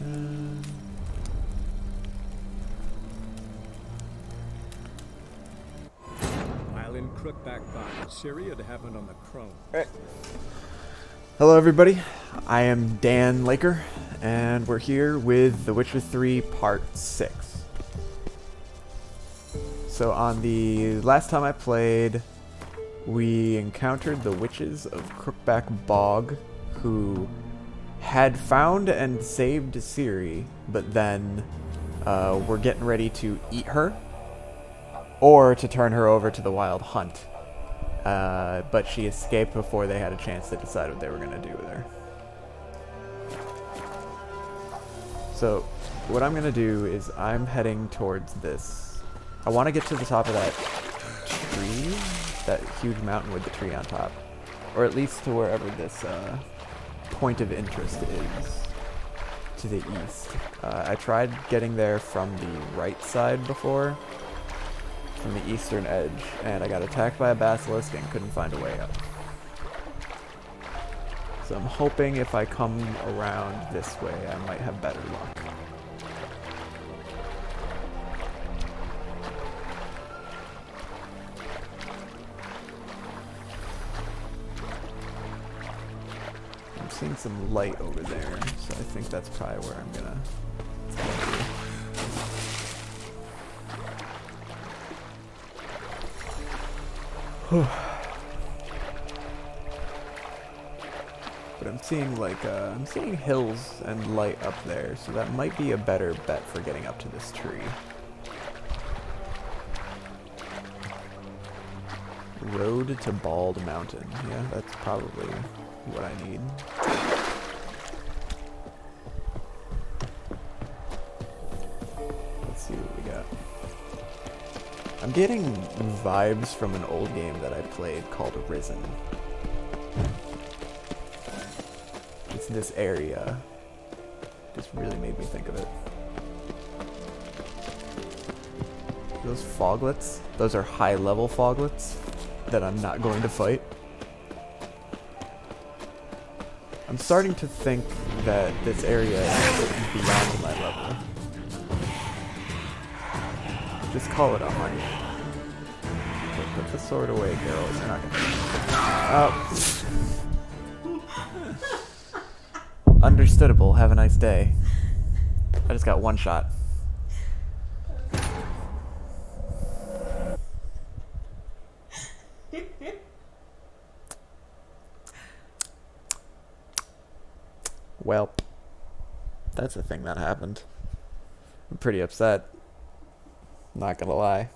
I'll in Crookback by Syria to happen on the Crone. Alright. Hello everybody, I am Dan Laker, and we're here with The Witcher 3 Part 6. So on the last time I played, we encountered the witches of Crookback Bog, who had found and saved Ciri, but then were getting ready to eat her, or to turn her over to the Wild Hunt. But she escaped before they had a chance to decide what they were going to do with her. So, what I'm going to do is I'm heading towards this. I want to get to the top of that tree, that huge mountain with the tree on top. Or at least to wherever this point of interest is, to the east. I tried getting there from the right side before, from the eastern edge, and I got attacked by a basilisk and couldn't find a way up. So I'm hoping if I come around this way, I might have better luck. I'm seeing some light over there, so I think that's probably where I'm gonna be. But I'm seeing I'm seeing hills and light up there, so that might be a better bet for getting up to this tree. Road to Bald Mountain. Yeah, that's probably what I need. Let's see what we got. I'm getting vibes from an old game that I played called Risen. It's this area. Just really made me think of it. Those foglets, those are high-level foglets that I'm not going to fight. I'm starting to think that this area is beyond my level. Just call it a hunch. Put the sword away, girls. You're not gonna. Understandable. Have a nice day. I just got one shot. Well, that's a thing that happened. I'm pretty upset. Not gonna lie.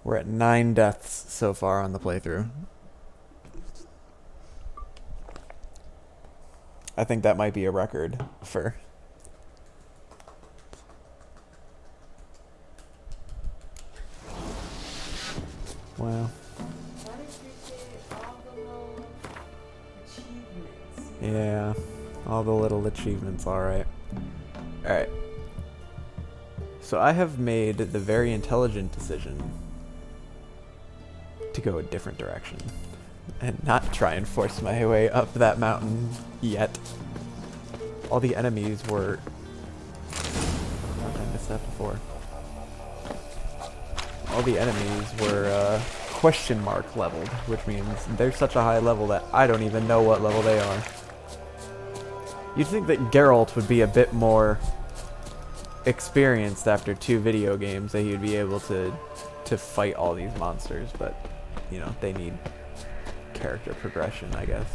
We're at 9 deaths so far on the playthrough. I think that might be a record for... Wow. Yeah, all the little achievements, alright. Alright. So I have made the very intelligent decision to go a different direction and not try and force my way up that mountain yet. All the enemies were... How did I miss that before? All the enemies were question mark leveled, which means they're such a high level that I don't even know what level they are. You'd think that Geralt would be a bit more experienced after 2 video games, that he'd be able to fight all these monsters, but you know, they need character progression, I guess.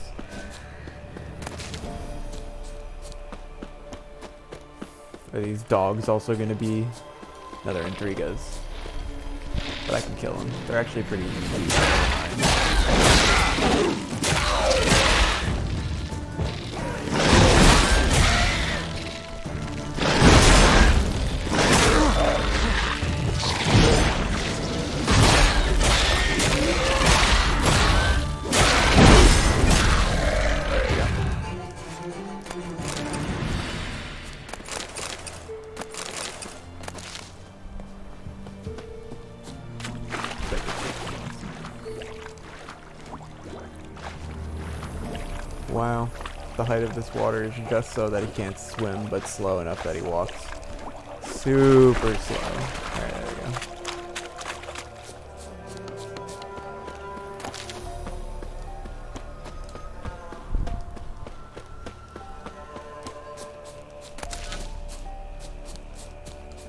Are these dogs also going to be... No, they're Indrigas. But I can kill them. They're actually pretty easy. Wow. The height of this water is just so that he can't swim, but slow enough that he walks. Super slow. Alright, there we go.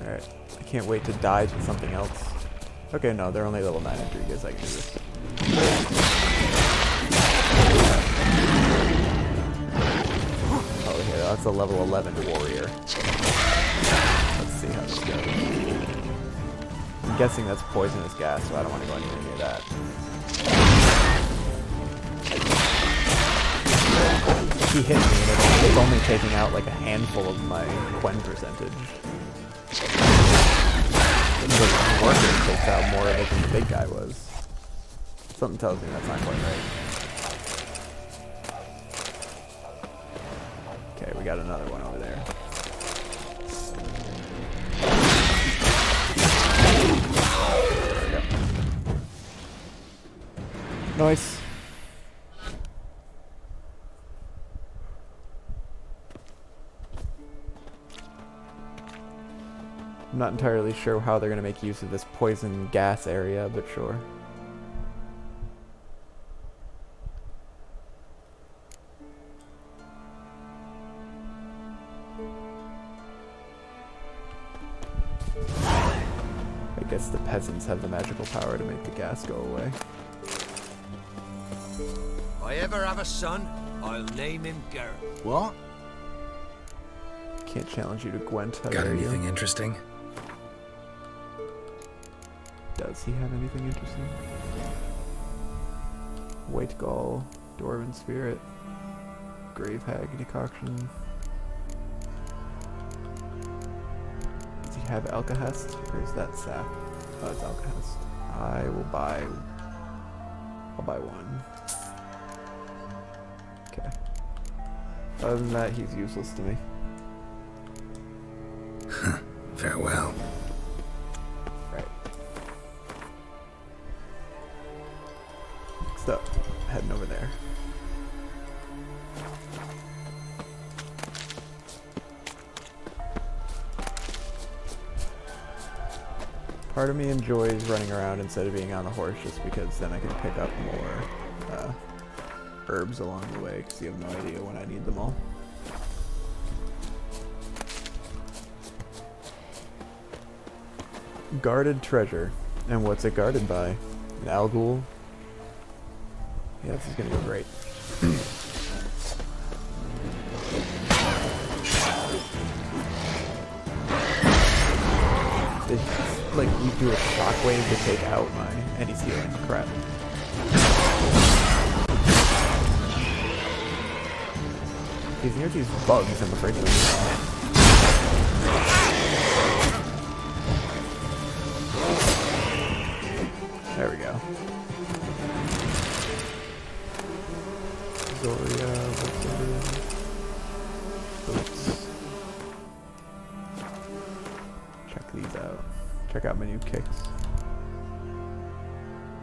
Alright. I can't wait to die to something else. Okay, no, they're only level 9 Rodriguez. I can do this. Oh, yeah, that's a level 11 warrior. Let's see how this goes. I'm guessing that's poisonous gas, so I don't want to go anywhere near that. He hit me, and it's only taking out like a handful of my Quen percentage. The worker takes out more of it than the big guy was. Something tells me that's not quite right. Okay, we got another one over there. There we go. Nice. I'm not entirely sure how they're going to make use of this poison gas area, but sure. I guess the peasants have the magical power to make the gas go away. If I ever have a son, I'll name him Garrett. What? Can't challenge you to Gwent. How Got dare you. anything interesting? Does he have anything interesting? White Gall, Dwarven Spirit, Grave Hag Decoction. Does he have Alkahest? Or is that Sap? Oh, it's Alkahest. I'll buy one. Okay. Other than that, he's useless to me. Farewell. Right. Next up, heading over there. Part of me enjoys running around instead of being on the horse just because then I can pick up more herbs along the way because you have no idea when I need them all. Guarded treasure. And what's it guarded by? An Algul? Yeah, this is gonna go great. Like, you do a shockwave to take out my... and he's healing. Crap. He's near these bugs, I'm afraid to lose. There we go. Zoria, what's over? Oops. Check these out. Check out my new kicks.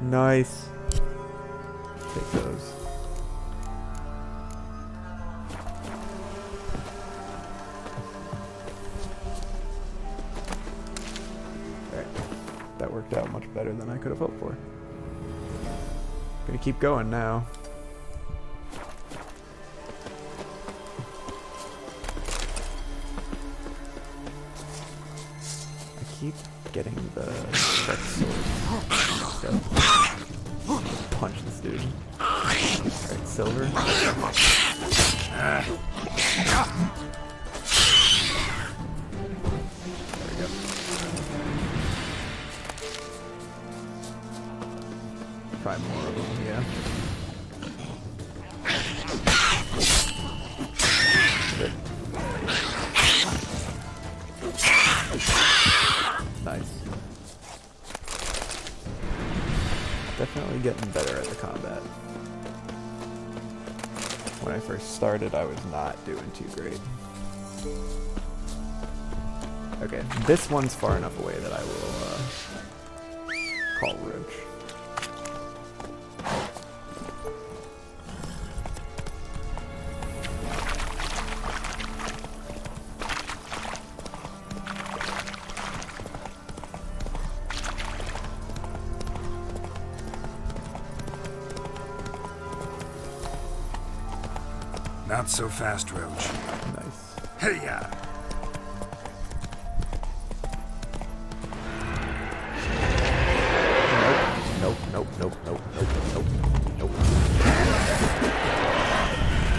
Nice. Take those. Alright. That worked out much better than I could have hoped for. Gonna keep going now. I keep getting the correct sword. So, punch this dude. Alright, silver. There we go. Five more of them, yeah. Good. Nice. Definitely getting better at the combat. When I first started, I was not doing too great. Okay, this one's far enough away that I will call Roach. Not so fast, Roach. Nice. Hey-ya! Nope, nope, nope, nope, nope, nope, nope.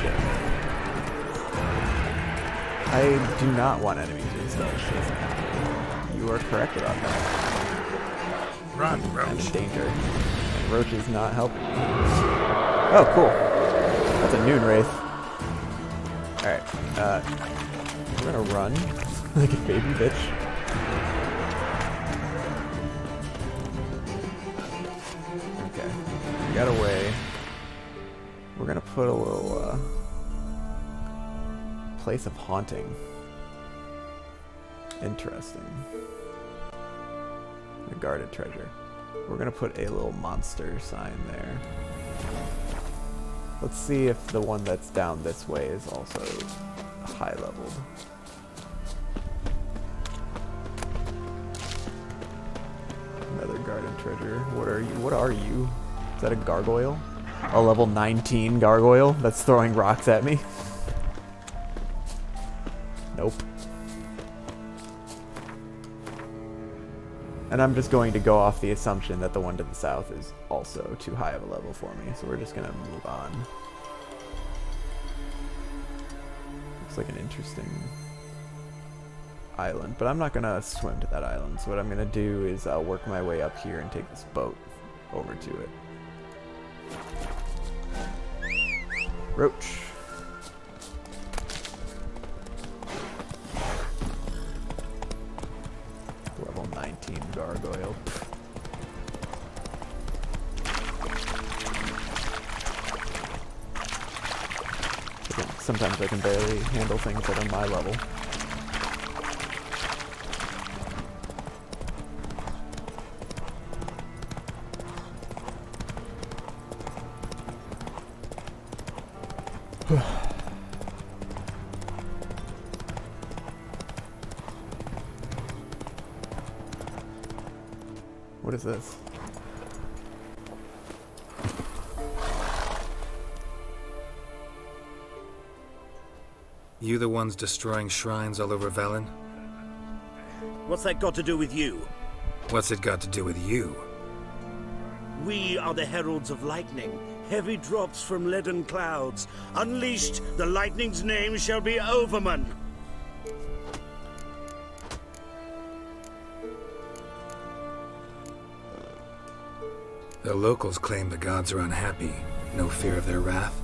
Shit. I do not want enemies with stealth. You are correct about that. Run, I'm in Roach. danger. And Roach is not helping me. Oh, cool. That's a noon wraith. Alright, we're gonna run like a baby bitch. Okay, we got away. We're gonna put a little place of haunting. Interesting. A guarded treasure. We're gonna put a little monster sign there. Let's see if the one that's down this way is also high leveled. Another guarded treasure. What are you? What are you? Is that a gargoyle? A level 19 gargoyle that's throwing rocks at me? Nope. And I'm just going to go off the assumption that the one to the south is also too high of a level for me, so we're just going to move on. Looks like an interesting island, but I'm not going to swim to that island, so what I'm going to do is I'll work my way up here and take this boat over to it. Roach. Level 19 gargoyle. Sometimes I can barely handle things that are my level. What is this? You the ones destroying shrines all over Velen? What's that got to do with you? What's it got to do with you? We are the heralds of lightning. Heavy drops from leaden clouds. Unleashed, the lightning's name shall be Overman. The locals claim the gods are unhappy. No fear of their wrath?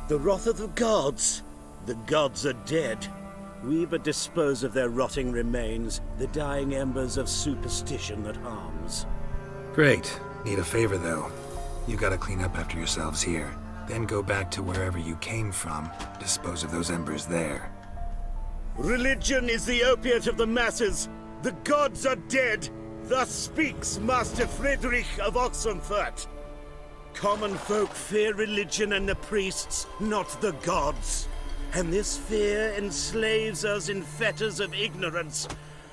The wrath of the gods. The gods are dead. We but dispose of their rotting remains, the dying embers of superstition that harms. Great. Need a favor, though. You gotta clean up after yourselves here. Then go back to wherever you came from. Dispose of those embers there. Religion is the opiate of the masses. The gods are dead. Thus speaks Master Friedrich of Oxenfurt. Common folk fear religion and the priests, not the gods. And this fear enslaves us in fetters of ignorance.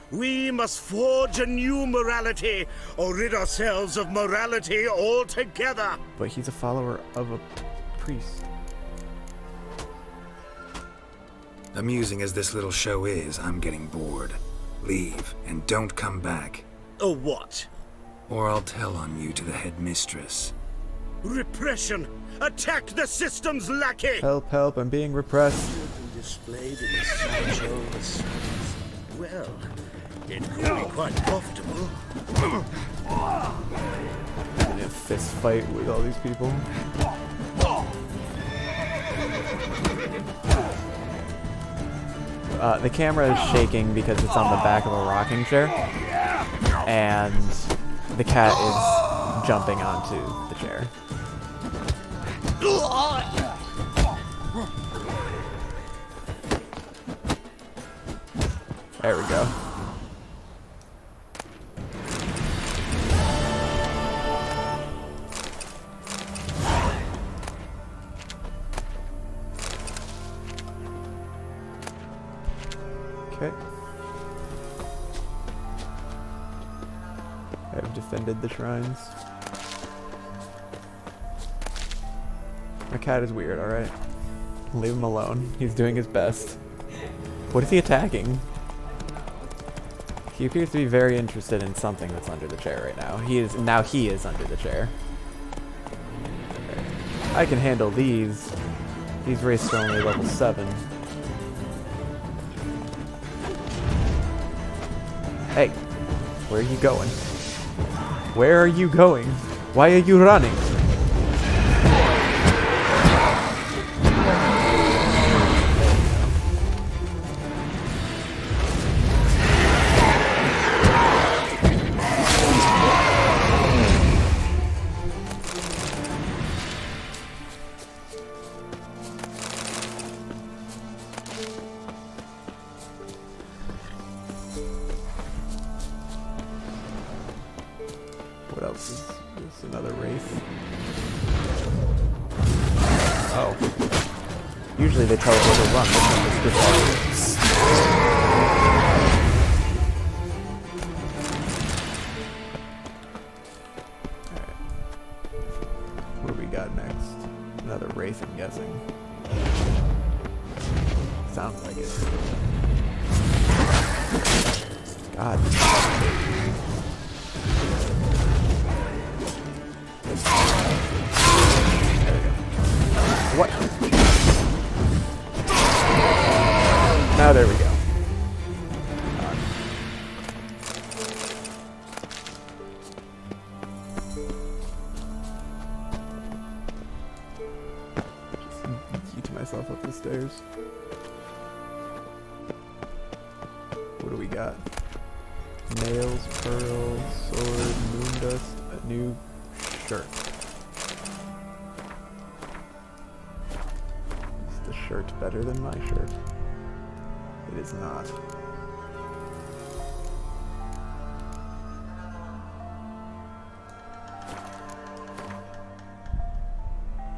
We must forge a new morality, or rid ourselves of morality altogether. But he's a follower of a priest. Amusing as this little show is, I'm getting bored. Leave, and don't come back. Or what? Or I'll tell on you to the headmistress. Repression! Attack the system's lackey! Help, help, I'm being repressed. Displayed in the sideshow of the streets. Well, it could be quite profitable. In a fist fight with all these people. The camera is shaking because it's on the back of a rocking chair, and the cat is jumping onto the chair. There we go. Okay. I've defended the shrines. My cat is weird, alright? Leave him alone. He's doing his best. What is he attacking? He appears to be very interested in something that's under the chair right now. He is under the chair. Okay. I can handle these. These wraiths are only level 7. Hey, where are you going? Where are you going? Why are you running? What else is this? Another wraith? Oh. Usually they tell us where to run. This one just Alright. What do we got next? Another wraith, I'm guessing. Sounds like it. God. What? Now there we go. Just yeet myself up the stairs. What do we got? Nails, pearls, sword, moon dust, a new shirt. Shirt better than my shirt? It is not.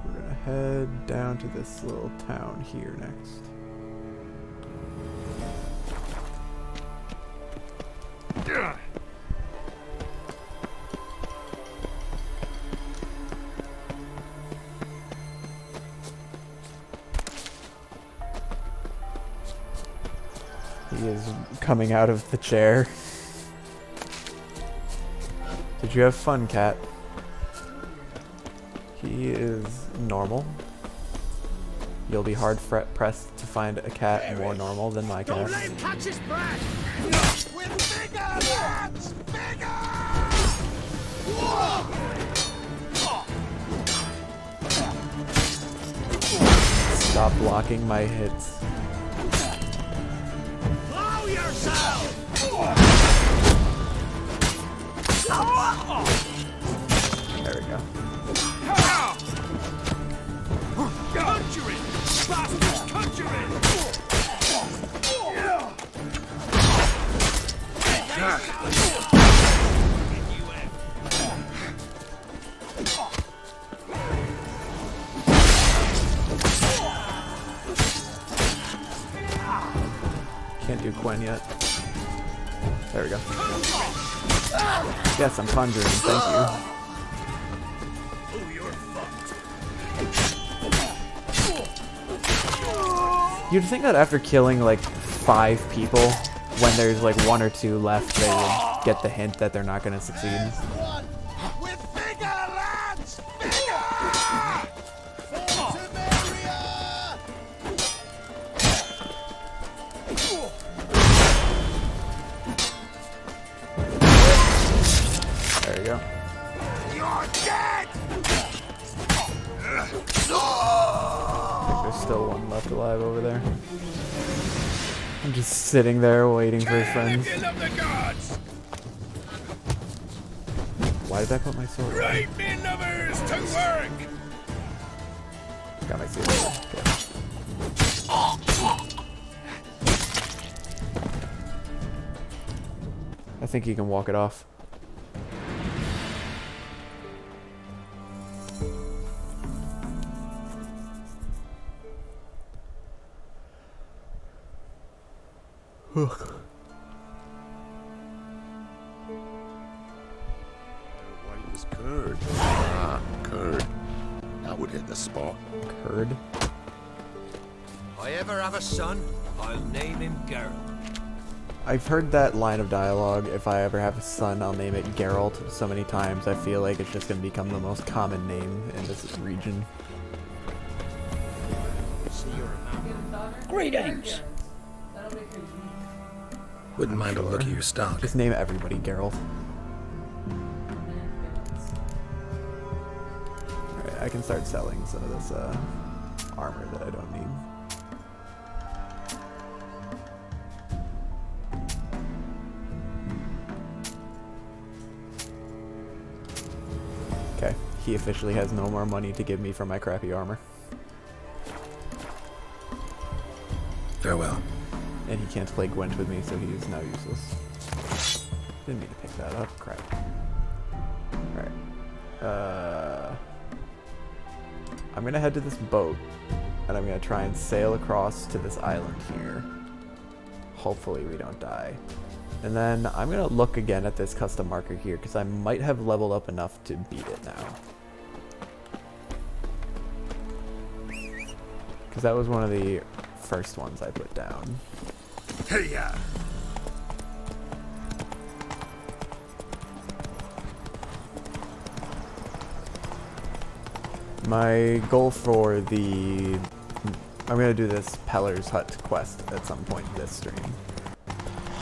We're gonna head down to this little town here next. He is coming out of the chair. Did you have fun, cat? He is normal. You'll be hard pressed to find a cat more normal than my cat. Don't let him catch his breath! With bigger lads! Bigger! Stop blocking my hits. Blow yourself! There we go. Conjuring! Bastards, conjuring! Can't do Quen yet. There we go. Yes, I'm conjuring. Thank you. Oh, you're fucked. You'd think that after killing like 5 people, when there's like 1 or 2 left, they would get the hint that they're not going to succeed. With bigger lads! Bigger! There you go. You're dead! There's still 1 left alive over there. I'm just sitting there waiting for his friends. If you love the gods! Why did I put my sword? Right, me lovers, to work! Got my sword. Okay. I think you can walk it off. White was curd. Ah, curd. That would hit the spot. Curd. I ever have a son, I'll name him Geralt. I've heard that line of dialogue, if I ever have a son, I'll name it Geralt, so many times I feel like it's just going to become the most common name in this region. Greetings. Wouldn't mind a look at your stock. Just name everybody Geralt. Alright, I can start selling some of this armor that I don't need. Okay, he officially has no more money to give me for my crappy armor. Farewell. And he can't play Gwent with me, so he is now useless. Didn't mean to pick that up. Crap. Alright. I'm gonna head to this boat, and I'm gonna try and sail across to this island here. Hopefully we don't die. And then I'm gonna look again at this custom marker here, because I might have leveled up enough to beat it now. Because that was one of the first ones I put down. Hey, yeah. My goal for the... I'm gonna do this Peller's Hut quest at some point this stream.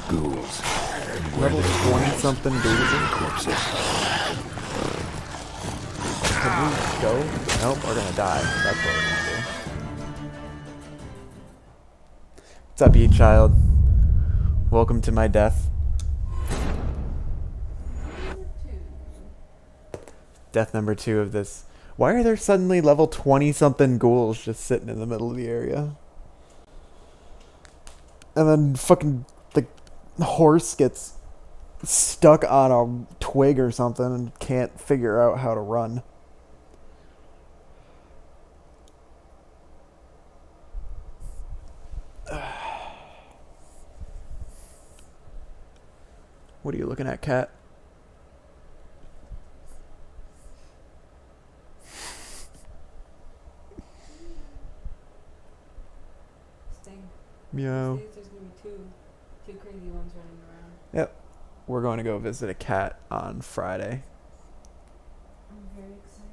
Ghouls. Level 20 something ghouls. Corpses. Can we go? Nope, we're gonna die. That's what we're gonna do. What's up, you child? Welcome to my death. Death number 2 of this. Why are there suddenly level 20 something ghouls just sitting in the middle of the area? And then fucking the horse gets stuck on a twig or something and can't figure out how to run. What are you looking at, cat? Sting. Meow. There's gonna be two crazy ones running around. Yep. We're going to go visit a cat on Friday. I'm very excited.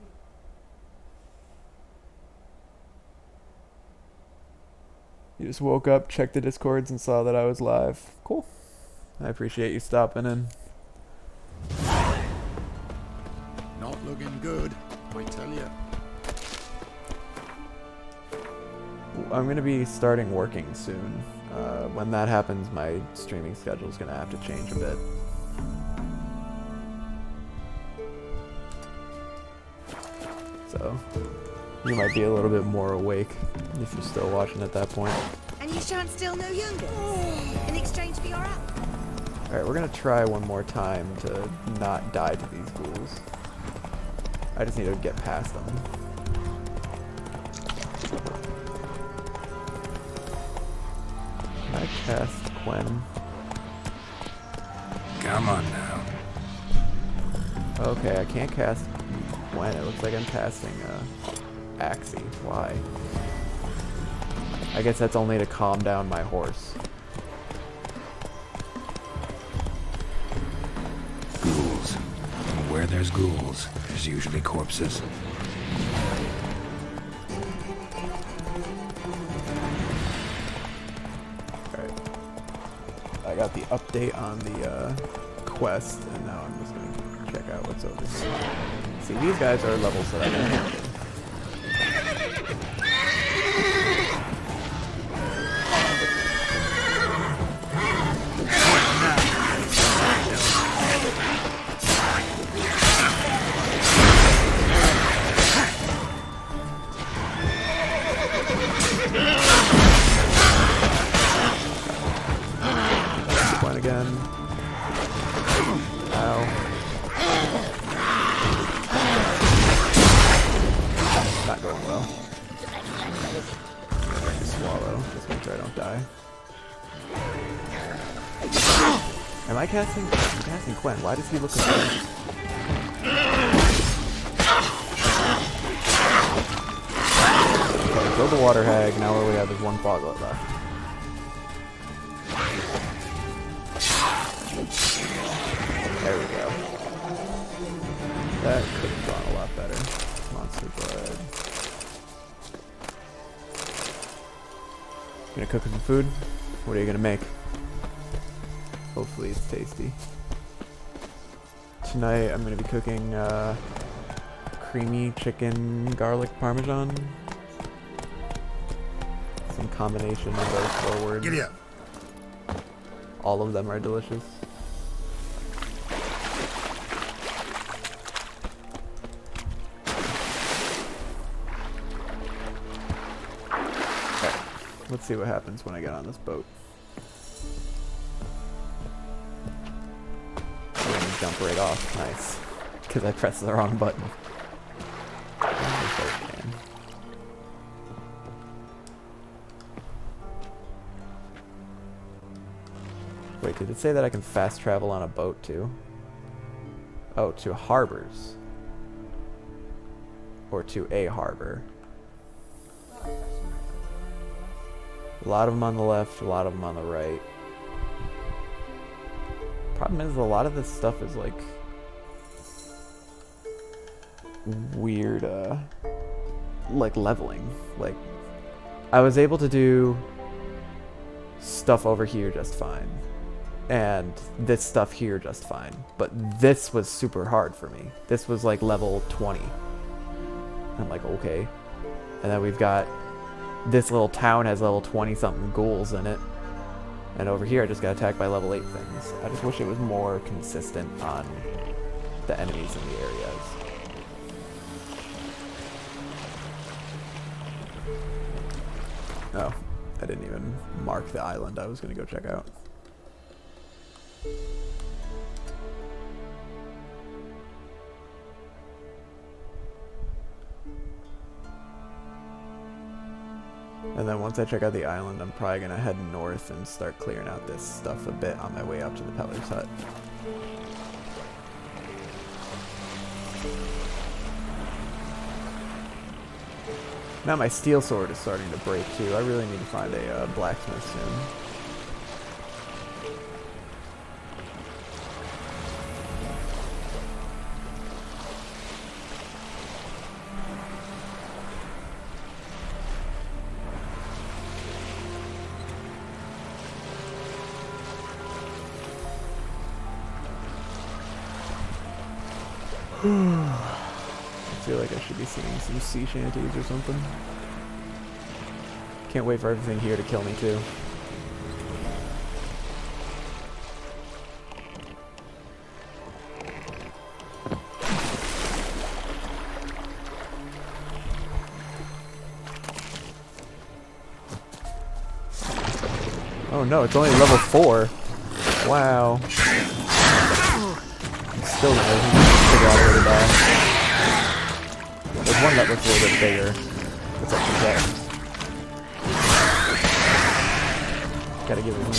You just woke up, checked the Discords, and saw that I was live. Cool. I appreciate you stopping in. Not looking good, I tell you. I'm going to be starting working soon. When that happens, my streaming schedule is going to have to change a bit. So, you might be a little bit more awake if you're still watching at that point. And you shan't steal no youngers in exchange for your apple. Alright, we're going to try one more time to not die to these ghouls. I just need to get past them. Can I cast Quen? Come on now. Okay, I can't cast Quen. It looks like I'm casting Axie. Why? I guess that's only to calm down my horse. Ghouls. And where there's ghouls, there's usually corpses. Alright. I got the update on the quest, and now I'm just going to check out what's over here. See, these guys are levels that I can handle. One again. Ow. Not going well. Swallow. Just make sure I don't die. Am I casting? I'm casting Quen. Why does he look confused? Okay, go killed the water hag. Now all we have is one foglet left. There we go. That could have gone a lot better. Monster blood. Gonna cook some food? What are you gonna make? Hopefully it's tasty. Tonight I'm gonna be cooking creamy chicken garlic parmesan. Some combination of those four words. Giddy up. All of them are delicious. Alright, let's see what happens when I get on this boat. I'm gonna jump right off. Nice. Because I pressed the wrong button. Wait, did it say that I can fast travel on a boat too? Oh, to harbors. Or to a harbor. A lot of them on the left, a lot of them on the right. Problem is, a lot of this stuff is like weird, like leveling. Like, I was able to do stuff over here just fine. And this stuff here just fine. But this was super hard for me. This was like level 20. I'm like, okay. And then we've got this little town has level 20 something ghouls in it. And over here I just got attacked by level 8 things. I just wish it was more consistent on the enemies in the areas. Oh, I didn't even mark the island I was gonna go check out. And then once I check out the island, I'm probably going to head north and start clearing out this stuff a bit on my way up to the Peller's hut. Now my steel sword is starting to break too. I really need to find a blacksmith soon. I feel like I should be singing some sea shanties or something. Can't wait for everything here to kill me too. Oh no, it's only level 4. Wow. Still not able to figure out where to die. There's one that looks a little bit bigger. It's up to that. Gotta give it a move.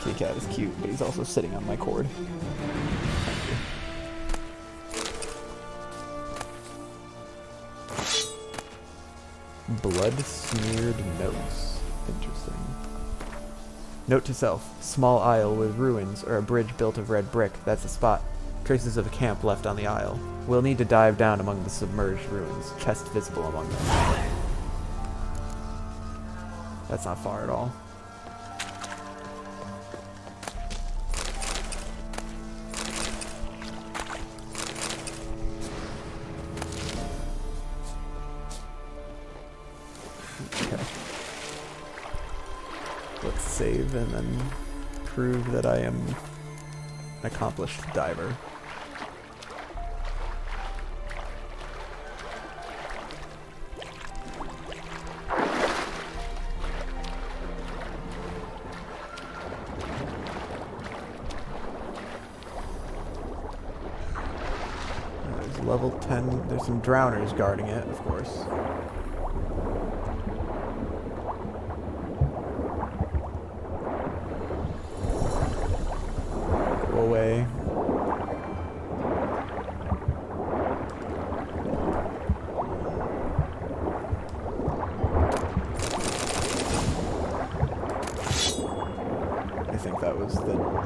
Kitty cat is cute, but he's also sitting on my cord. Blood smeared notes. Interesting. Note to self. Small isle with ruins or a bridge built of red brick. That's the spot. Traces of a camp left on the isle. We'll need to dive down among the submerged ruins. Chest visible among them. That's not far at all. Let's save and then prove that I am an accomplished diver. There's level 10, there's some drowners guarding it, of course. Away.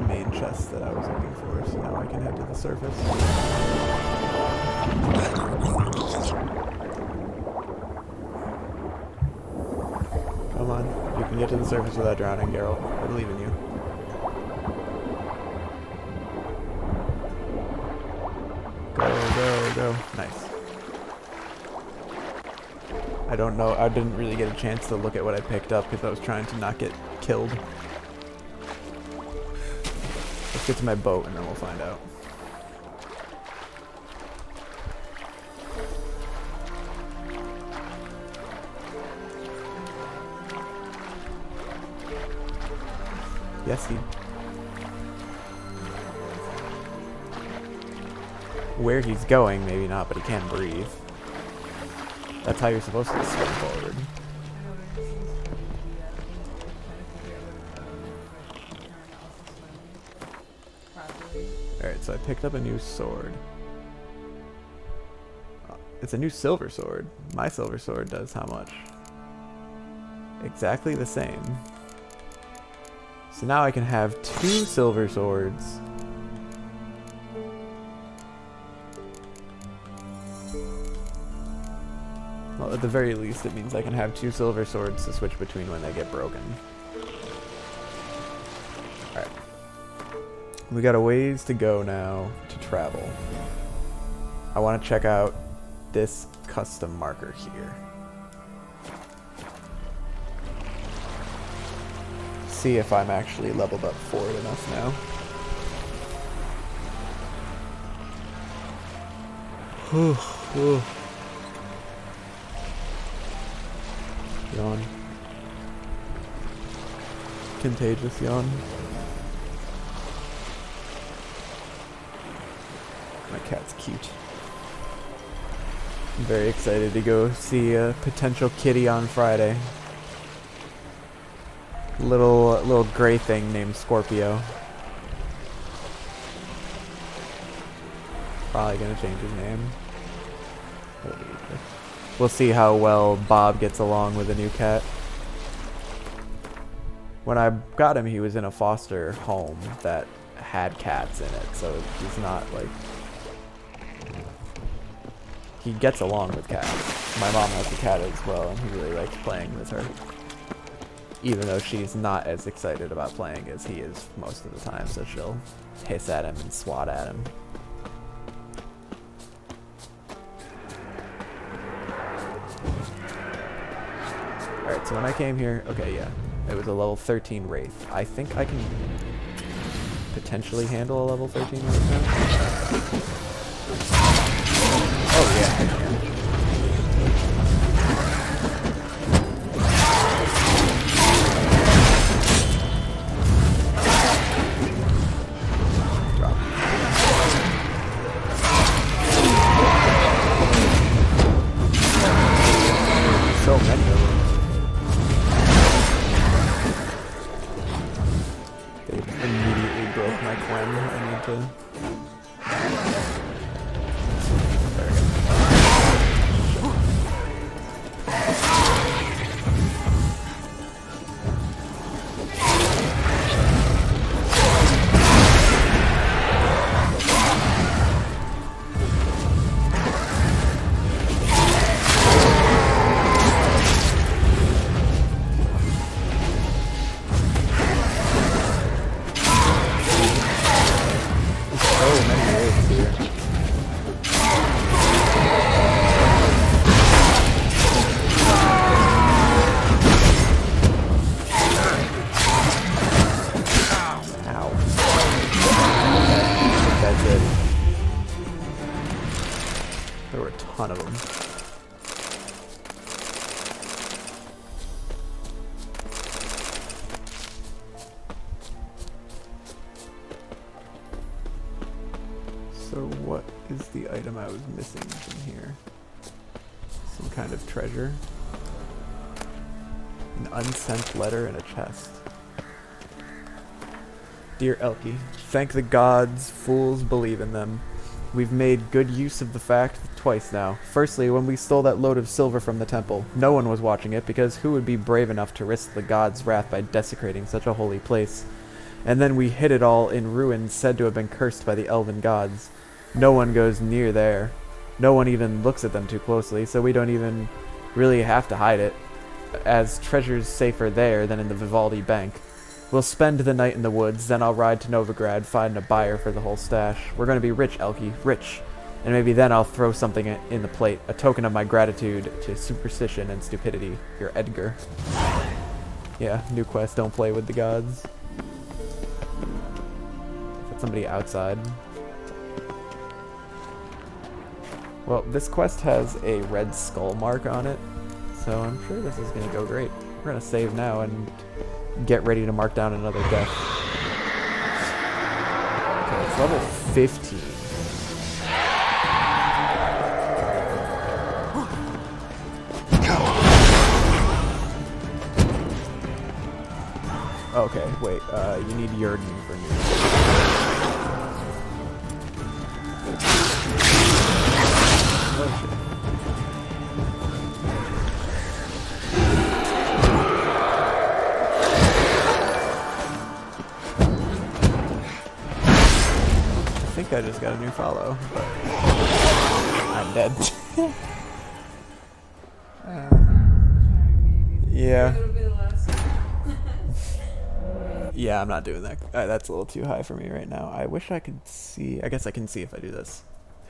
main chest that I was looking for, so now I can head to the surface. Come on, you can get to the surface without drowning, Geralt. I believe in you. Go, go, go. Nice. I don't know, I didn't really get a chance to look at what I picked up because I was trying to not get killed. Let's get to my boat and then we'll find out. Yes, he... Where he's going, maybe not, but he can't breathe. That's how you're supposed to swim forward. Alright, so I picked up a new sword. It's a new silver sword. My silver sword does how much? Exactly the same. So now I can have 2 silver swords. Well, at the very least, it means I can have 2 silver swords to switch between when they get broken. Alright. We got a ways to go now to travel. I want to check out this custom marker here. See if I'm actually leveled up forward enough now. Yawn. Contagious yawn. My cat's cute. I'm very excited to go see a potential kitty on Friday. Little gray thing named Scorpio. Probably gonna change his name. We'll see how well Bob gets along with the new cat. When I got him, he was in a foster home that had cats in it, so he's not like... He gets along with cats. My mom has a cat as well, and he really likes playing with her. Even though she's not as excited about playing as he is most of the time, so she'll hiss at him and swat at him. Alright, so when I came here, okay, yeah, it was a level 13 Wraith. I think I can potentially handle a level 13 Wraith now. Oh yeah, I can. So many of them. They immediately broke my Quen. I need to... There we go. There were a ton of them. So what is the item I was missing from here? Some kind of treasure? An unsent letter in a chest. Dear Elkie, thank the gods, fools believe in them. We've made good use of the fact twice now. Firstly, when we stole that load of silver from the temple. No one was watching it, because who would be brave enough to risk the gods' wrath by desecrating such a holy place? And then we hid it all in ruins said to have been cursed by the elven gods. No one goes near there. No one even looks at them too closely, so we don't even really have to hide it, as treasure's safer there than in the Vivaldi Bank. We'll spend the night in the woods, then I'll ride to Novigrad, find a buyer for the whole stash. We're gonna be rich, Elkie, rich. And maybe then I'll throw something in the plate, a token of my gratitude to superstition and stupidity. Your Edgar. Yeah, new quest, don't play with the gods. Is that somebody outside? Well, this quest has a red skull mark on it, so I'm sure this is gonna go great. We're gonna save now and get ready to mark down another death. Okay, it's level 15. Okay, wait, you need Jurgen for me. Oh shit. I think I just got a new follow, but I'm dead. Yeah. Yeah, I'm not doing that. That's a little too high for me right now. I wish I could see. I guess I can see if I do this.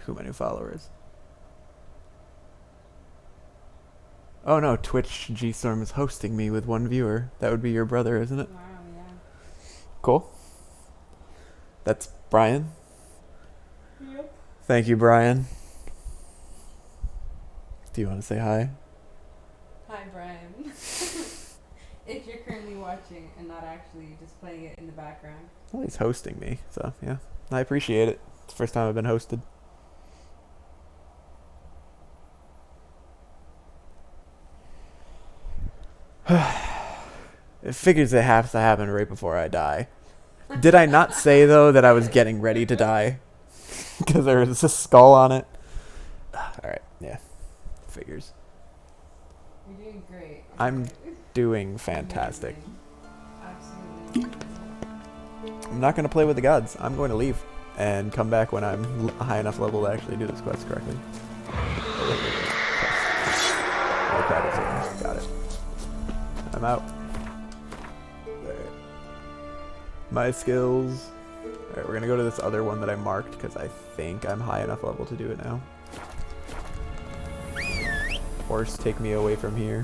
Who my new follower is. Oh no, Twitch G-Storm is hosting me with one viewer. That would be your brother, isn't it? Wow, yeah. Cool. That's Brian. Yep. Thank you, Brian. Do you want to say hi? Hi, Brian. If you're currently watching and not actually just playing it in the background. Well, he's hosting me, so yeah. I appreciate it. It's the first time I've been hosted. It figures it has to happen right before I die. Did I not say, though, that I was getting ready to die? Because there was a skull on it? Alright, yeah. Figures. You're doing great. I'm doing fantastic. Absolutely. I'm not going to play with the gods. I'm going to leave and come back when I'm a high enough level to actually do this quest correctly. Oh, crap, it's in. Got it. I'm out. Alright. My skills. Alright, we're going to go to this other one that I marked because I think I'm high enough level to do it now. Horse, take me away from here.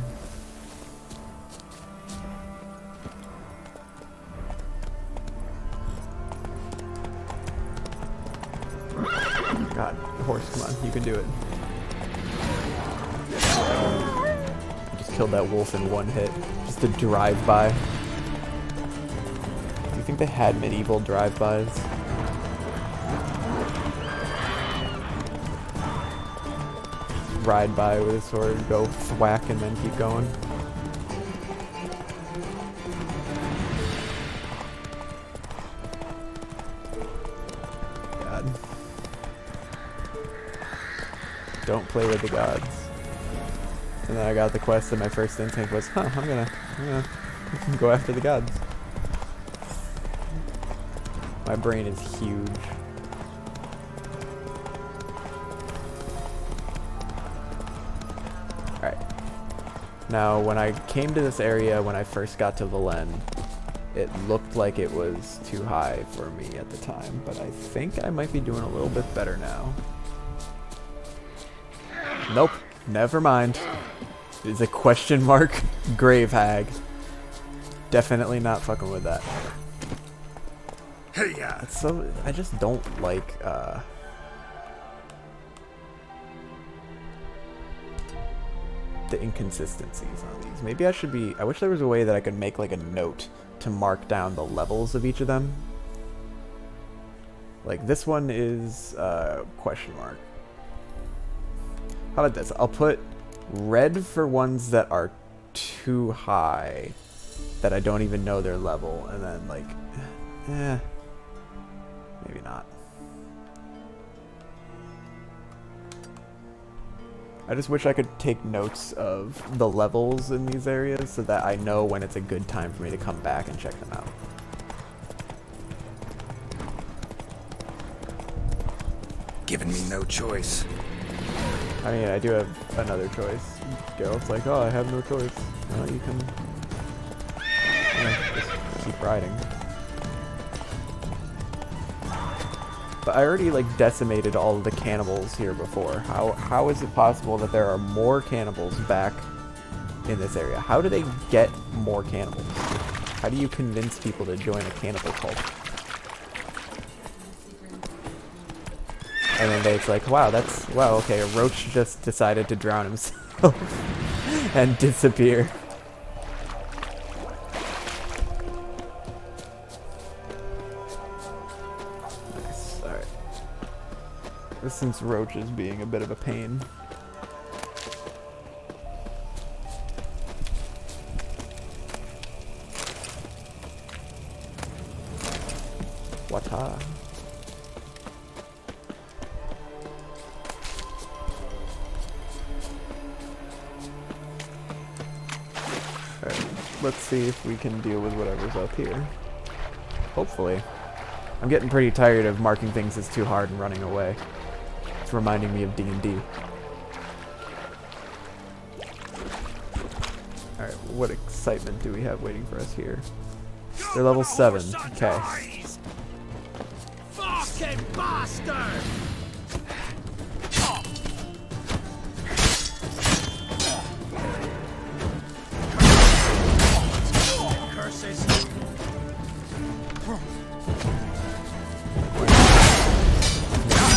God, horse, come on, you can do it. Just killed that wolf in one hit. Just a drive-by. Do you think they had medieval drive-bys? Ride by with his sword, go whack, and then keep going. God. Don't play with the gods. And then I got the quest, and my first instinct was, huh, I'm gonna go after the gods. My brain is huge. Alright. Now, when I came to this area when I first got to Valen, it looked like it was too high for me at the time, but I think I might be doing a little bit better now. Nope, never mind. It is a question mark grave hag. Definitely not fucking with that. Hey, yeah. It's so, I just don't like, the inconsistencies on these. Maybe I should be, I wish there was a way that I could make like a note to mark down the levels of each of them. Like this one is, question mark. How about this? I'll put red for ones that are too high, that I don't even know their level, and then like, maybe not. I just wish I could take notes of the levels in these areas so that I know when it's a good time for me to come back and check them out. given me no choice. I mean, I do have another choice. Geralt's like, oh, I have no choice. Well, you can just keep riding. But I already like decimated all of the cannibals here before. How is it possible that there are more cannibals back in this area? How do they get more cannibals? How do you convince people to join a cannibal cult? And then it's like, wow, okay, a roach just decided to drown himself and disappear. Nice, alright. Since roach is being a bit of a pain. Wata. Alright, let's see if we can deal with whatever's up here. Hopefully. I'm getting pretty tired of marking things as too hard and running away. It's reminding me of D&D. Alright, what excitement do we have waiting for us here? They're level 7. Okay. Fucking bastard! Curses!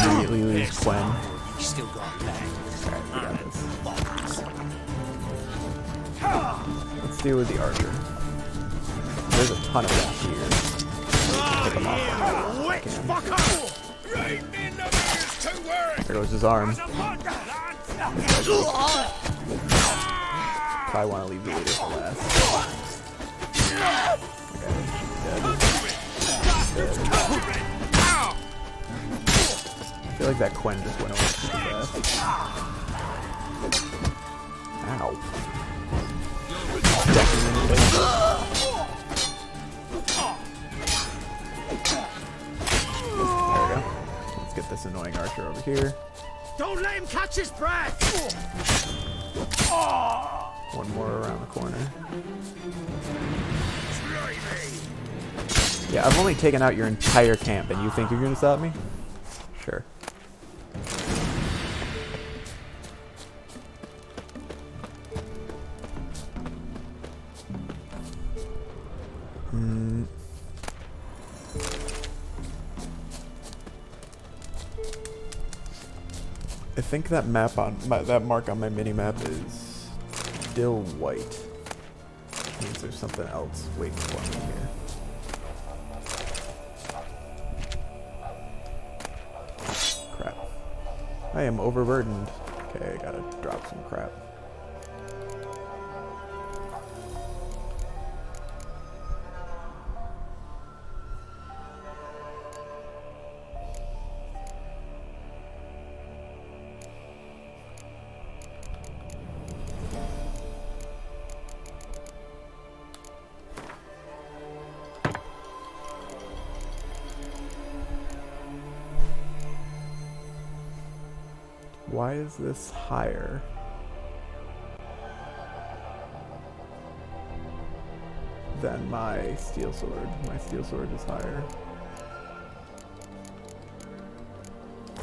Immediately lose Gwen. You still got that. Alright, we got this. Let's deal with the archer. There's a ton of them here. Pick them off. There goes his arm. Probably want to leave the leader for last. Okay, dead. I feel like that Quen just went away super fast. Ow. Decking in the face. There we go. Let's get this annoying archer over here. Don't let him catch his breath! One more around the corner. Yeah, I've only taken out your entire camp, and you think you're gonna stop me? Sure. I think that map on that mark on my mini map is still white. Which means there's something else waiting for me here. Crap. I am overburdened. Okay, I gotta drop some crap. Why is this higher? Than my steel sword. My steel sword is higher.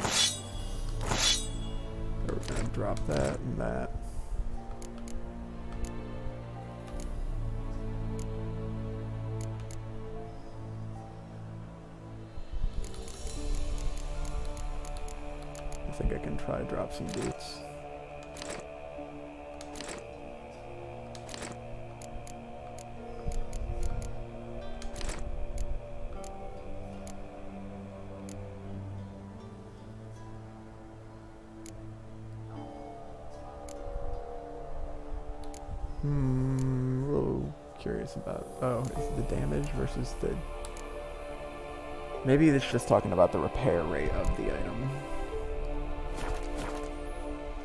So we're gonna drop that and that. I think I can try to drop some boots. A little curious about, oh, is the damage versus the, maybe it's just talking about the repair rate of the item.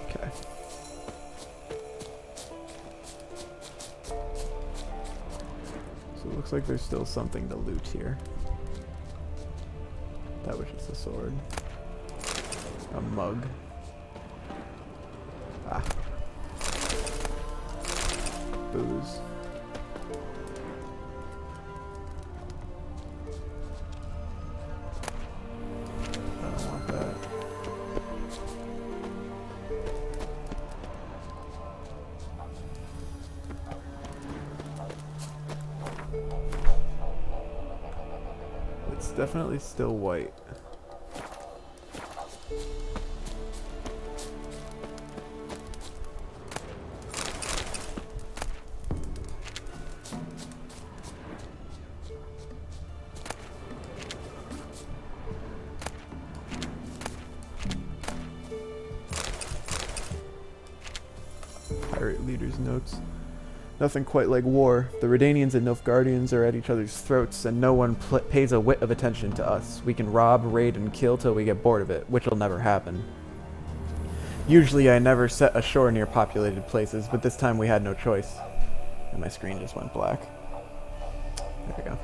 Okay. So it looks like there's still something to loot here. That was just a sword. A mug. Ah. Booze. I don't want that. It's definitely still white. Pirate leader's notes. Nothing quite like war. The Redanians and Nilfgaardians are at each other's throats, and no one pays a whit of attention to us. We can rob, raid, and kill till we get bored of it, which will never happen. Usually I never set ashore near populated places, but this time we had no choice. And my screen just went black. There we go.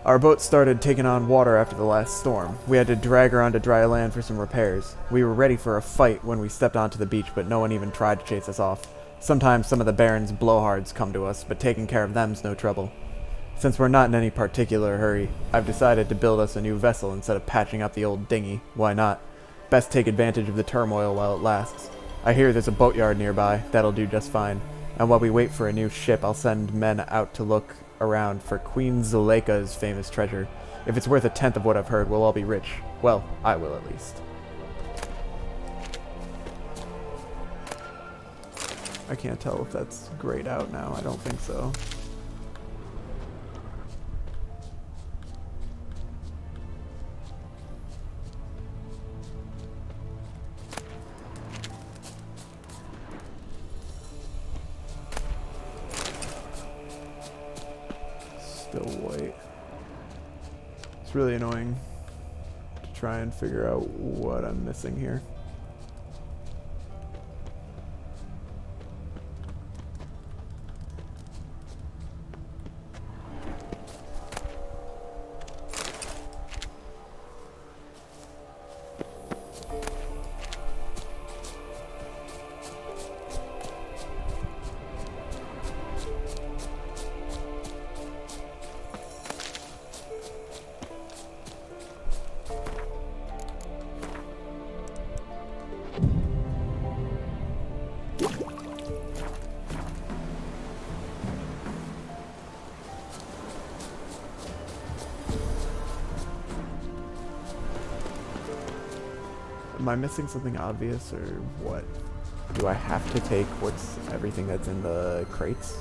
Our boat started taking on water after the last storm. We had to drag her onto dry land for some repairs. We were ready for a fight when we stepped onto the beach, but no one even tried to chase us off. Sometimes some of the Baron's blowhards come to us, but taking care of them's no trouble. Since we're not in any particular hurry, I've decided to build us a new vessel instead of patching up the old dinghy. Why not? Best take advantage of the turmoil while it lasts. I hear there's a boatyard nearby. That'll do just fine. And while we wait for a new ship, I'll send men out to look around for Queen Zuleika's famous treasure. If it's worth a tenth of what I've heard, we'll all be rich. Well, I will at least. I can't tell if that's grayed out now. I don't think so. Still white. It's really annoying to try and figure out what I'm missing here. Am I missing something obvious, or what? Do I have to take what's everything that's in the crates?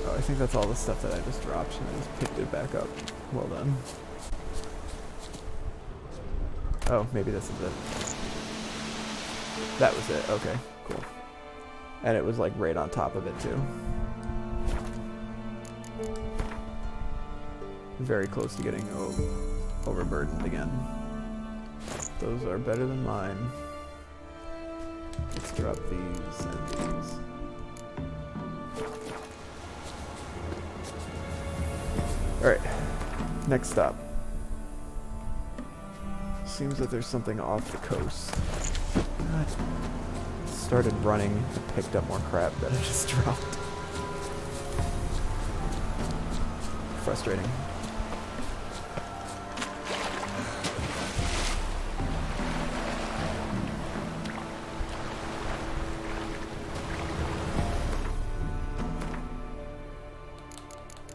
Oh, I think that's all the stuff that I just dropped, and I just picked it back up. Well done. Oh, maybe this is it. That was it. Okay, cool. And it was like right on top of it too. Very close to getting overburdened again. Those are better than mine. Let's drop these and these. Alright, next stop. Seems that there's something off the coast. God. Started running and picked up more crap that I just dropped. Frustrating.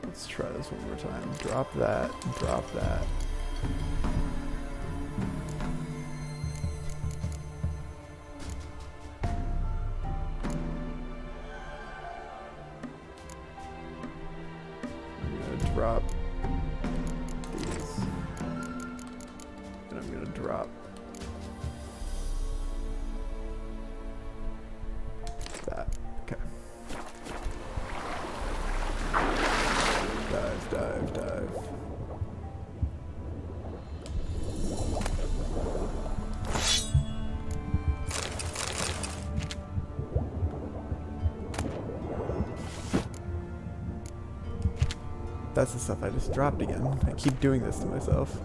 Let's try this one more time. Drop that, drop that. Drop these, and I'm gonna drop that. Okay. Dive, dive, dive. that's the stuff I just dropped again. I keep doing this to myself.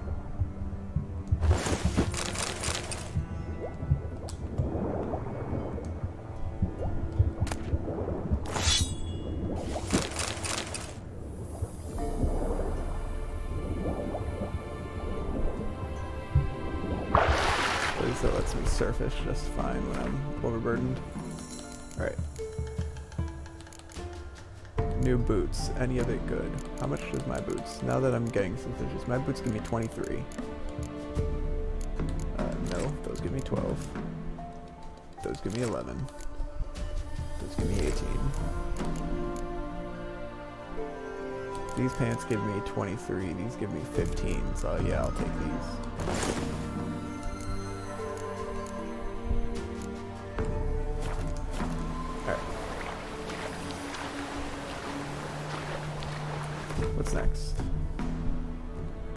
At least that lets me surface just fine when I'm overburdened. Alright. New boots. Any of it good? How much is my boots? Now that I'm getting suspicious. My boots give me 23. No, those give me 12. Those give me 11. Those give me 18. These pants give me 23. These give me 15. So yeah, I'll take these. What's next?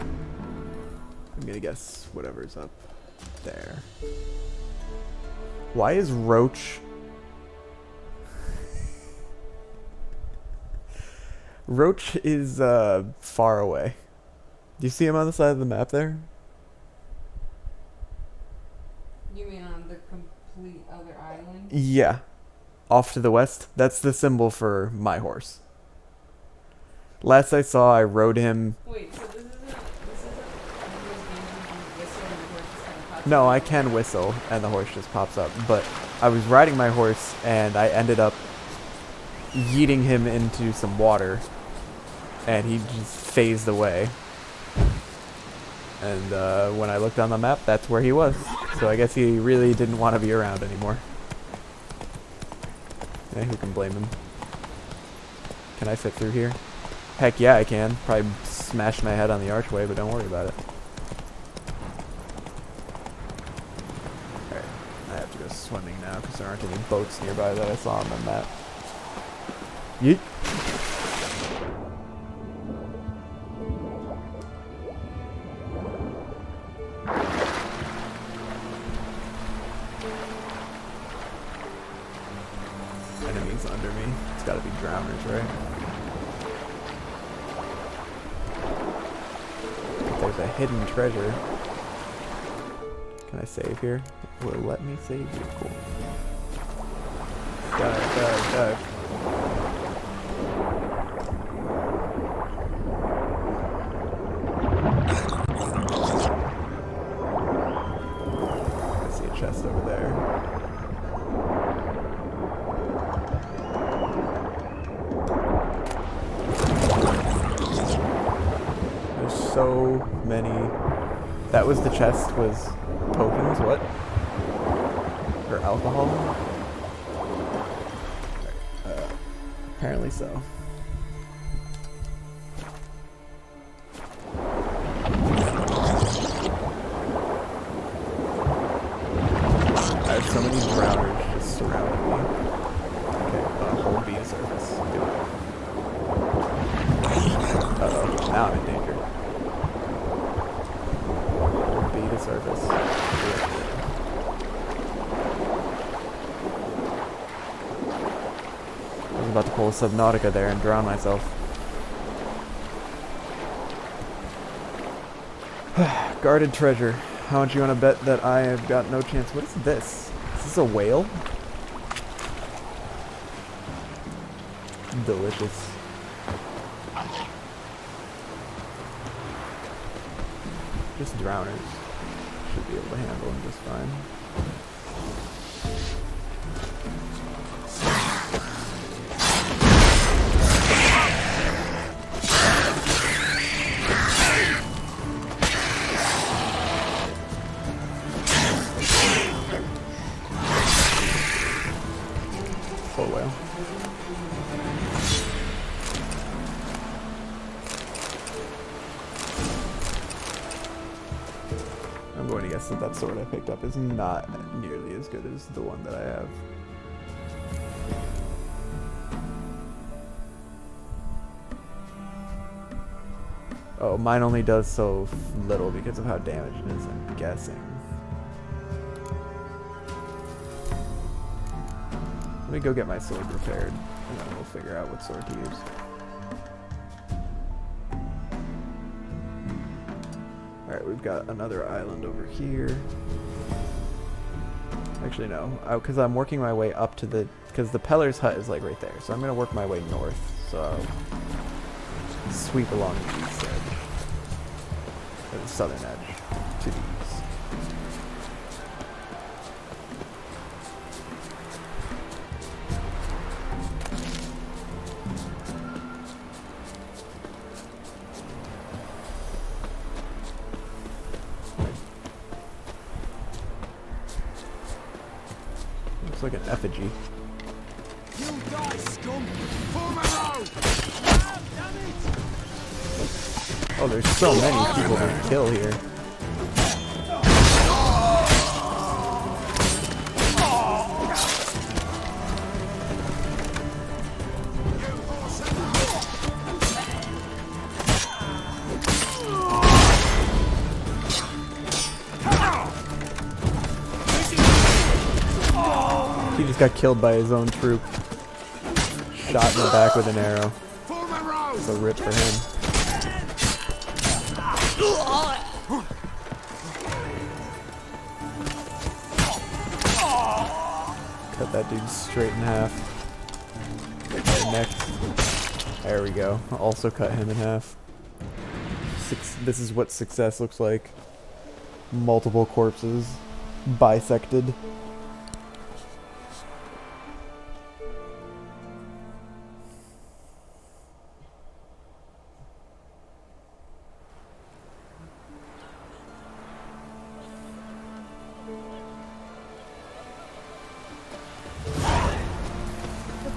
I'm gonna guess whatever's up there. Why is Roach... Roach is far away. Do you see him on the side of the map there? You mean on the complete other island? Yeah. Off to the west. That's the symbol for my horse. Last I saw, I rode him. Wait, so this isn't one of those games where you can whistle and the horse just kind of pops No, up? I can whistle and the horse just pops up. But I was riding my horse and I ended up yeeting him into some water, and he just phased away. And when I looked on the map, that's where he was. So I guess he really didn't want to be around anymore. Yeah, who can blame him? Can I fit through here? Heck yeah, I can. Probably smash my head on the archway, but don't worry about it. Alright, I have to go swimming now because there aren't any boats nearby that I saw on the map. Yeet. Enemies under me. It's gotta be drowners, right? There's a hidden treasure. Can I save here? It will let me save you. Cool. Dive, dive, dive. I see a chest over there. There's so many. That was the chest, was potions, what? Or alcohol? Apparently so. I have so many drowners just surrounding me. Okay, hold B to surface. Do it. Uh-oh, now I'm in danger. Hold B to surface. Do it. I was about to pull a Subnautica there and drown myself. Guarded treasure. How much you want to bet that I have got no chance? What is this? Is this a whale? Delicious. Just drowners. Should be able to handle them just fine. Full whale. I'm going to guess that that sword I picked up is not nearly as good as the one that I have. Oh, mine only does so little because of how damaged it is, I'm guessing. Let me go get my sword repaired, and then we'll figure out what sword to use. Alright, we've got another island over here. Actually, no. Because I'm working my way up to the... Because the Peller's hut is like right there. So I'm going to work my way north. So I'll sweep along the east edge. Or the southern edge. To the east. Looks like an effigy. You die, scum! Form a row! Damn it! Oh, there's so many people to kill here. He just got killed by his own troop. Shot in the back with an arrow. It's a rip for him. Cut that dude straight in half. Right next. There we go. Also cut him in half. This is what success looks like. Multiple corpses. Bisected.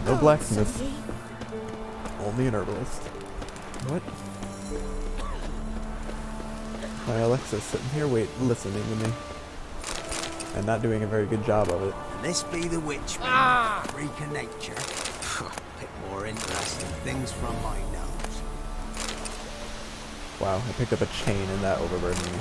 No blacksmith. Only an herbalist. What? My Alexa's sitting here listening to me. And not doing a very good job of it. This be the witch, freak of nature. Bit more interesting things from my nose. Wow, I picked up a chain and that overburdened me.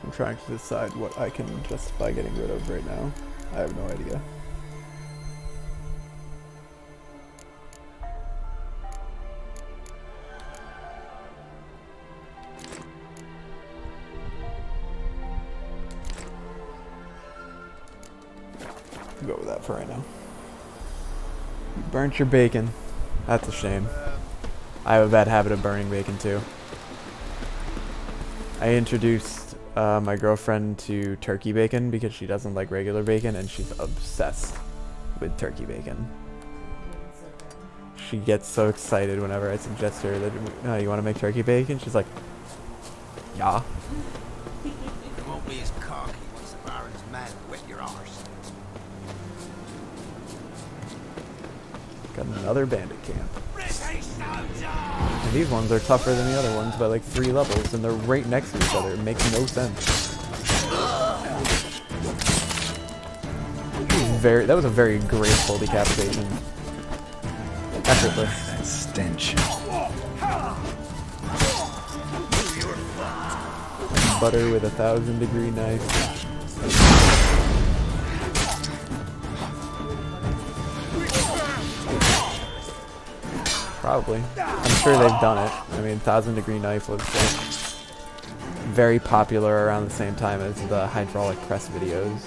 I'm trying to decide what I can justify getting rid of right now. I have no idea. Go with that for right now. You burnt your bacon. That's a shame. I have a bad habit of burning bacon too. I introduced my girlfriend to turkey bacon because she doesn't like regular bacon and she's obsessed with turkey bacon. She gets so excited whenever I suggest her that you want to make turkey bacon. She's like, yeah. You won't be as cocky once the Baron's men whip your arse. Got another bandit camp. And these ones are tougher than the other ones by like 3 levels, and they're right next to each other. It makes no sense. That was a very graceful decapitation. Effortless. That stench. Butter with a 1000-degree knife. Probably. I'm sure they've done it. I mean, 1000-degree knife was very popular around the same time as the hydraulic press videos.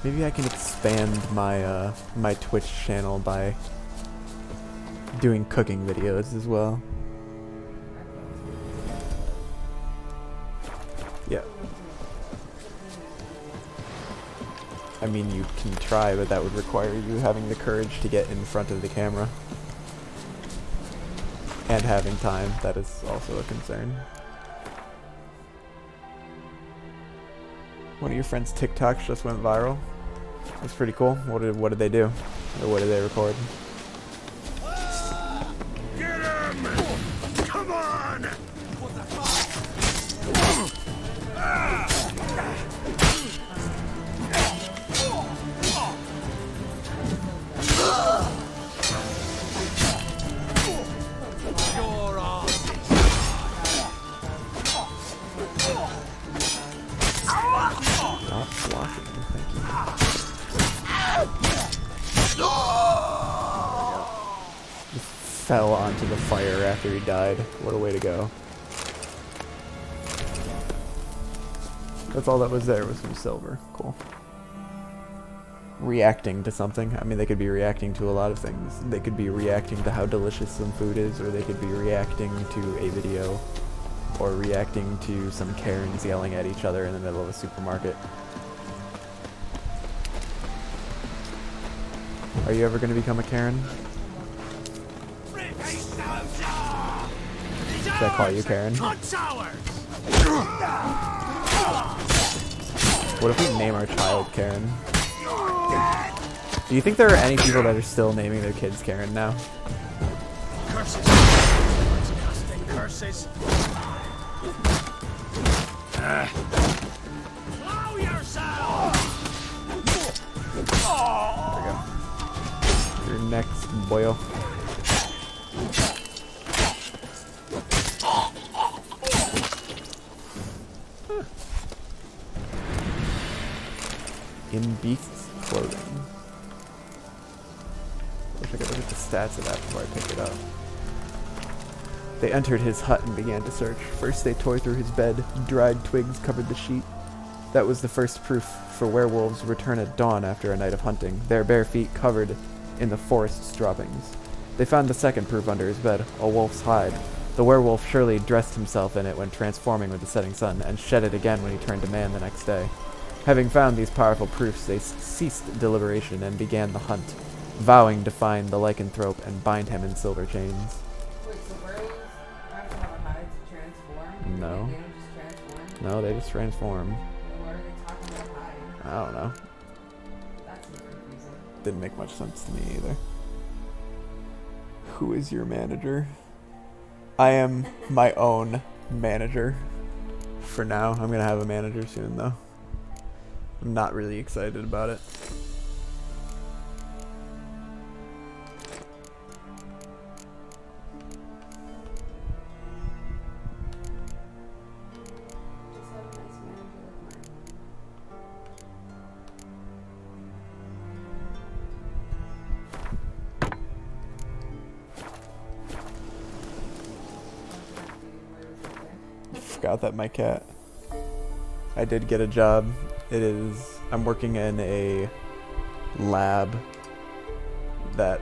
Maybe I can expand my my Twitch channel by doing cooking videos as well. Yeah. I mean, you can try, but that would require you having the courage to get in front of the camera. And having time, that is also a concern. One of your friends' TikToks just went viral. That's pretty cool. What did they do? Or what did they record? on! Your arse is Stop blocking. Thank you. Just fell onto the fire after he died. What a way to go. That's all that was there, was some silver. Cool. Reacting to something. I mean, they could be reacting to a lot of things. They could be reacting to how delicious some food is, or they could be reacting to a video, or reacting to some Karens yelling at each other in the middle of a supermarket. Are you ever going to become a Karen? Should I call you Karen? What if we name our child Karen? Do you think there are any people that are still naming their kids Karen now? curses. Disgusting curses. Blow yourself! There we go. You're next, boyo. In Beast's clothing. Wish I could look at the stats of that before I pick it up. They entered his hut and began to search. First they tore through his bed. Dried twigs covered the sheet. That was the first proof, for werewolves return at dawn after a night of hunting, their bare feet covered in the forest's droppings. They found the second proof under his bed, a wolf's hide. The werewolf surely dressed himself in it when transforming with the setting sun, and shed it again when he turned to man the next day. Having found these powerful proofs, they ceased deliberation and began the hunt, vowing to find the lycanthrope and bind him in silver chains. Wait, so werewolves have to have a hide to transform? No. They don't just transform? No, they just transform. Then why are they talking about hide? I don't know. That seems confusing. Didn't make much sense to me either. Who is your manager? I am my own manager. For now, I'm gonna have a manager soon though. I'm not really excited about it. Just have a nice manager like mine. Forgot that my cat. I did get a job. It is, I'm working in a lab that,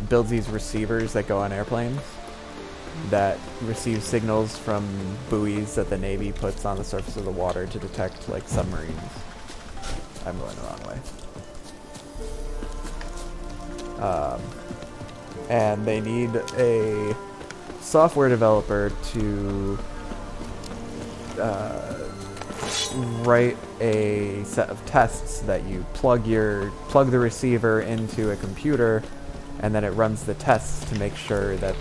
builds these receivers that go on airplanes that receive signals from buoys that the Navy puts on the surface of the water to detect, like, submarines. I'm going the wrong way. And they need a software developer to write a set of tests that you plug the receiver into a computer, and then it runs the tests to make sure that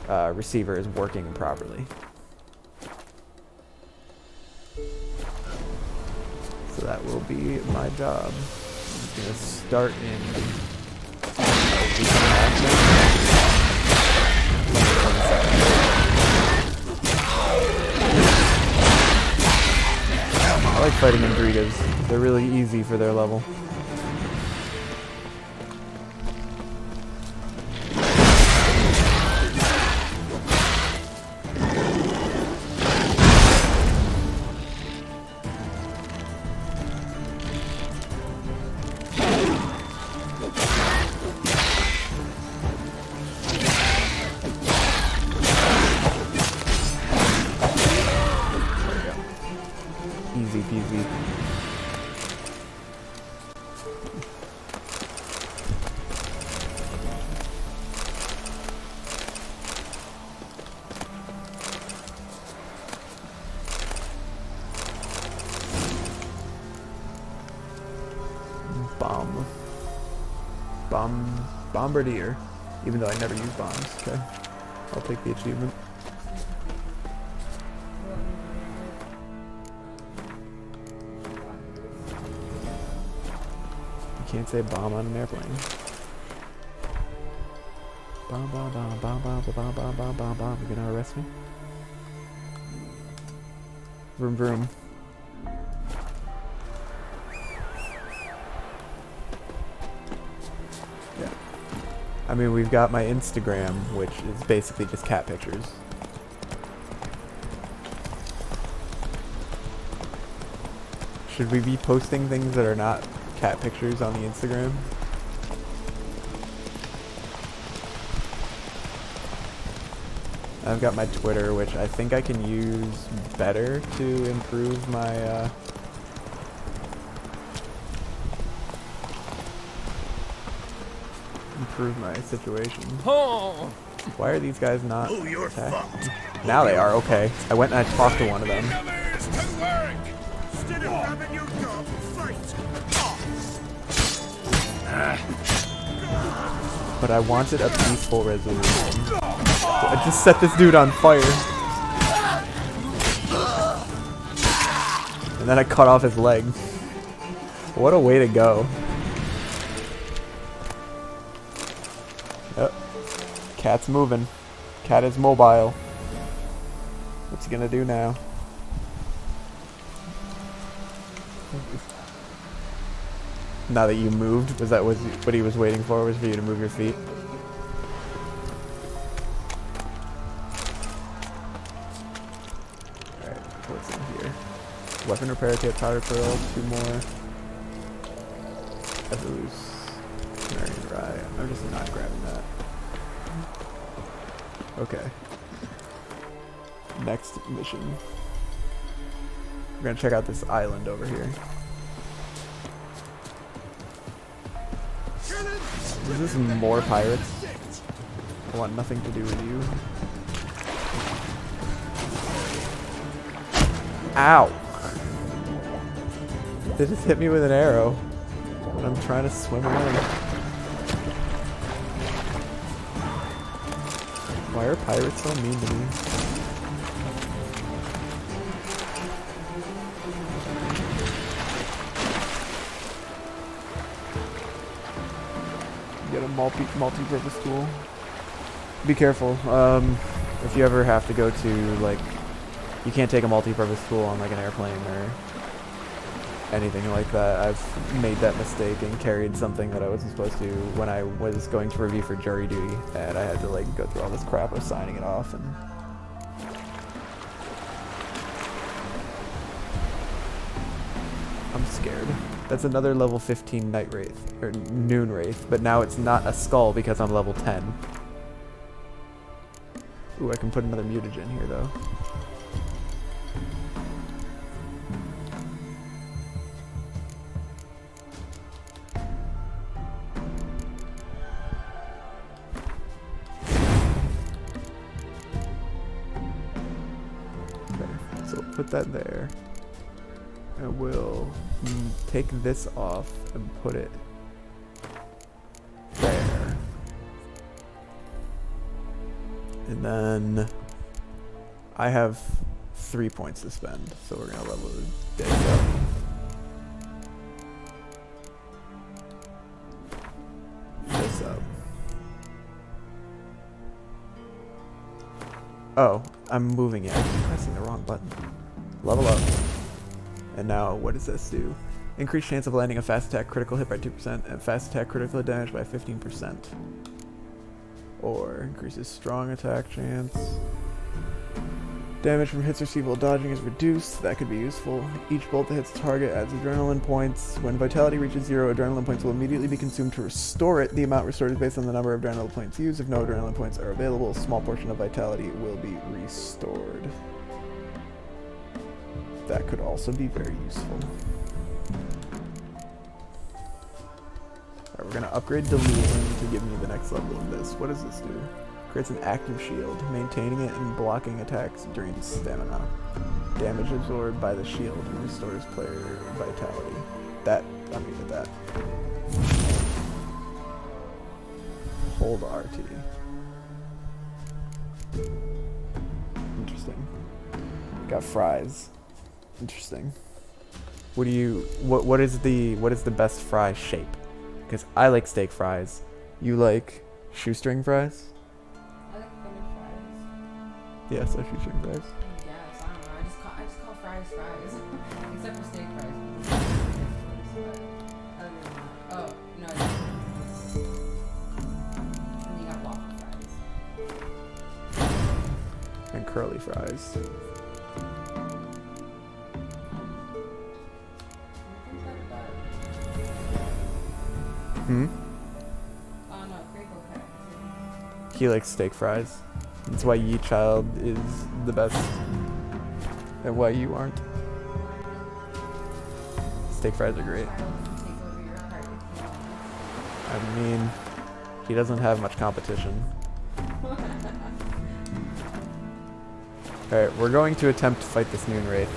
the receiver is working properly. So that will be my job. I'm gonna start in a week and a half now. I like fighting Ingridas. They're really easy for their level. Easy peasy. Bomb. Bombardier. Even though I never use bombs. Okay. I'll take the achievement. You can't say bomb on an airplane. Bomb, bomb, bomb, bomb, bomb, bomb, bomb, bomb, bomb, bomb. You gonna arrest me? Vroom, vroom. Yeah. I mean, we've got my Instagram, which is basically just cat pictures. Should we be posting things that are not cat pictures on the Instagram? I've got my Twitter, which I think I can use better to improve my, situation. Oh. Why are these guys not Oh, you're attacking? fucked. Now they are, okay. I went and I talked to one of them. Instead of having your dog fight. But I wanted a peaceful resolution. So I just set this dude on fire. And then I cut off his leg. What a way to go. Yep. Cat's moving. Cat is mobile. What's he gonna do now? Now that you moved, was that what he was waiting for? Was for you to move your feet? Alright, what's in here? Weapon repair kit, powder pearl, 2 more. Fetus. Marion rye. I'm just not grabbing that. Okay. Next mission. We're gonna check out this island over here. Is this more pirates? I want nothing to do with you. Ow! They just hit me with an arrow when I'm trying to swim away. Why are pirates so mean to me? Get a multi-purpose tool. Be careful. If you ever have to go to, like, you can't take a multi-purpose tool on like an airplane or anything like that. I've made that mistake and carried something that I wasn't supposed to when I was going to review for jury duty, and I had to like go through all this crap of signing it off. And I'm scared. That's another level 15 night wraith, or noon wraith, but now it's not a skull because I'm level 10. Ooh, I can put another mutagen here though. Okay, so put that there. I will take this off and put it there. And then I have 3 points to spend, so we're gonna level this up. This up. Oh, I'm moving it. I'm pressing the wrong button. Level up. And now, what does this do? Increased chance of landing a fast attack critical hit by 2% and fast attack critical damage by 15%. Or increases strong attack chance. Damage from hits received while dodging is reduced. That could be useful. Each bolt that hits the target adds adrenaline points. When vitality reaches 0, adrenaline points will immediately be consumed to restore it. The amount restored is based on the number of adrenaline points used. If no adrenaline points are available, a small portion of vitality will be restored. That could also be very useful. Alright, we're gonna upgrade Delusion to give me the next level of this. What does this do? Creates an active shield. Maintaining it and blocking attacks drains stamina. Damage absorbed by the shield and restores player vitality. That, I'm good at that. Hold RT. Interesting. Got fries. Interesting. What is the best fry shape? Because I like steak fries. You like shoestring fries? I like fillet fries. Yeah, so shoestring fries. Yes, I don't know. I just call fries fries. Except for steak fries. Other than that. Oh, no. And you got waffle fries. And curly fries. Hmm? Oh no, crinkle cut too. He likes steak fries. That's why Ye Child is the best. And why you aren't. Steak fries are great. Child can take over your heart if you want. I mean, he doesn't have much competition. Alright, we're going to attempt to fight this Noon Wraith.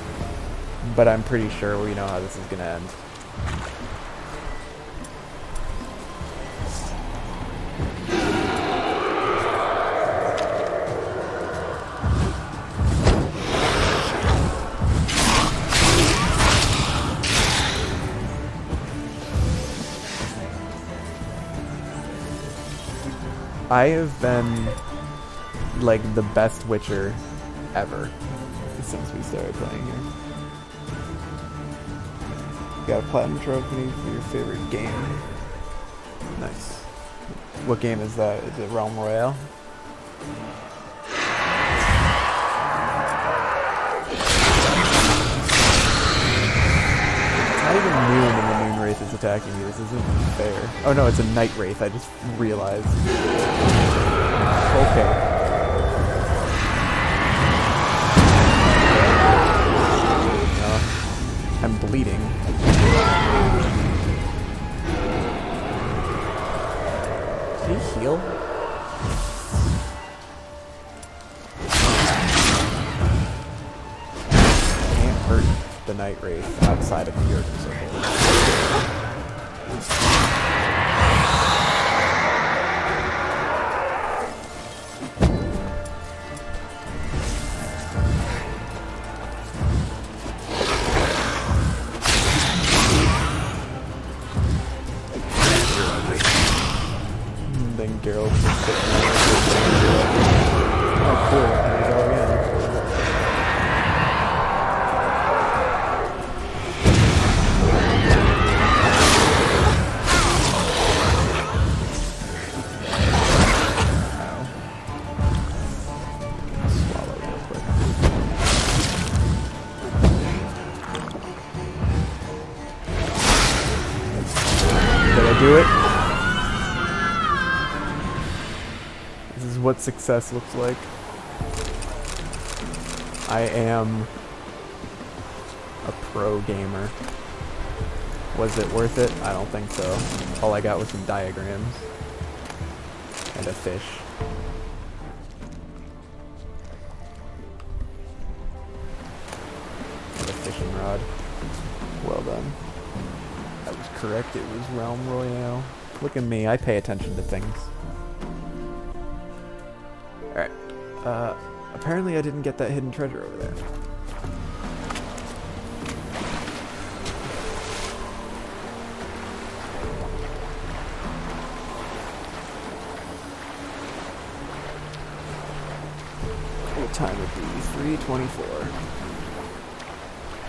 But I'm pretty sure we know how this is going to end. I have been like the best Witcher ever since we started playing here. Got a platinum trophy for your favorite game. Nice. What game is that? Is it Realm Royale? It's not even noon and the Noon Wraith is attacking you. This isn't fair. Oh no, it's a Night Wraith. I just realized. Okay. I'm bleeding. Did he heal? Can't hurt the Night Wraith outside of the Urban Circle. Geralt just sitting there. Oh, cool. There we go again. Ow. Swallow real quick. Did I do it? What success looks like. I am a pro gamer. Was it worth it? I don't think so. All I got was some diagrams and a fish. And a fishing rod. Well done. I was correct, it was Realm Royale. Look at me, I pay attention to things. Alright. Apparently I didn't get that hidden treasure over there. What time would be? 3:24.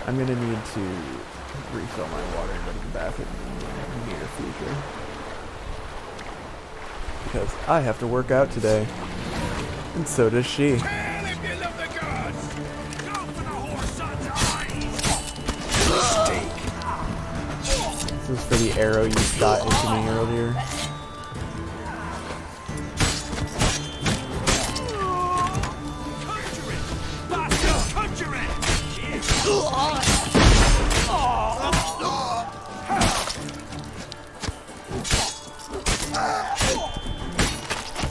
I'm gonna need to refill my water and go to the bathroom in the near future. Because I have to work out today. And so does she. This is for the arrow you shot into me earlier.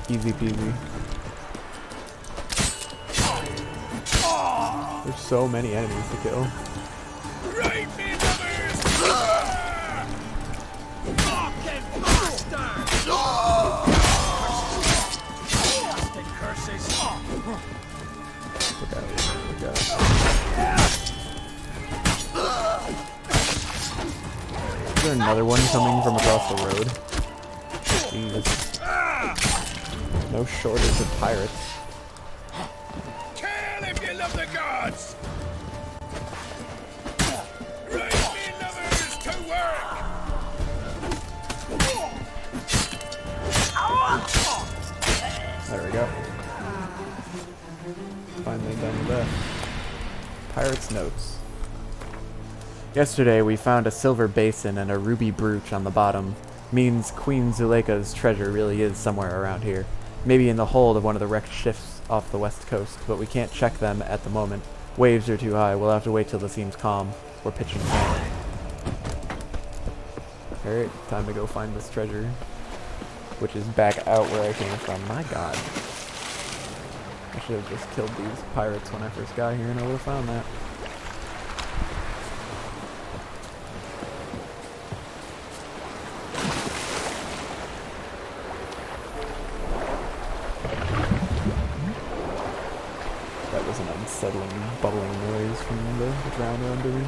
Easy peasy. There's so many enemies to kill. Is there another one coming from across the road? Jesus. No shortage of pirates. Kill if you love the gods! Right, me lovers, to work! There we go. Finally done with that. Pirate's notes. Yesterday we found a silver basin and a ruby brooch on the bottom. Means Queen Zuleika's treasure really is somewhere around here. Maybe in the hold of one of the wrecked ships off the west coast, but we can't check them at the moment. Waves are too high. We'll have to wait till it seems calm. We're pitching camp. Alright, time to go find this treasure. Which is back out where I came from. My god. I should have just killed these pirates when I first got here and I would have found that. That was an unsettling, bubbling noise from the drowned under me.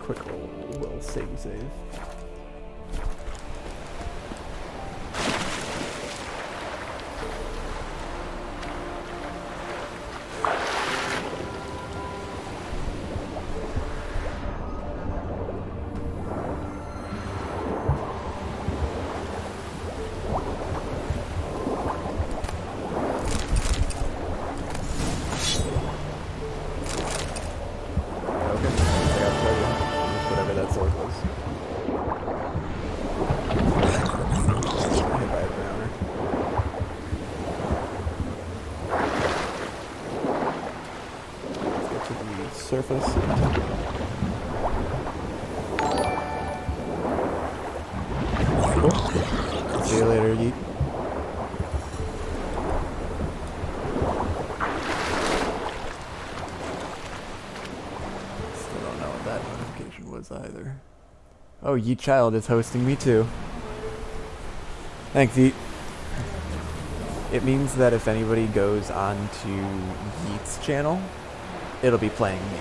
Quick little save. Surface. Cool. See you later, Yeet. Still don't know what that notification was either. Oh, Yeet Child is hosting me too. Thanks, Yeet. It means that if anybody goes on to Yeet's channel, it'll be playing me.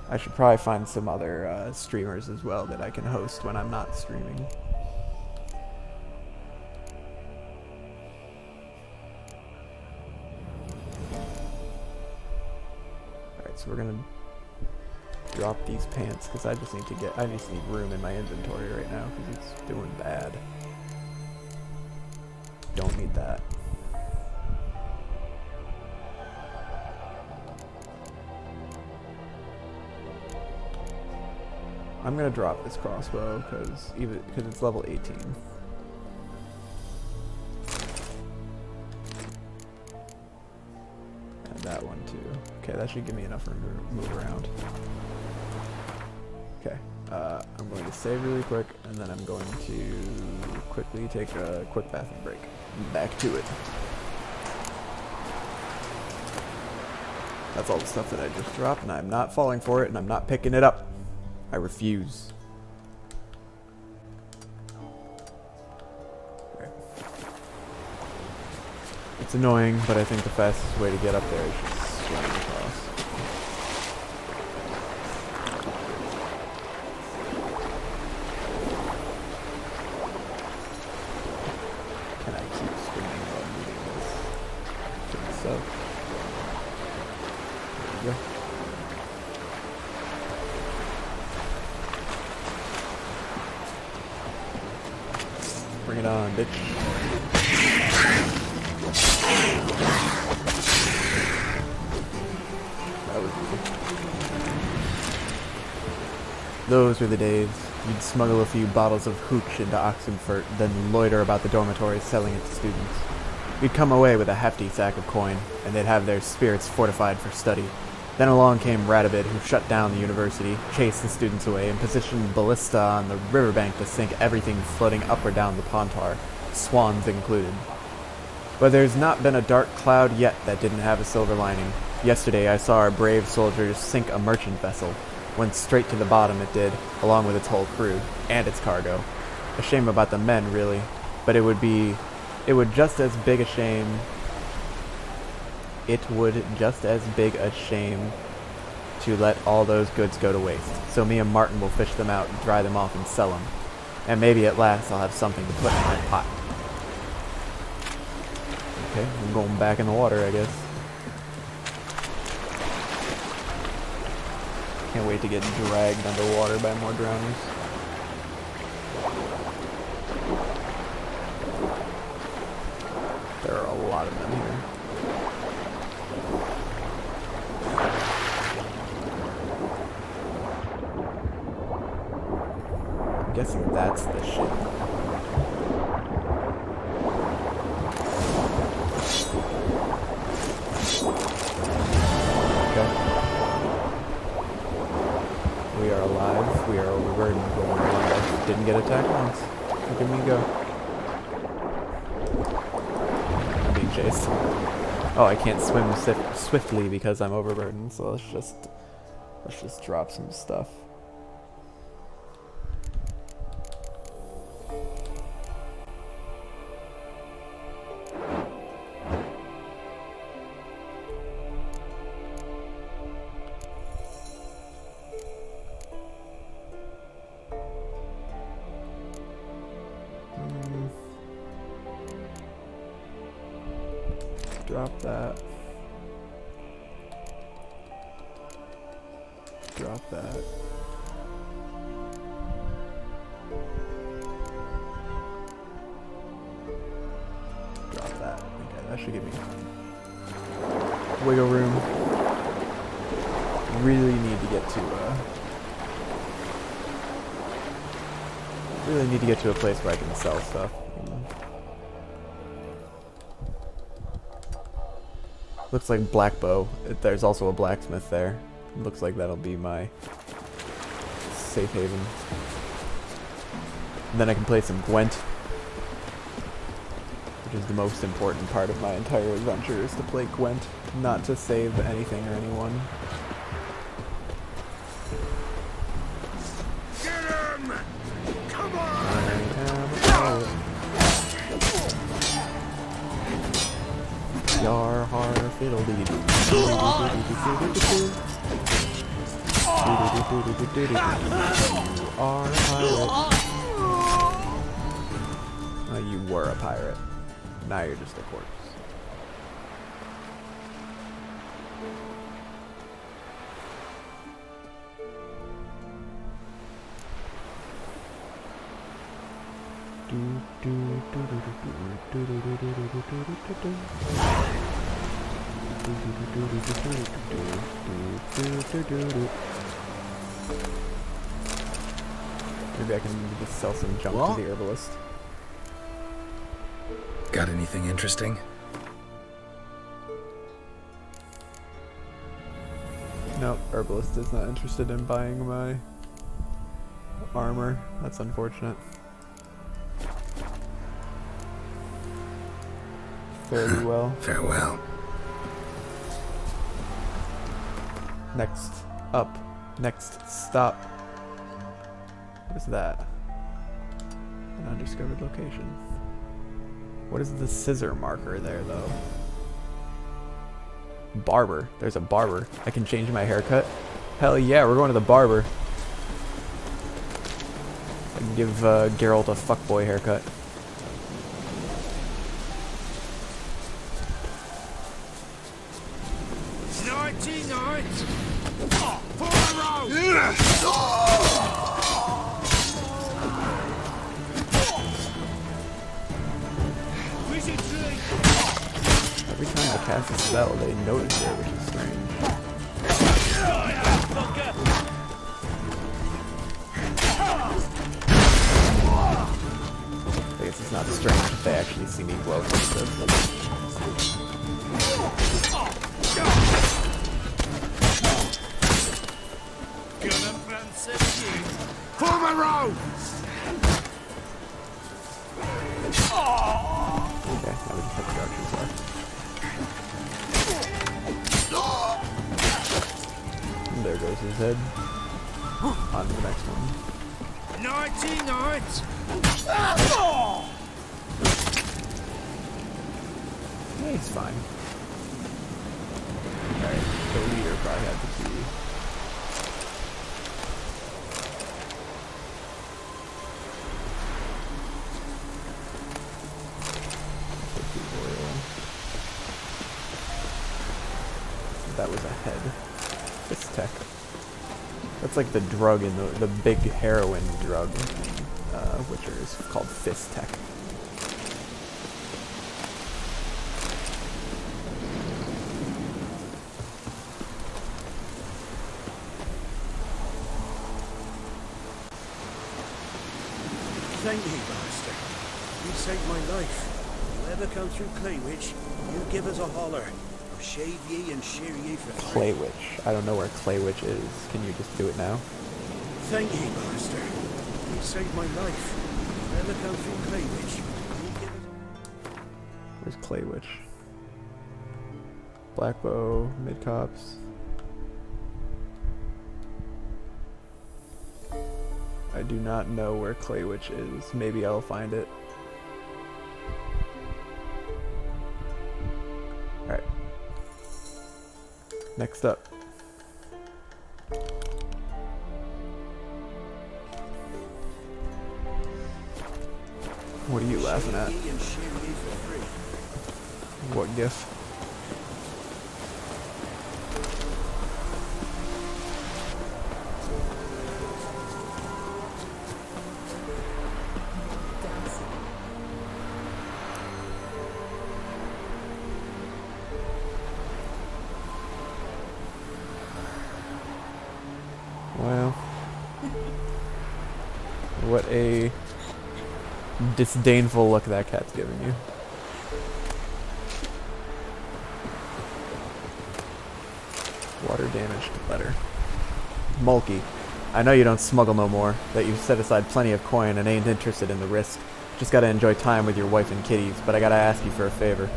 I should probably find some other streamers as well that I can host when I'm not streaming. Alright, so we're gonna drop these pants because I just need room in my inventory right now because it's doing bad. Don't need that. I'm gonna drop this crossbow because it's level 18. And that one too. Okay, that should give me enough room to move around. Okay, I'm going to save really quick, and then I'm going to quickly take a quick bathroom break. Back to it. That's all the stuff that I just dropped, and I'm not falling for it, and I'm not picking it up. I refuse. Okay. It's annoying, but I think the fastest way to get up there is just swimming across. Can I keep swimming while moving this? I think so. There we go. Bring it on, bitch. That was easy. Those were the days. You'd smuggle a few bottles of hooch into Oxenfurt, then loiter about the dormitories selling it to students. You'd come away with a hefty sack of coin, and they'd have their spirits fortified for study. Then along came Radabid, who shut down the university, chased the students away, and positioned ballista on the riverbank to sink everything floating up or down the Pontar, swans included. But there's not been a dark cloud yet that didn't have a silver lining. Yesterday I saw our brave soldiers sink a merchant vessel. Went straight to the bottom, it did, along with its whole crew and its cargo. A shame about the men, really, but it would just as big a shame. It would just as big a shame to let all those goods go to waste. So me and Martin will fish them out, dry them off, and sell them. And maybe at last I'll have something to put in my pot. Okay, I'm going back in the water, I guess. Can't wait to get dragged underwater by more drowners. There are a lot of them here. I'm guessing that's the ship. Okay. We are alive. We are overburdened. I didn't get attacked once. Look at me go. I'm being chased. Oh, I can't swim swiftly because I'm overburdened. So let's just drop some stuff. Drop that. Drop that. Drop that. Okay, that should give me wiggle room. Really need to get to a place where I can sell stuff. Looks like Black Bow. There's also a blacksmith there. Looks like that'll be my safe haven. And then I can play some Gwent, which is the most important part of my entire adventure, is to play Gwent, not to save anything or anyone. Get him! Come on! I am a pirate. Yar har fiddle dee doo. You are a pirate. Oh, you were a pirate. Now you're just a corpse. Maybe I can just sell some junk to the herbalist. Got anything interesting? No, herbalist is not interested in buying my armor. That's unfortunate. Fairly well. Farewell. Next up. Next stop. What is that? An undiscovered location. What is the scissor marker there, though? Barber. There's a barber. I can change my haircut. Hell yeah, we're going to the barber. I can give Geralt a fuckboy haircut. Nighty-night! For the road! Every time I cast a spell, they notice it, which is strange. I guess it's not strange if they actually see me glow like this. For the road! Okay, now we just have the archers left. And there goes his head. on to the next one. Nighty night! Yeah, he's fine. Alright, the leader probably had the key. That was a head. Fist tech. That's like the drug in the big heroin drug in Witcher is called fist tech. Thank you, Master. You saved my life. If you ever come through Claywitch, you give us a holler. I'll shave ye and shear ye for free. Claywitch. I don't know where Claywitch is. Can you just do it now? Thank you, Master. You saved my life. If you ever come through Claywitch, you give us Where's Claywitch? Blackbow, mid-cops. I do not know where Claywitch is. Maybe I'll find it. Alright. Next up. What are you laughing at? ye and shear ye for free. What gif? Well, what a disdainful look that cat's giving you. Water damaged letter. Mulkey, I know you don't smuggle no more, that you've set aside plenty of coin and ain't interested in the risk. Just gotta enjoy time with your wife and kitties, but I gotta ask you for a favor.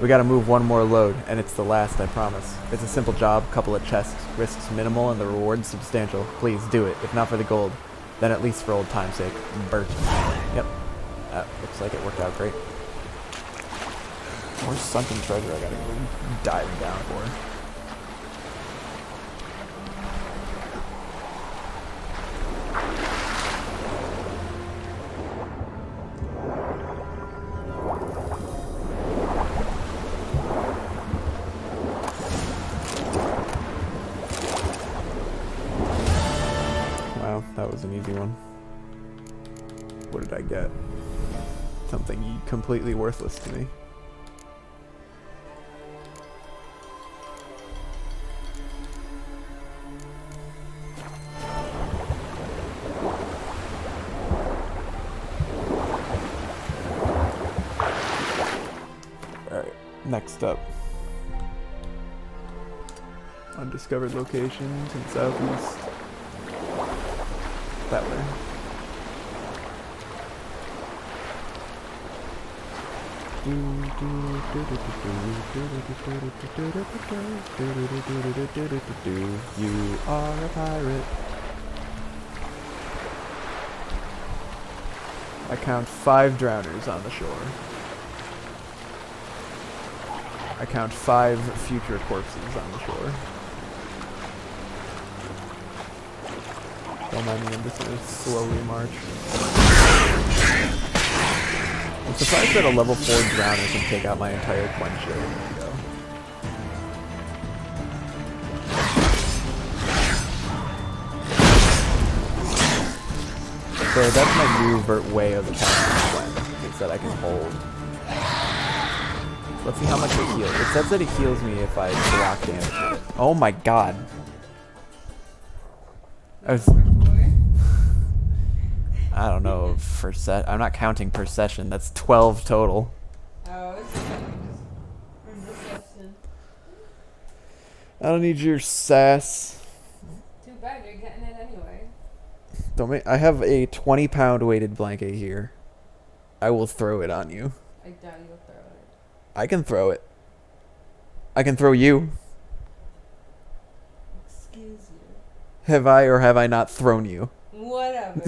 We gotta move one more load, and it's the last, I promise. It's a simple job, couple of chests, risks minimal and the reward's substantial. Please do it, if not for the gold, then at least for old time's sake. Bert. Yep. That looks like it worked out great. More sunken treasure I gotta go dive down for. That was an easy one. What did I get? Something completely worthless to me. Alright, next up. Undiscovered locations in Southeast. That way. You are a pirate. I count 5 drowners on the shore. I count 5 future corpses on the shore. Don't mind me, I'm just gonna slowly march. I'm surprised that a level 4 drowner can take out my entire quench shield. There we go. So that's my new way of attacking Gwen, is that I can hold. Let's see how much it heals. It says that it heals me if I block damage. Oh my god. I don't know, for I'm not counting per session. That's 12 total. Oh, it's from deception. I don't need your sass. Too bad you're getting it anyway. Don't make. I have a 20-pound weighted blanket here. I will throw it on you. I doubt you'll throw it. I can throw it. I can throw you. Excuse you. Have I or have I not thrown you? Whatever.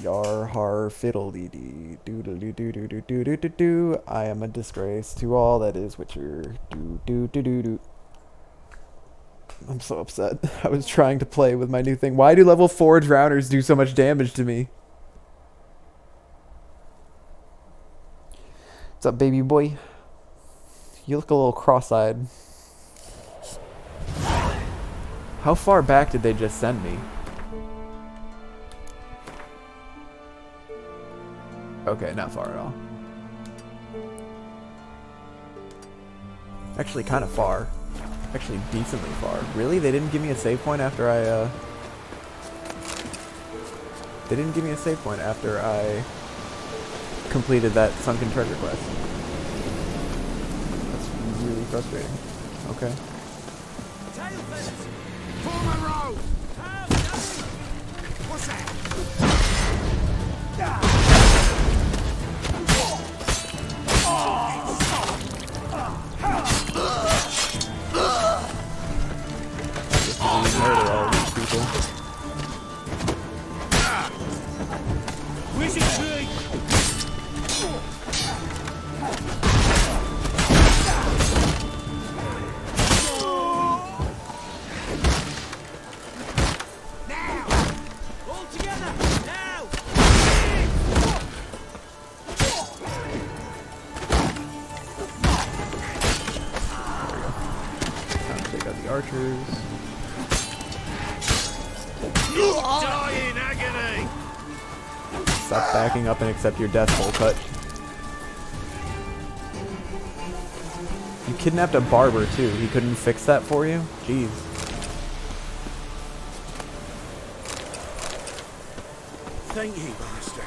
Yar har fiddly dee doodle doo doo doo doo doo doo doo doo. I am a disgrace to all that is Witcher. Doo doo doo doo doo. I'm so upset. I was trying to play with my new thing. Why do level 4 drowners do so much damage to me? What's up, baby boy? You look a little cross-eyed. How far back did they just send me? Okay, not far at all. Actually, kind of far. Actually, decently far. Really? They didn't give me a save point after I, They didn't give me a save point after I completed that sunken treasure quest. That's really frustrating. Okay. Form a row! What's that? Murder all these people. Where's it tree? All together! Now! Time to take out the archers. Die in agony! Stop backing up and accept your death, full cut. You kidnapped a barber too. He couldn't fix that for you? Jeez. Thank you, master.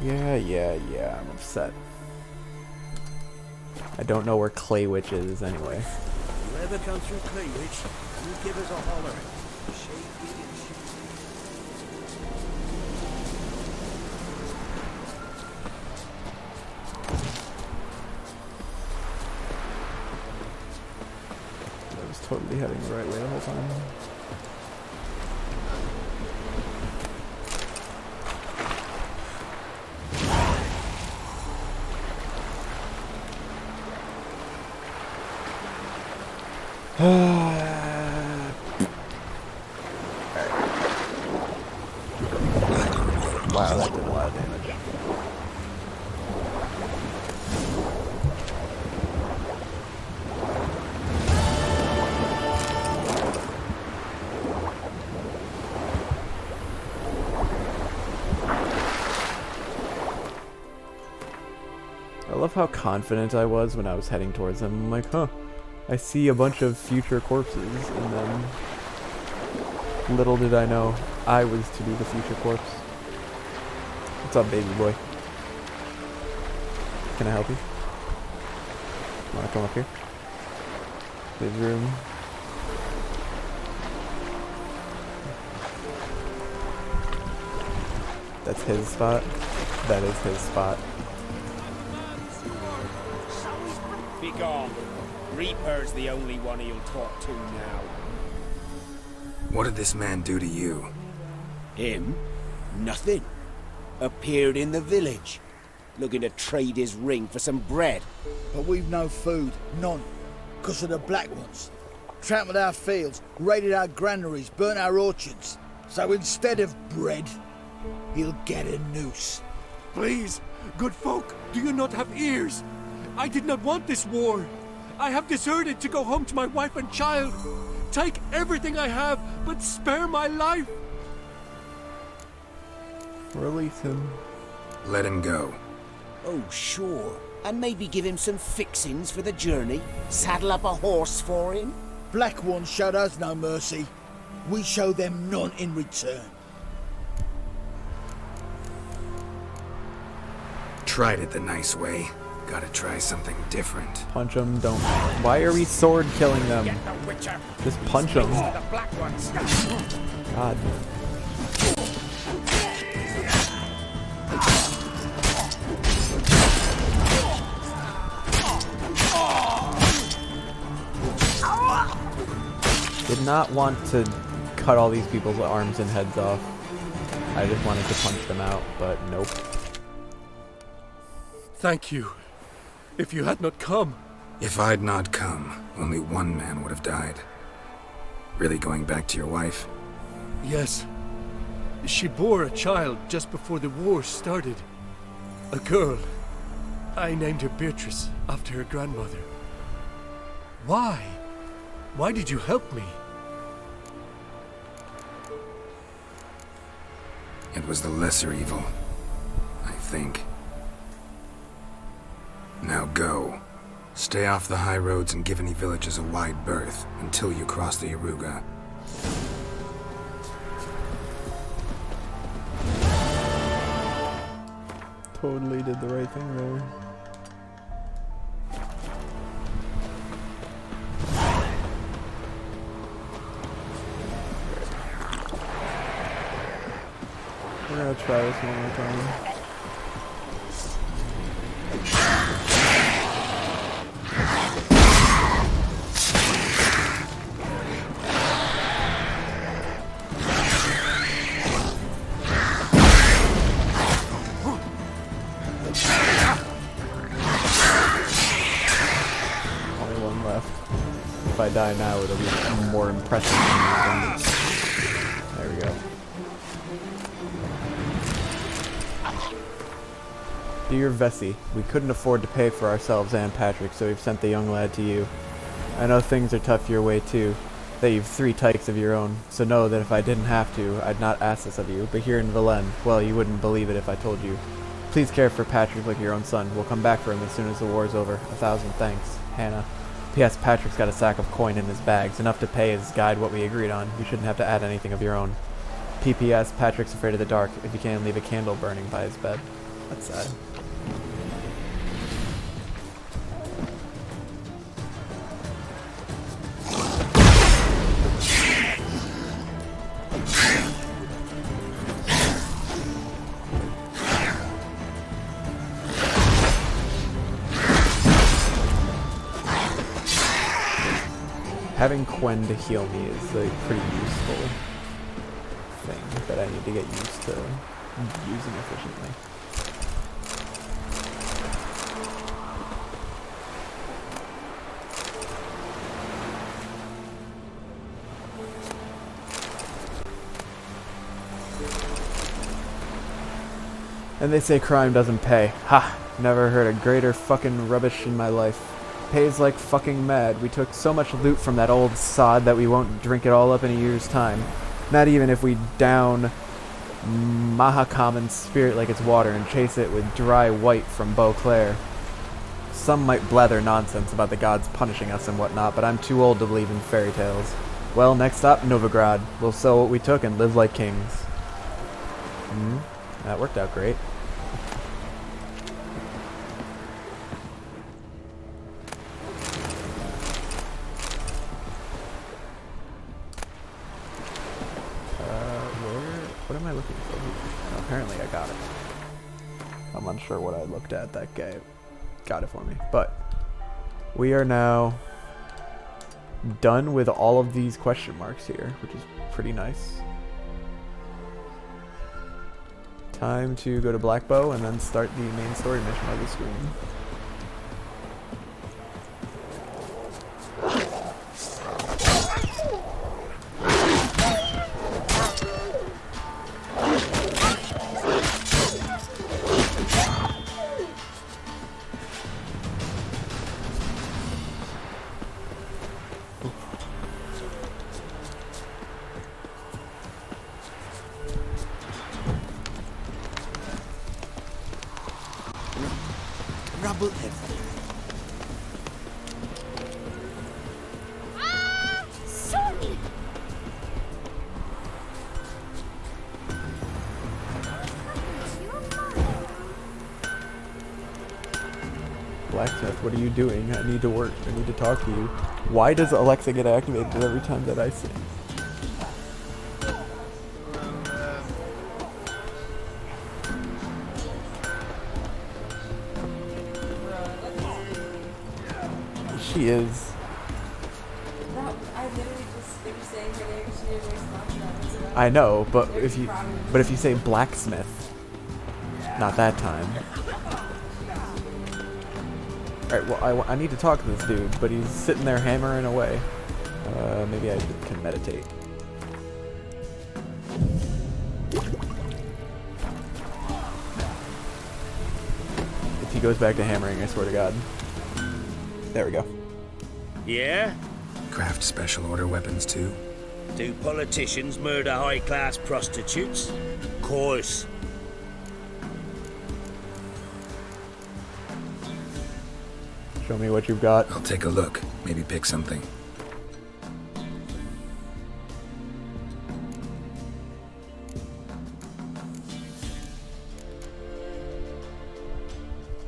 Yeah, I'm upset. I don't know where Clay Witch is anyway. If you ever come through Cleavage, you give us a holler. I was totally heading the right way the whole time. Wow, that did a lot of damage. I love how confident I was when I was heading towards them. I'm like, huh, I see a bunch of future corpses, and then little did I know I was to be the future corpse. What's up, baby boy? Can I help you? Wanna come up here? There's room. That's his spot. That is his spot. Be gone. Reaper's the only one he'll talk to now. What did this man do to you? Him? Nothing. Appeared in the village, looking to trade his ring for some bread. But we've no food, none, because of the Black Ones. Trampled our fields, raided our granaries, burnt our orchards. So instead of bread, he'll get a noose. Please, good folk, do you not have ears? I did not want this war. I have deserted to go home to my wife and child. Take everything I have, but spare my life. Release him. Let him go. Oh, sure. And maybe give him some fixings for the journey. Saddle up a horse for him. Black Ones showed us no mercy. We show them none in return. Tried it the nice way. Gotta try something different. Punch him, don't. Why are we sword killing them? Just punch him. God. not want to cut all these people's arms and heads off. I just wanted to punch them out, but nope. Thank you. If you had not come... If I'd not come, only one man would have died. Really going back to your wife? Yes. She bore a child just before the war started. A girl. I named her Beatrice, after her grandmother. Why? Why did you help me? It was the lesser evil, I think. Now go. Stay off the high roads and give any villages a wide berth until you cross the Yaruga. Totally did the right thing there. We're gonna try this one more time. If I die now, it'll be more impressive than there we go. Dear Vesey, we couldn't afford to pay for ourselves and Patrick, so we've sent the young lad to you. I know things are tough your way too, that you've 3 tykes of your own, so know that if I didn't have to, I'd not ask this of you, but here in Villain, well, you wouldn't believe it if I told you. Please care for Patrick like your own son. We'll come back for him as soon as the war's over. 1,000 thanks. Hannah. P.S. Patrick's got a sack of coin in his bags, enough to pay his guide what we agreed on. You shouldn't have to add anything of your own. P.P.S. Patrick's afraid of the dark. If you can, leave a candle burning by his bed. That's sad. Having Quen to heal me is a pretty useful thing that I need to get used to using efficiently. And they say crime doesn't pay. Ha! Never heard a greater fucking rubbish in my life. Pays like fucking mad. We took so much loot from that old sod that we won't drink it all up in a year's time. Not even if we down Mahakaman's spirit like it's water and chase it with dry white from Beauclair. Some might blather nonsense about the gods punishing us and whatnot, but I'm too old to believe in fairy tales. Well, next stop, Novigrad. We'll sell what we took and live like kings. That worked out great. What am I looking for here? Apparently I got it. I'm unsure what I looked at. That guy got it for me. But we are now done with all of these question marks here, which is pretty nice. Time to go to Blackbow and then start the main story mission of the stream. Rubble everywhere. Ah! Sorry! Blacksmith, what are you doing? I need to work. I need to talk to you. Why does Alexa get activated every time that I sing? She is. That, I literally just finished saying I know, but if you say blacksmith, not that time. Alright, well, I need to talk to this dude, but he's sitting there hammering away. Maybe I can meditate. If he goes back to hammering, I swear to God. There we go. Yeah? Craft special order weapons too? Do politicians murder high-class prostitutes? Course. Show me what you've got. I'll take a look. Maybe pick something.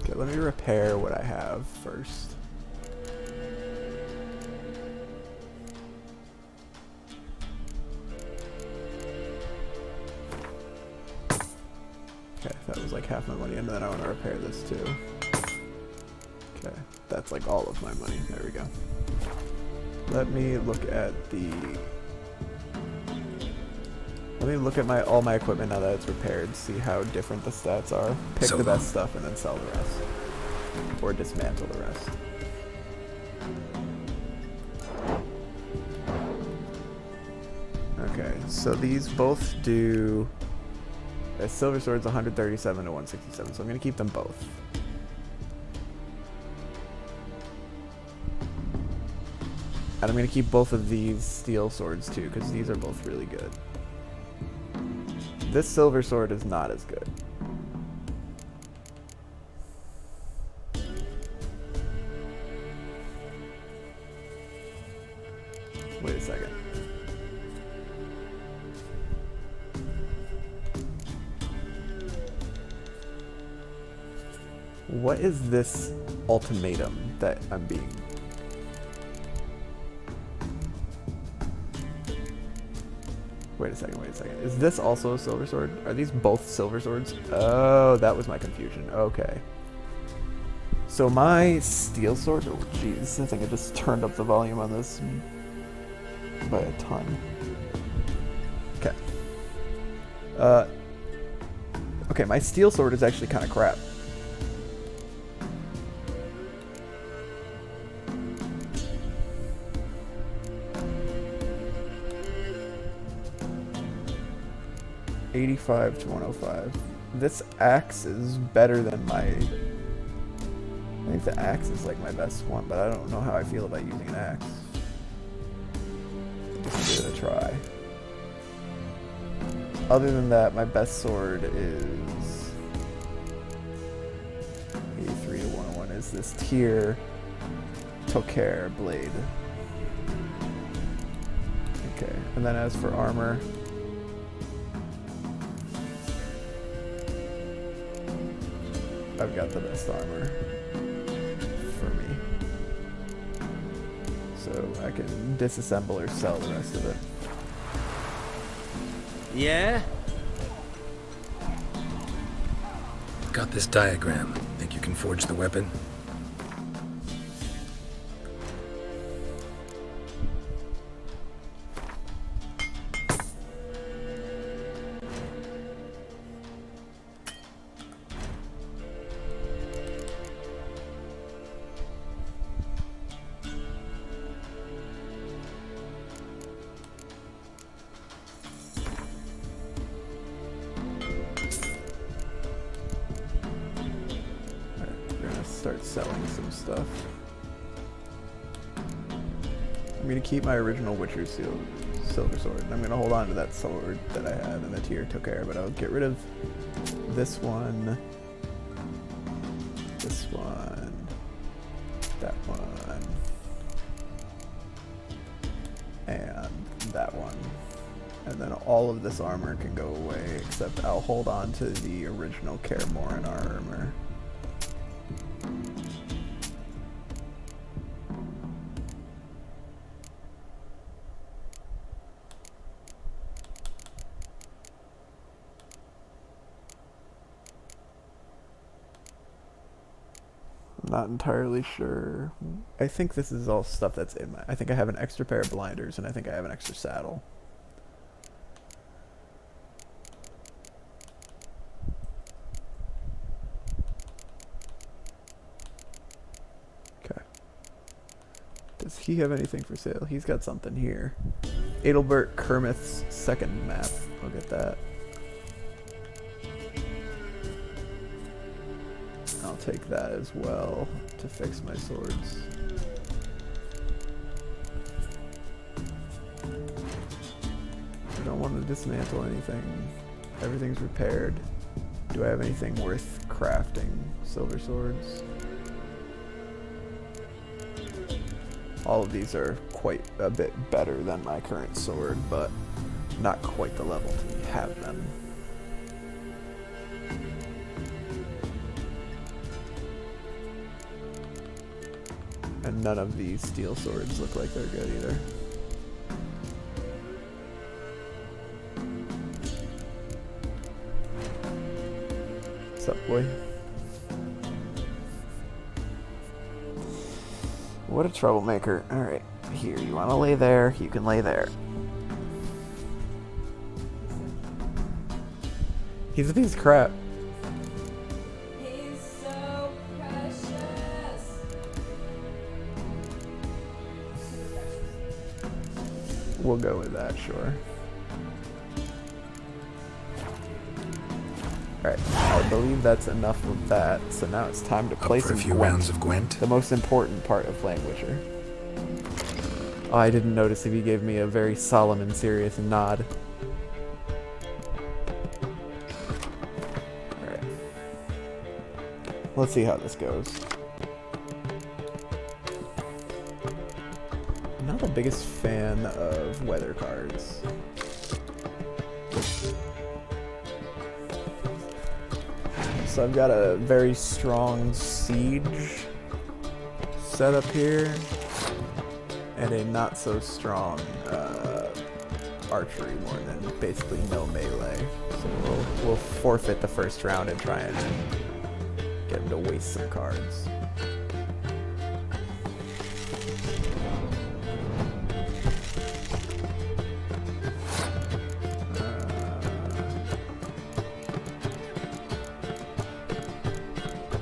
Okay, let me repair what I have first. Okay, that was like half my money, and then I want to repair this too. Okay, that's like all of my money. There we go. Let me look at all my equipment now that it's repaired, see how different the stats are. Pick the best stuff and then sell the rest. Or dismantle the rest. Okay, so these both do... A silver sword's 137 to 167, so I'm going to keep them both. And I'm going to keep both of these steel swords too, because these are both really good. This silver sword is not as good. Wait a second. What is this ultimatum that I'm being... Wait a second. Is this also a silver sword? Are these both silver swords? Oh, that was my confusion. Okay. So my steel sword... Oh, jeez. I think I just turned up the volume on this by a ton. Okay. Okay, my steel sword is actually kind of crap. $85 to $105. This axe is better than my... I think the axe is like my best one, but I don't know how I feel about using an axe. Let's give it a try. Other than that, my best sword is 83 to 101 is this Tyr Tokair blade. Okay, and then as for armor, I've got the best armor for me. So I can disassemble or sell the rest of it. Yeah? Got this diagram. Think you can forge the weapon? Start selling some stuff. I'm gonna keep my original Witcher silver sword, and I'm gonna hold on to that sword that I had and the Tyr Tokair, but I'll get rid of this one, that one, and that one. And then all of this armor can go away, except I'll hold on to the original Kaer Morhen armor. Not entirely sure. I think this is all stuff that's in my... I think I have an extra pair of blinders, and I think I have an extra saddle. Okay. Does he have anything for sale? He's got something here. Adelbert Kermith's second map. I'll get that. I'll take that as well to fix my swords. I don't want to dismantle anything. Everything's repaired. Do I have anything worth crafting? Silver swords. All of these are quite a bit better than my current sword, but not quite the level to have them. And none of these steel swords look like they're good either. What's up, boy? What a troublemaker. Alright, here, you want to lay there? You can lay there. He's a piece of crap. He's so precious. We'll go with that, sure. Alright, I believe that's enough of that. So now it's time to play some a few Gwent. rounds of Gwent. The most important part of playing Witcher. Oh, I didn't notice if he gave me a very solemn and serious nod. Alright. Let's see how this goes. I'm not the biggest fan of weather cards. So I've got a very strong siege set up here, and a not so strong archery one, and basically no melee. So we'll forfeit the first round and try and get him to waste some cards.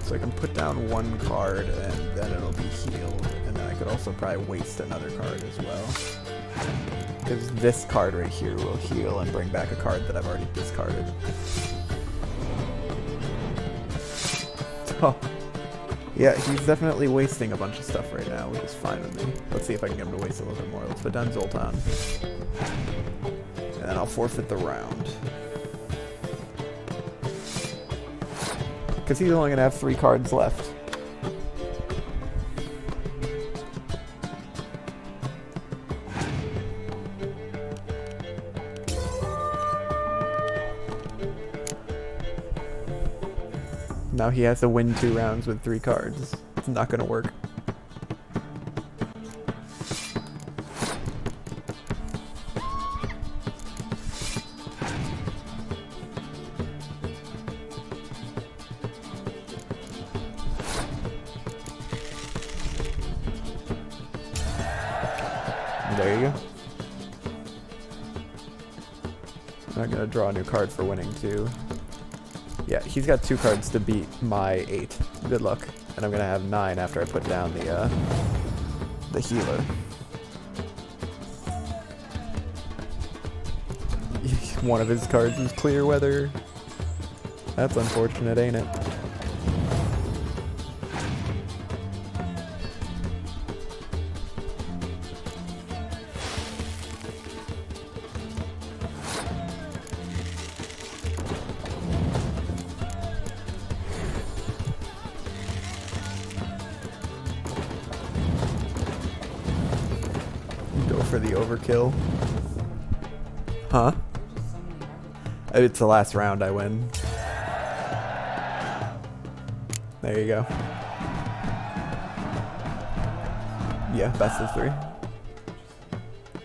So I can put down one card and then it'll be healed. And then I could also probably waste another card as well. Because this card right here will heal and bring back a card that I've already discarded. Oh. Yeah, he's definitely wasting a bunch of stuff right now, which is fine with me. Let's see if I can get him to waste a little bit more. Let's put down Zoltan. And then I'll forfeit the round. Because he's only going to have 3 cards left. Now he has to win 2 rounds with 3 cards. It's not going to work. There you go. I'm gonna draw a new card for winning too. Yeah, he's got 2 cards to beat my 8. Good luck. And I'm gonna have 9 after I put down the healer. One of his cards is clear weather. That's unfortunate, ain't it? For the overkill. Huh? It's the last round I win. There you go. Yeah, best of 3.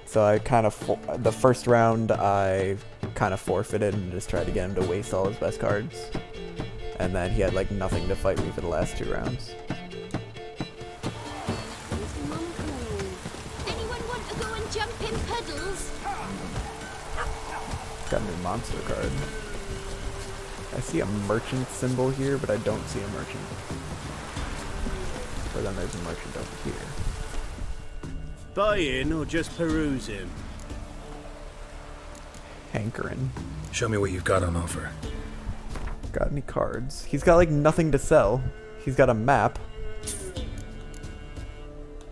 So I kind of, the first round I kind of forfeited and just tried to get him to waste all his best cards. And then he had like nothing to fight me for the last 2 rounds. Got a new monster card. I see a merchant symbol here, but I don't see a merchant. But then there's a merchant over here. Buy-in or just perusing? Hankering. Show me what you've got on offer. Got any cards? He's got like nothing to sell. He's got a map,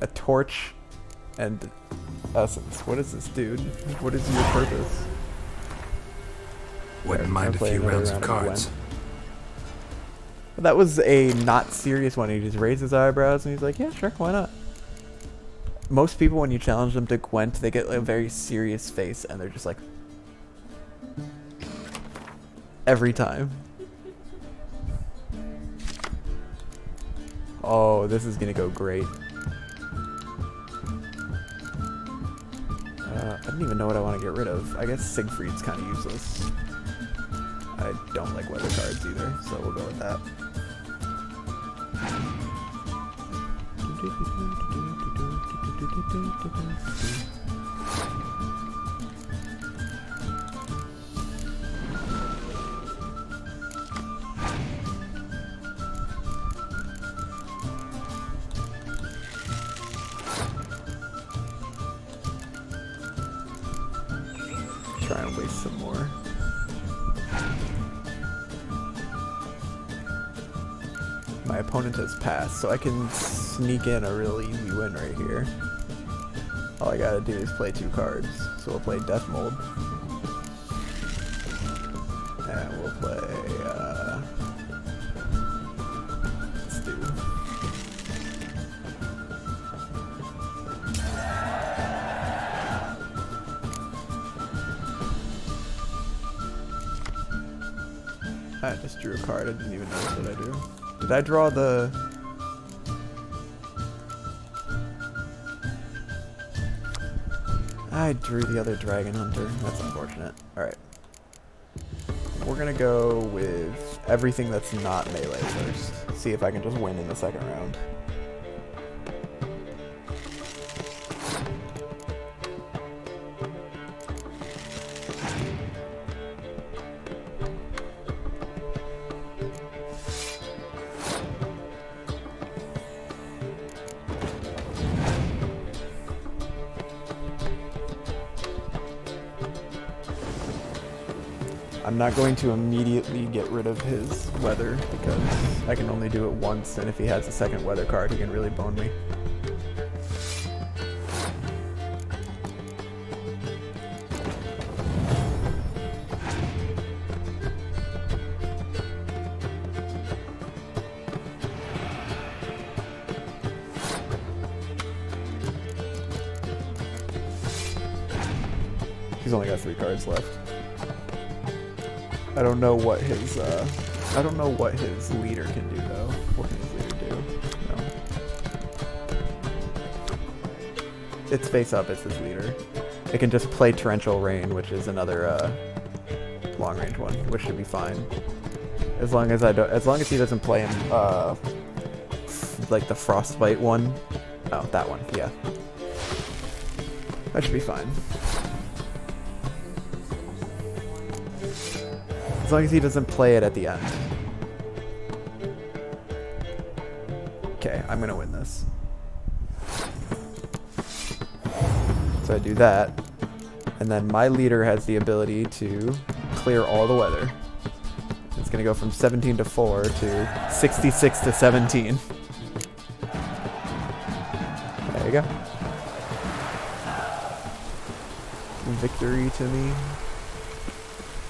a torch, and essence. What is this, dude? What is your purpose? Wouldn't mind a few rounds of cards. That was a not serious one. He just raised his eyebrows and he's like, yeah, sure, why not? Most people, when you challenge them to Gwent, they get like a very serious face and they're just like, every time. Oh, this is gonna go great. I don't even know what I want to get rid of. I guess Siegfried's kind of useless. I don't like weather cards either, so we'll go with that. Try and waste some more. My opponent has passed, so I can sneak in a real easy win right here. All I gotta do is play 2 cards. So we'll play Death Mold. And we'll play, let's do... I just drew a card, I didn't even notice what I drew. Did I draw the... I drew the other Dragon Hunter. That's unfortunate. Alright. We're gonna go with everything that's not melee first. See if I can just win in the second round. I'm not going to immediately get rid of his weather because I can only do it once, and if he has a second weather card, he can really bone me. He's only got 3 cards left. I don't know what his leader can do though. What can his leader do? No. It's face up, it's his leader. It can just play Torrential Rain, which is another long range one, which should be fine. As long as he doesn't play him like the Frostbite one. Oh, that one, yeah. That should be fine. As long as he doesn't play it at the end. Okay, I'm gonna win this. So I do that. And then my leader has the ability to clear all the weather. It's gonna go from 17 to 4 to 66 to 17. There you go. Victory to me.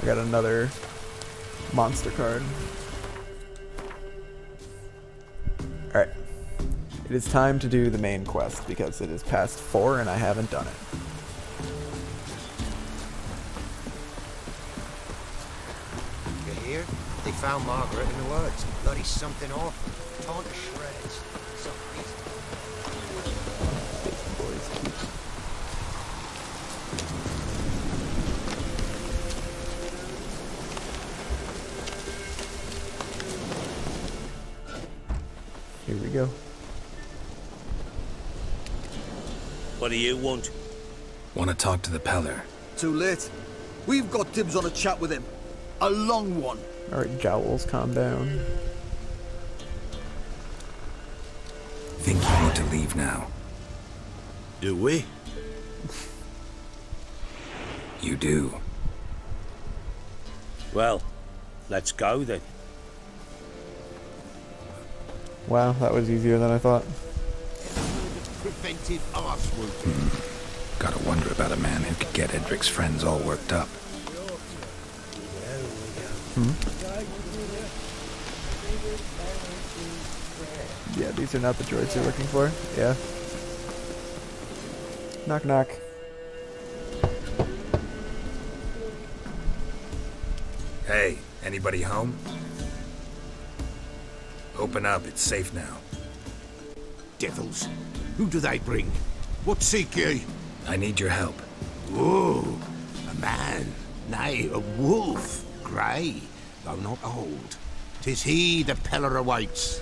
I got another monster card. Alright. It is time to do the main quest because it is past 4 and I haven't done it. You hear? They found Margaret in the woods. Bloody something awful. Torn to shreds. Boys keep. Here we go. What do you want? Want to talk to the Peller. Too late. We've got dibs on a chat with him. A long one. Alright, Jowls, calm down. Think you need to leave now. Do we? You do. Well, let's go then. Wow, that was easier than I thought. Preventive arse wound. Gotta wonder about a man who could get Edric's friends all worked up. Yeah, these are not the droids you're looking for. Yeah. Knock knock. Hey, anybody home? Open up, it's safe now. Devils. Who do they bring? What seek ye? I need your help. Oh, a man. Nay, a wolf. Grey, though not old. 'Tis he the Peller awaits.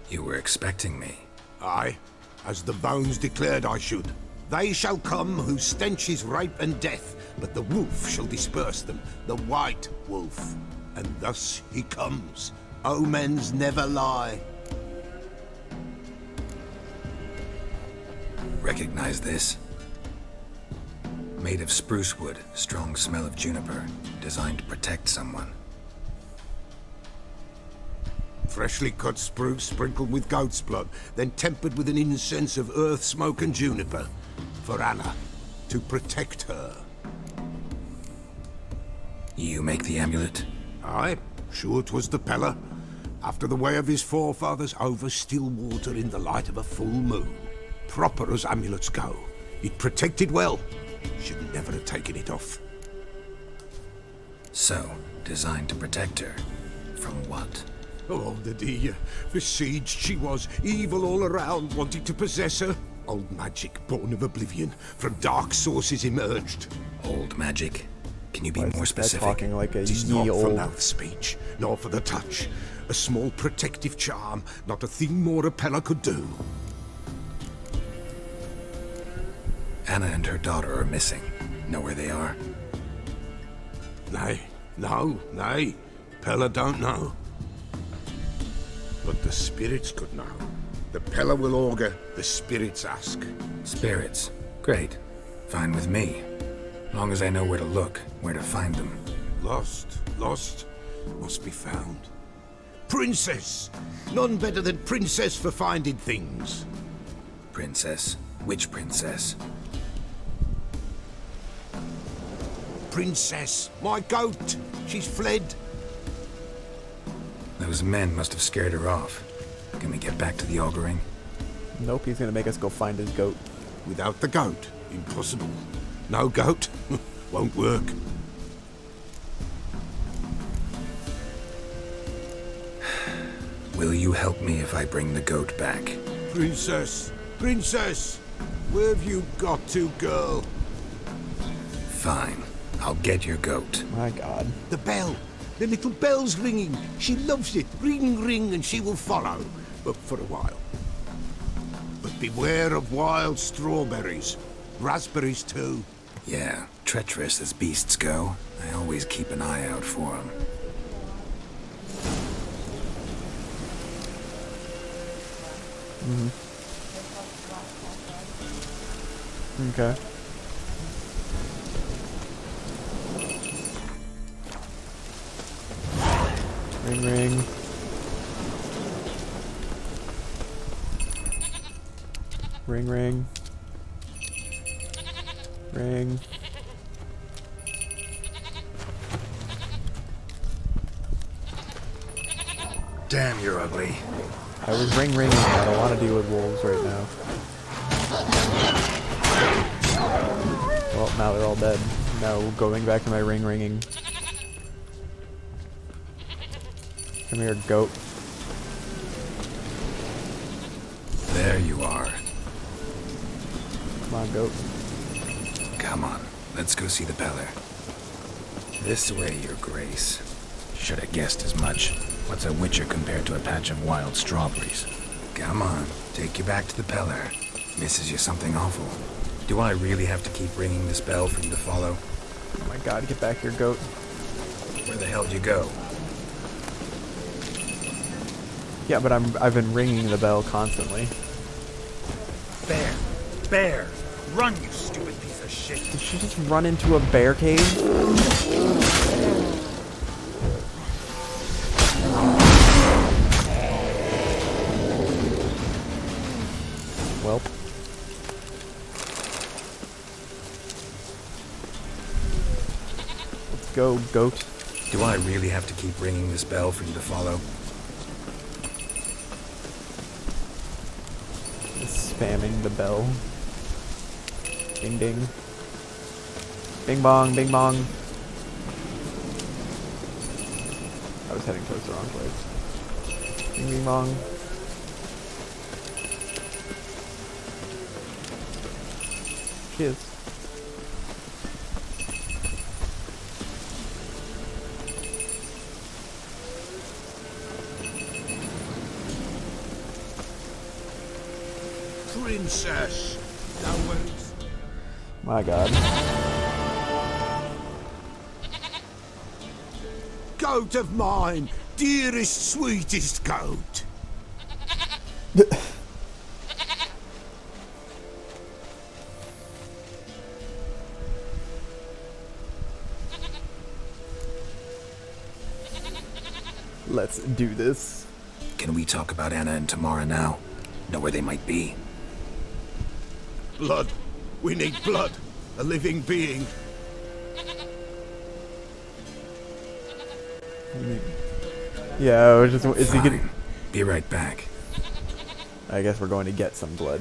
You were expecting me. Aye, as the bones declared I should. They shall come whose stench is rape and death, but the wolf shall disperse them, the white wolf. And thus he comes. Omens never lie. Recognize this? Made of spruce wood, strong smell of juniper, designed to protect someone. Freshly cut spruce sprinkled with goat's blood, then tempered with an incense of earth, smoke and juniper. For Anna, to protect her. You make the amulet? Aye, sure 'twas the Peller. After the way of his forefathers, over still water in the light of a full moon. Proper as amulets go. It protected well. Should never have taken it off. So, designed to protect her. From what? Oh, the dear. Besieged she was, evil all around, wanting to possess her. Old magic, born of oblivion, from dark sources emerged. Old magic? Can you be Why is more this guy specific? talking like a Tis ye not for old... mouth speech, nor for the touch. A small protective charm, not a thing more a Peller could do. Anna and her daughter are missing. Know where they are? Nay, nay. Peller don't know. But the spirits could know. The Peller will augur, the spirits ask. Spirits. Great. Fine with me. Long as I know where to look, where to find them. Lost, must be found. Princess! None better than Princess for finding things. Princess? Which princess? Princess, my goat! She's fled. Those men must have scared her off. Can we get back to the auguring? Nope, he's gonna make us go find his goat. Without the goat, impossible. No goat, won't work. Will you help me if I bring the goat back? Princess, where have you got to, girl? Fine. I'll get your goat. My god. The bell. The little bell's ringing. She loves it. Ring, ring, and she will follow. But for a while. But beware of wild strawberries. Raspberries, too. Yeah, treacherous as beasts go. I always keep an eye out for them. Okay. Ring ring. Ring ring. Ring. Damn, you're ugly. I was ring ringing. I don't want to deal with wolves right now. Well, now they're all dead. Now going back to my ring ringing. Come here, goat. There you are. Come on, goat. Come on, let's go see the Peller. This way, your grace. Should have guessed as much. What's a witcher compared to a patch of wild strawberries? Come on, take you back to the Pellar. Misses you something awful. Do I really have to keep ringing this bell for you to follow? Oh my god, get back here, goat. Where the hell did you go? Yeah, but I've been ringing the bell constantly. Bear! Bear! Run, you stupid piece of shit! Did she just run into a bear cave? Well. Let's go, goat. Do I really have to keep ringing this bell for you to follow? Spamming the bell. Ding ding. Bing bong, bing bong. I was heading towards the wrong place. Bing bing bong. She is. Princess, no worries. My god. Goat of mine, dearest, sweetest goat. Let's do this. Can we talk about Anna and Tamara now? Know where they might be? Blood. We need blood. A living being. Yeah, I was just. Is he gonna? Be right back. I guess we're going to get some blood.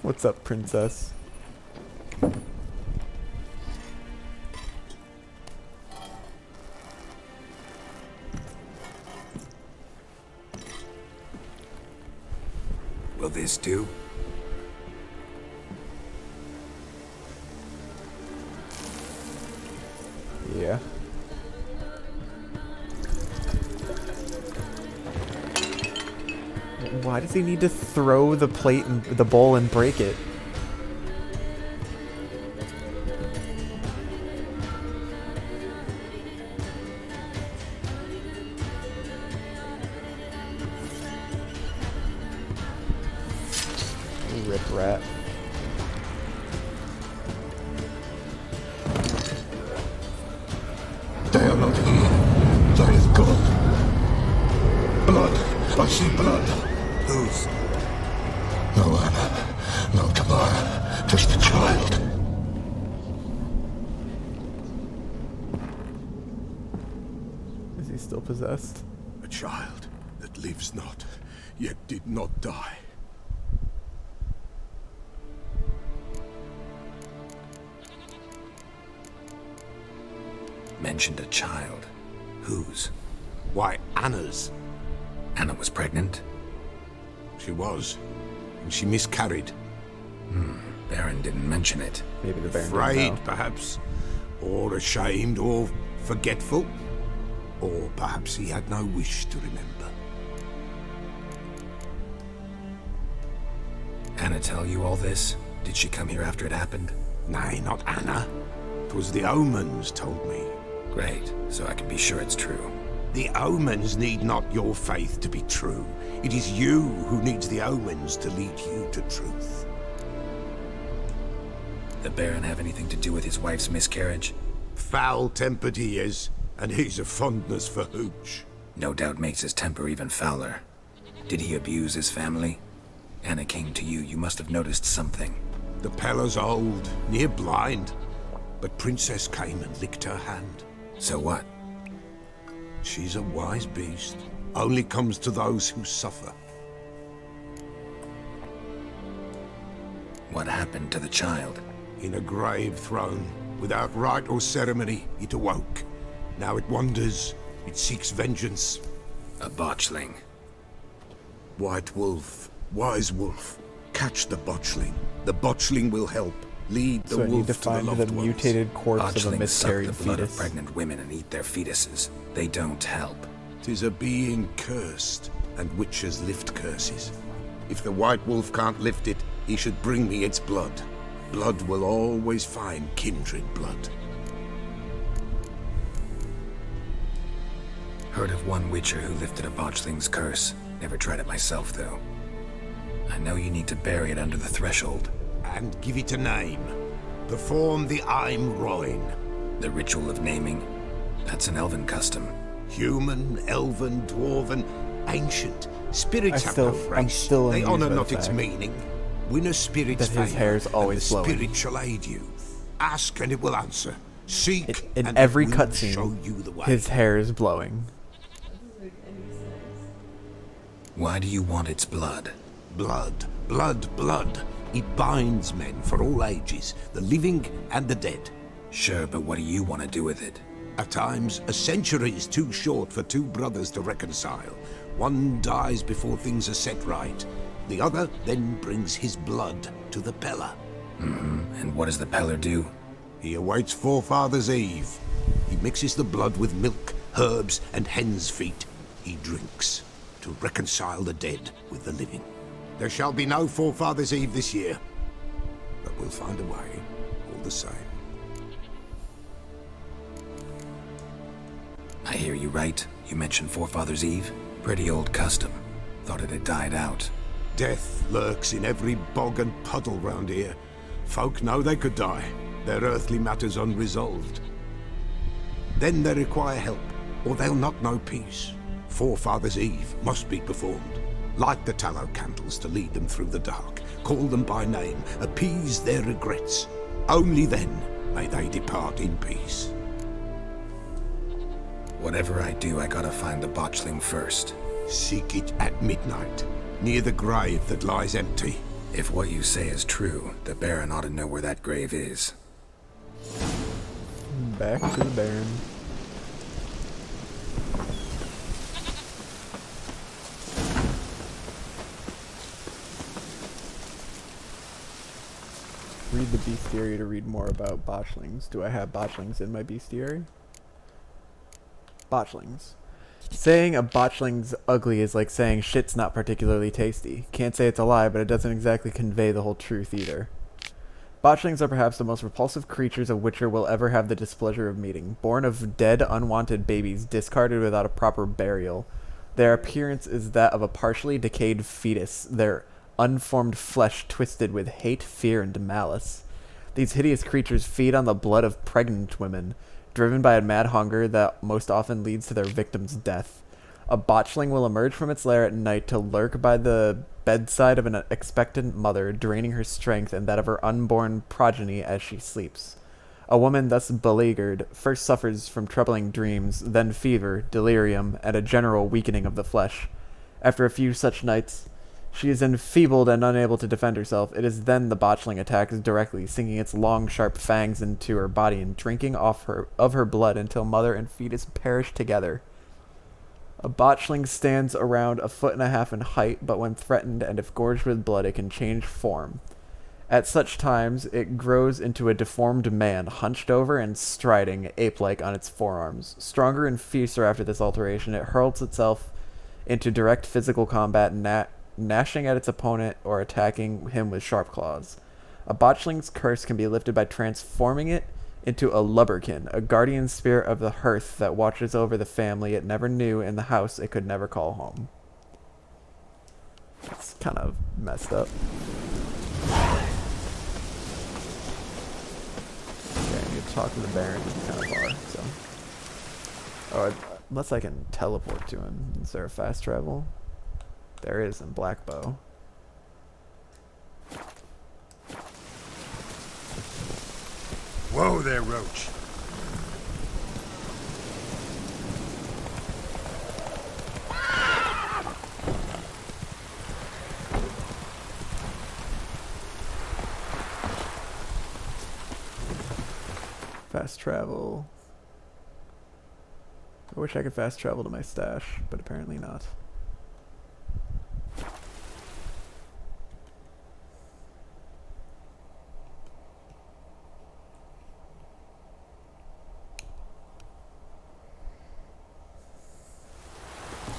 What's up, princess? Will this do? Yeah. Why does he need to throw the plate and the bowl and break it? Rip rat. They are not here. There is God. Blood. I see blood. Whose? No Anna. No Tamara. Just the child. Is he still possessed? A child that lives not, yet did not die. Mentioned a child. Whose? Why, Anna's. Anna was pregnant? She was. And she miscarried. Baron didn't mention it. Maybe the Baron Afraid, didn't know. perhaps. Or ashamed, or forgetful. Or perhaps he had no wish to remember. Anna tell you all this? Did she come here after it happened? Nay, not Anna. 'Twas the omens told me. Great, so I can be sure it's true. The omens need not your faith to be true. It is you who needs the omens to lead you to truth. The Baron have anything to do with his wife's miscarriage? Foul-tempered he is, and he's a fondness for hooch. No doubt makes his temper even fouler. Did he abuse his family? Anna came to you, you must have noticed something. The Pellar's old, near blind, but Princess came and licked her hand. So what? She's a wise beast. Only comes to those who suffer. What happened to the child? In a grave thrown, without rite or ceremony, it awoke. Now it wanders, it seeks vengeance. A botchling. White wolf, wise wolf, catch the botchling. The botchling will help. Lead the So I need wolf to to the find the loved ones. mutated corpse of a Botchlings miscarried suck the blood fetus. of pregnant women and eat their fetuses. They don't help. 'Tis a being cursed, and witches lift curses. If the white wolf can't lift it, he should bring me its blood. Blood will always find kindred blood. Heard of one witcher who lifted a botchling's curse. Never tried it myself, though. I know you need to bury it under the threshold. And give it a name. Perform the I'm Roin. The ritual of naming. That's an elven custom. Human, elven, dwarven, ancient. Spirits have no I'm race. still They amused honor by the not its fact meaning. Win a spirit's that his favor, hair's always and the flowing. spirit shall aid you. Ask and it will answer. Seek In and every it will show cutscene, you the way. his hair is blowing. Why do you want its blood? Blood, blood, blood. It binds men for all ages, the living and the dead. Sure, but what do you want to do with it? At times, a century is too short for two brothers to reconcile. One dies before things are set right. The other then brings his blood to the Peller. And what does the Peller do? He awaits Forefather's Eve. He mixes the blood with milk, herbs, and hen's feet. He drinks to reconcile the dead with the living. There shall be no Forefather's Eve this year, but we'll find a way, all the same. I hear you right. You mentioned Forefather's Eve. Pretty old custom. Thought it had died out. Death lurks in every bog and puddle round here. Folk know they could die, their earthly matters unresolved. Then they require help, or they'll not know peace. Forefather's Eve must be performed. Light the tallow candles to lead them through the dark. Call them by name, appease their regrets. Only then may they depart in peace. Whatever I do, I gotta find the botchling first. Seek it at midnight, near the grave that lies empty. If what you say is true, the Baron ought to know where that grave is. Back to the Baron. Read the bestiary to read more about botchlings. Do I have botchlings in my bestiary? Botchlings. Saying a botchling's ugly is like saying shit's not particularly tasty. Can't say it's a lie, but it doesn't exactly convey the whole truth either. Botchlings are perhaps the most repulsive creatures a witcher will ever have the displeasure of meeting. Born of dead, unwanted babies, discarded without a proper burial. Their appearance is that of a partially decayed fetus, their unformed flesh twisted with hate, fear, and malice. These hideous creatures feed on the blood of pregnant women, driven by a mad hunger that most often leads to their victim's death. A botchling will emerge from its lair at night to lurk by the bedside of an expectant mother, draining her strength and that of her unborn progeny as she sleeps. A woman thus beleaguered first suffers from troubling dreams, then fever, delirium, and a general weakening of the flesh. After a few such nights, she is enfeebled and unable to defend herself. It is then the botchling attacks directly, sinking its long, sharp fangs into her body and drinking of her blood until mother and fetus perish together. A botchling stands around 1.5 feet in height, but when threatened and if gorged with blood, it can change form. At such times, it grows into a deformed man, hunched over and striding, ape-like on its forearms. Stronger and fiercer after this alteration, it hurls itself into direct physical combat, gnashing at its opponent or attacking him with sharp claws. A botchling's curse can be lifted by transforming it into a lubberkin, a guardian spirit of the hearth that watches over the family it never knew and the house it could never call home. It's kind of messed up. Okay, I need to talk to the Baron. He's kind of far, so. Oh, unless I can teleport to him. Is there a fast travel? There is in Black Bow. Whoa there, Roach. Fast travel. I wish I could fast travel to my stash, but apparently not.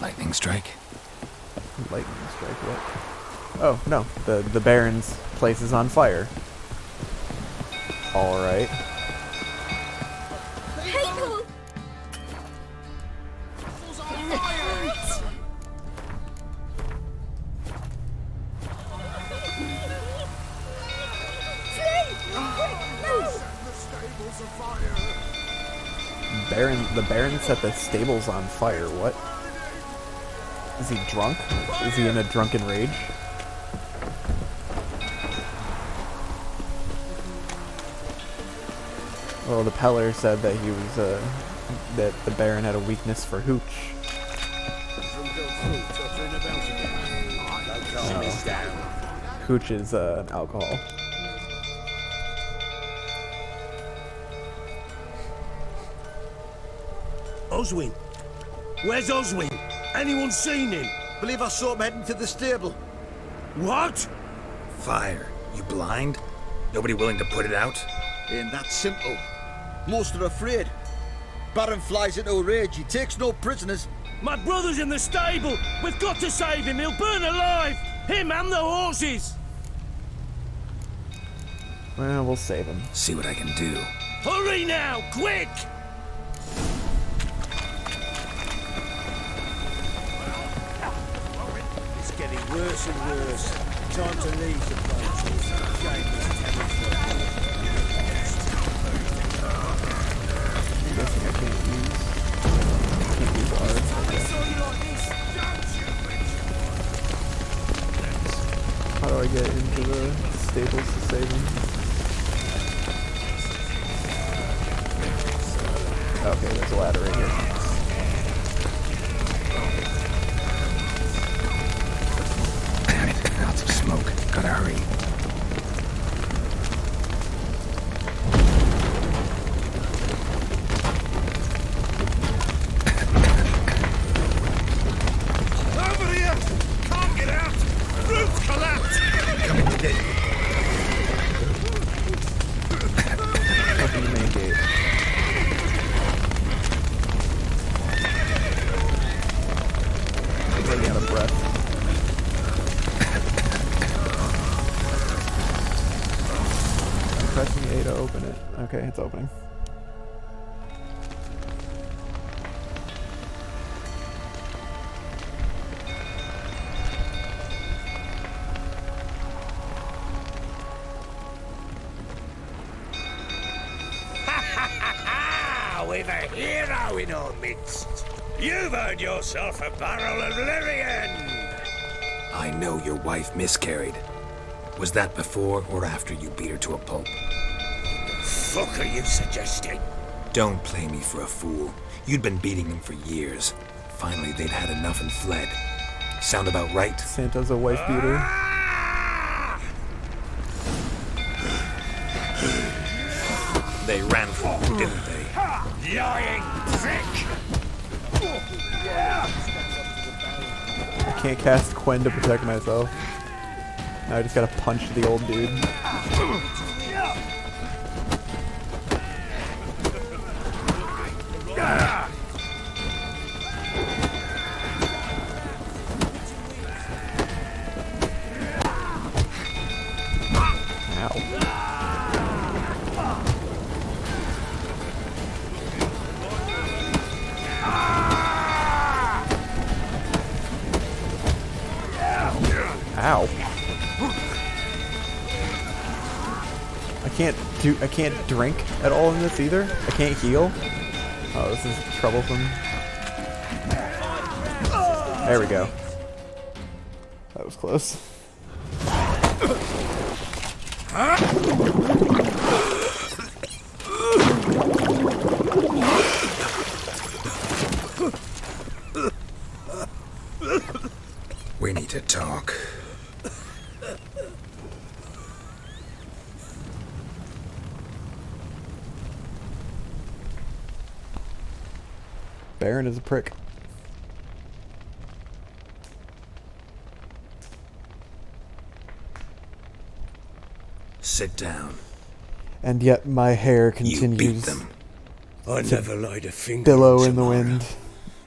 Lightning strike? Lightning strike, what? Oh, no. The Baron's place is on fire. Alright. People! The Baron set the stables on fire. What? Is he drunk? Is he in a drunken rage? Well, the Peller said that he was, that the Baron had a weakness for hooch. Hooch is, alcohol. Oswin? Where's Oswin? Anyone seen him? Believe I saw him heading to the stable. What? Fire. You blind? Nobody willing to put it out? Ain't that simple. Most are afraid. Baron flies into a rage. He takes no prisoners. My brother's in the stable. We've got to save him. He'll burn alive. Him and the horses. Well, we'll save him. See what I can do. Hurry now, quick! It's getting worse and worse. Time to leave the place. Shame this territory. I'm guessing I can't use arts. How do I get into the stables to save him? Okay, there's a ladder right here. Lots of smoke. Gotta hurry. Over here! Can't get out! Roof collapsed! Coming to get you. Open the main gate. I'm running out of breath. I'm pressing A to open it. Okay, it's opening. We've a hero in our midst. You've earned yourself a barrel of Lyrian. I know your wife miscarried. Was that before or after you beat her to a pulp? Fuck are you suggesting? Don't play me for a fool. You'd been beating them for years. Finally, they'd had enough and fled. Sound about right? Santa's a wife beater. They ran from you, didn't they? Lying prick! I can't cast Quen to protect myself. Now I just gotta punch the old dude. Ow. I can't drink at all in this either. I can't heal. Oh, this is troublesome. There we go. That was close. We need to talk. Baron is a prick. Sit down. And yet my hair You beat continues them. I to never laid a finger billow on in the Tamara. wind.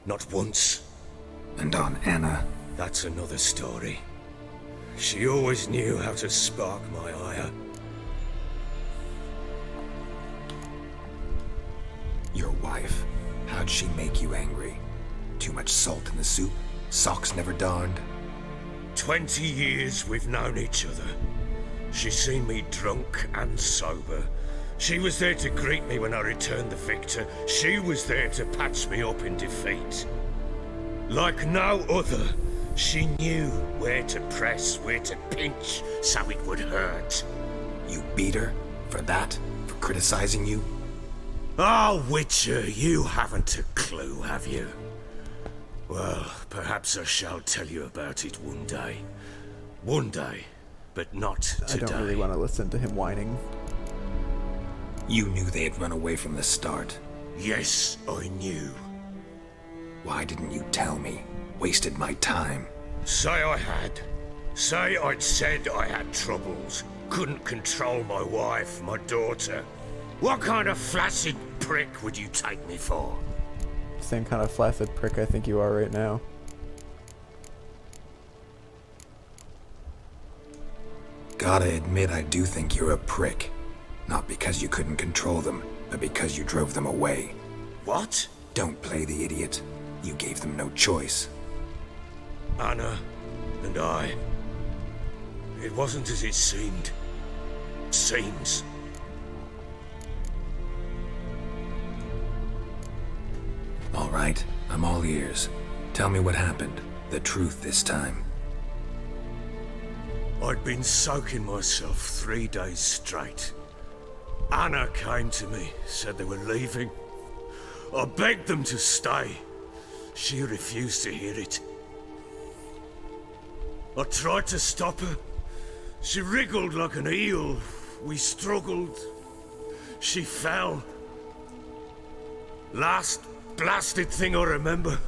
Not once. And on Anna? That's another story. She always knew how to spark my ire. Your wife? How'd she make you angry? Too much salt in the soup? Socks never darned? 20 years we've known each other. She's seen me drunk and sober. She was there to greet me when I returned the victor. She was there to patch me up in defeat. Like no other, she knew where to press, where to pinch, so it would hurt. You beat her? For that? For criticizing you? Oh, Witcher, you haven't a clue, have you? Well, perhaps I shall tell you about it one day. One day, but not today. I don't really want to listen to him whining. You knew they had run away from the start. Yes, I knew. Why didn't you tell me? Wasted my time. Say I had. Say I'd said I had troubles. Couldn't control my wife, my daughter. What kind of flaccid prick would you take me for? Same kind of flaccid prick I think you are right now. Gotta admit, I do think you're a prick. Not because you couldn't control them, but because you drove them away. What? Don't play the idiot. You gave them no choice. Anna and I. It wasn't as it seemed. Seems. All right, I'm all ears. Tell me what happened. The truth this time. I'd been soaking myself 3 days straight. Anna came to me, said they were leaving. I begged them to stay. She refused to hear it. I tried to stop her. She wriggled like an eel. We struggled. She fell. Last blasted thing I remember.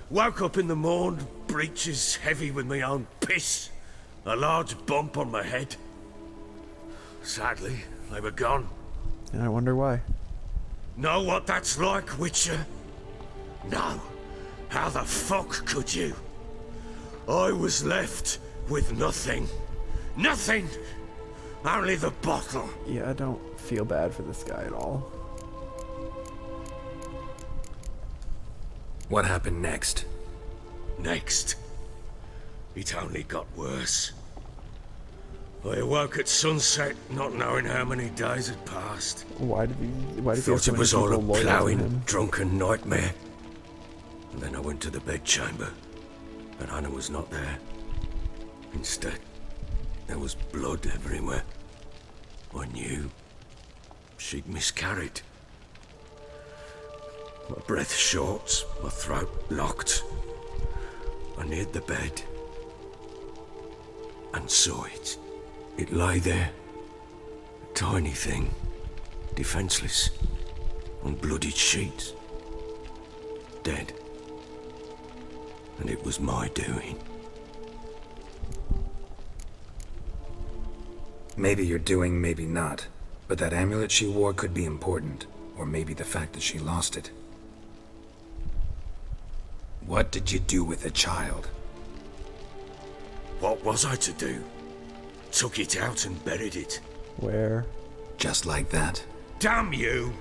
Woke up in the morn, breeches heavy with my own piss. A large bump on my head. Sadly, they were gone. And I wonder why. Know what that's like, Witcher? No. How the fuck could you? I was left with nothing. Nothing! Only the bottle. Yeah, I don't feel bad for this guy at all. What happened next? Next. It only got worse. I awoke at sunset, not knowing how many days had passed. Why did he have Thought so it many was all people a loyal to ploughing, him? drunken nightmare. And then I went to the bedchamber, but Anna was not there. Instead, there was blood everywhere. I knew she'd miscarried. My breath short, my throat locked. I neared the bed and saw it. It lay there, a tiny thing, defenseless, on bloodied sheets, dead. And it was my doing. Maybe you're doing, maybe not. But that amulet she wore could be important. Or maybe the fact that she lost it. What did you do with the child? What was I to do? Took it out and buried it. Where? Just like that? Damn you!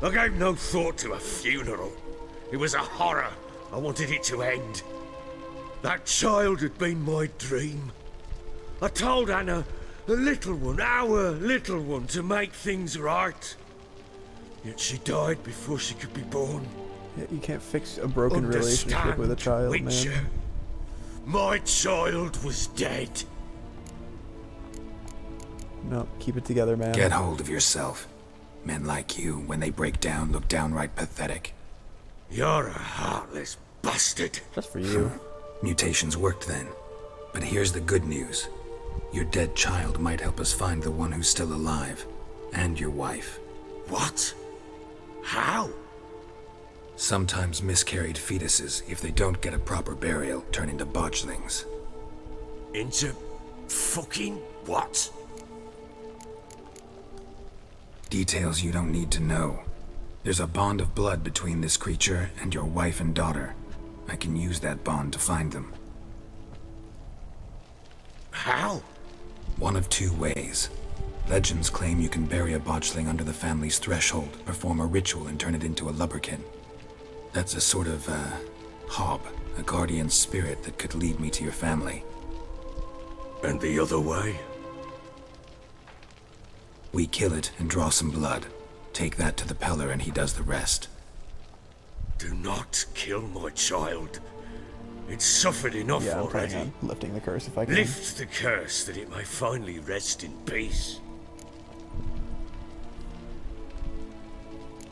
I gave no thought to a funeral. It was a horror. I wanted it to end. That child had been my dream. I told Anna, the little one, our little one, to make things right. Yet she died before she could be born. Yeah, you can't fix a broken relationship with a child, Witcher. man. My child was dead. No, keep it together, man. Get hold of yourself. Men like you, when they break down, look downright pathetic. You're a heartless bastard. Just for you. Mutations worked then. But here's the good news. Your dead child might help us find the one who's still alive. And your wife. What? How? Sometimes miscarried fetuses, if they don't get a proper burial, turn into botchlings. Into fucking what? Details you don't need to know. There's a bond of blood between this creature and your wife and daughter. I can use that bond to find them. How? One of two ways. Legends claim you can bury a botchling under the family's threshold, perform a ritual, and turn it into a lubberkin. That's a sort of, hob, a guardian spirit that could lead me to your family. And the other way? We kill it and draw some blood. Take that to the Peller and he does the rest. Do not kill my child. It's suffered enough Yeah, I'm already. planning on lifting the curse if I can. Lift the curse that it may finally rest in peace.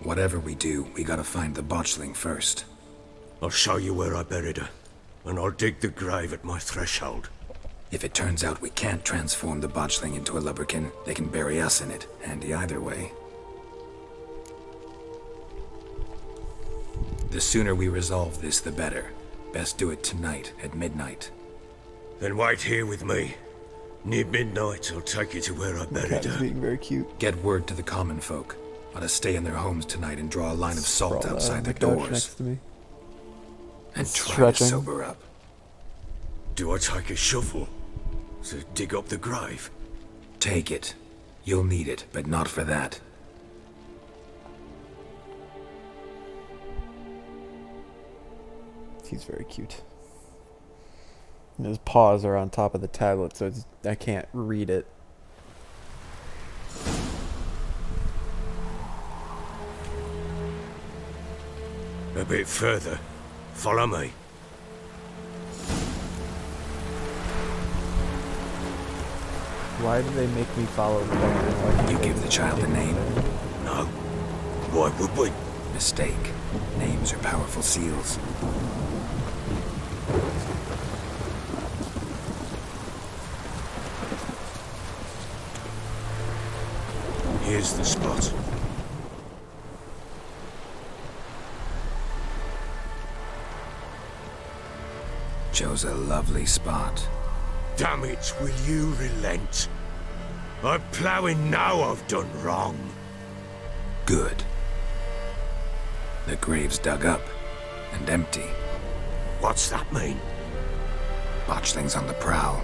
Whatever we do, we gotta find the botchling first. I'll show you where I buried her, and I'll dig the grave at my threshold. If it turns out we can't transform the botchling into a lubberkin, they can bury us in it. Handy either way. The sooner we resolve this, the better. Best do it tonight, at midnight. Then wait here with me. Near midnight, I'll take you to where I buried her. Being very cute. Get word to the common folk. Ought to stay in their homes tonight and draw a line of salt Sprawled outside on their the couch doors. next to me. And try Stretching. to sober up. Do I take a shovel to dig up the grave? Take it. You'll need it, but not for that. He's very cute. And his paws are on top of the tablet, so I can't read it. A bit further. Follow me. Why do they make me follow the bear? You give the child a name? No. Why would we? Mistake. Names are powerful seals. Here's the spot. Chose a lovely spot. Damn it, will you relent? I'm ploughing now I've done wrong. Good. The grave's dug up and empty. What's that mean? Botchling's on the prowl.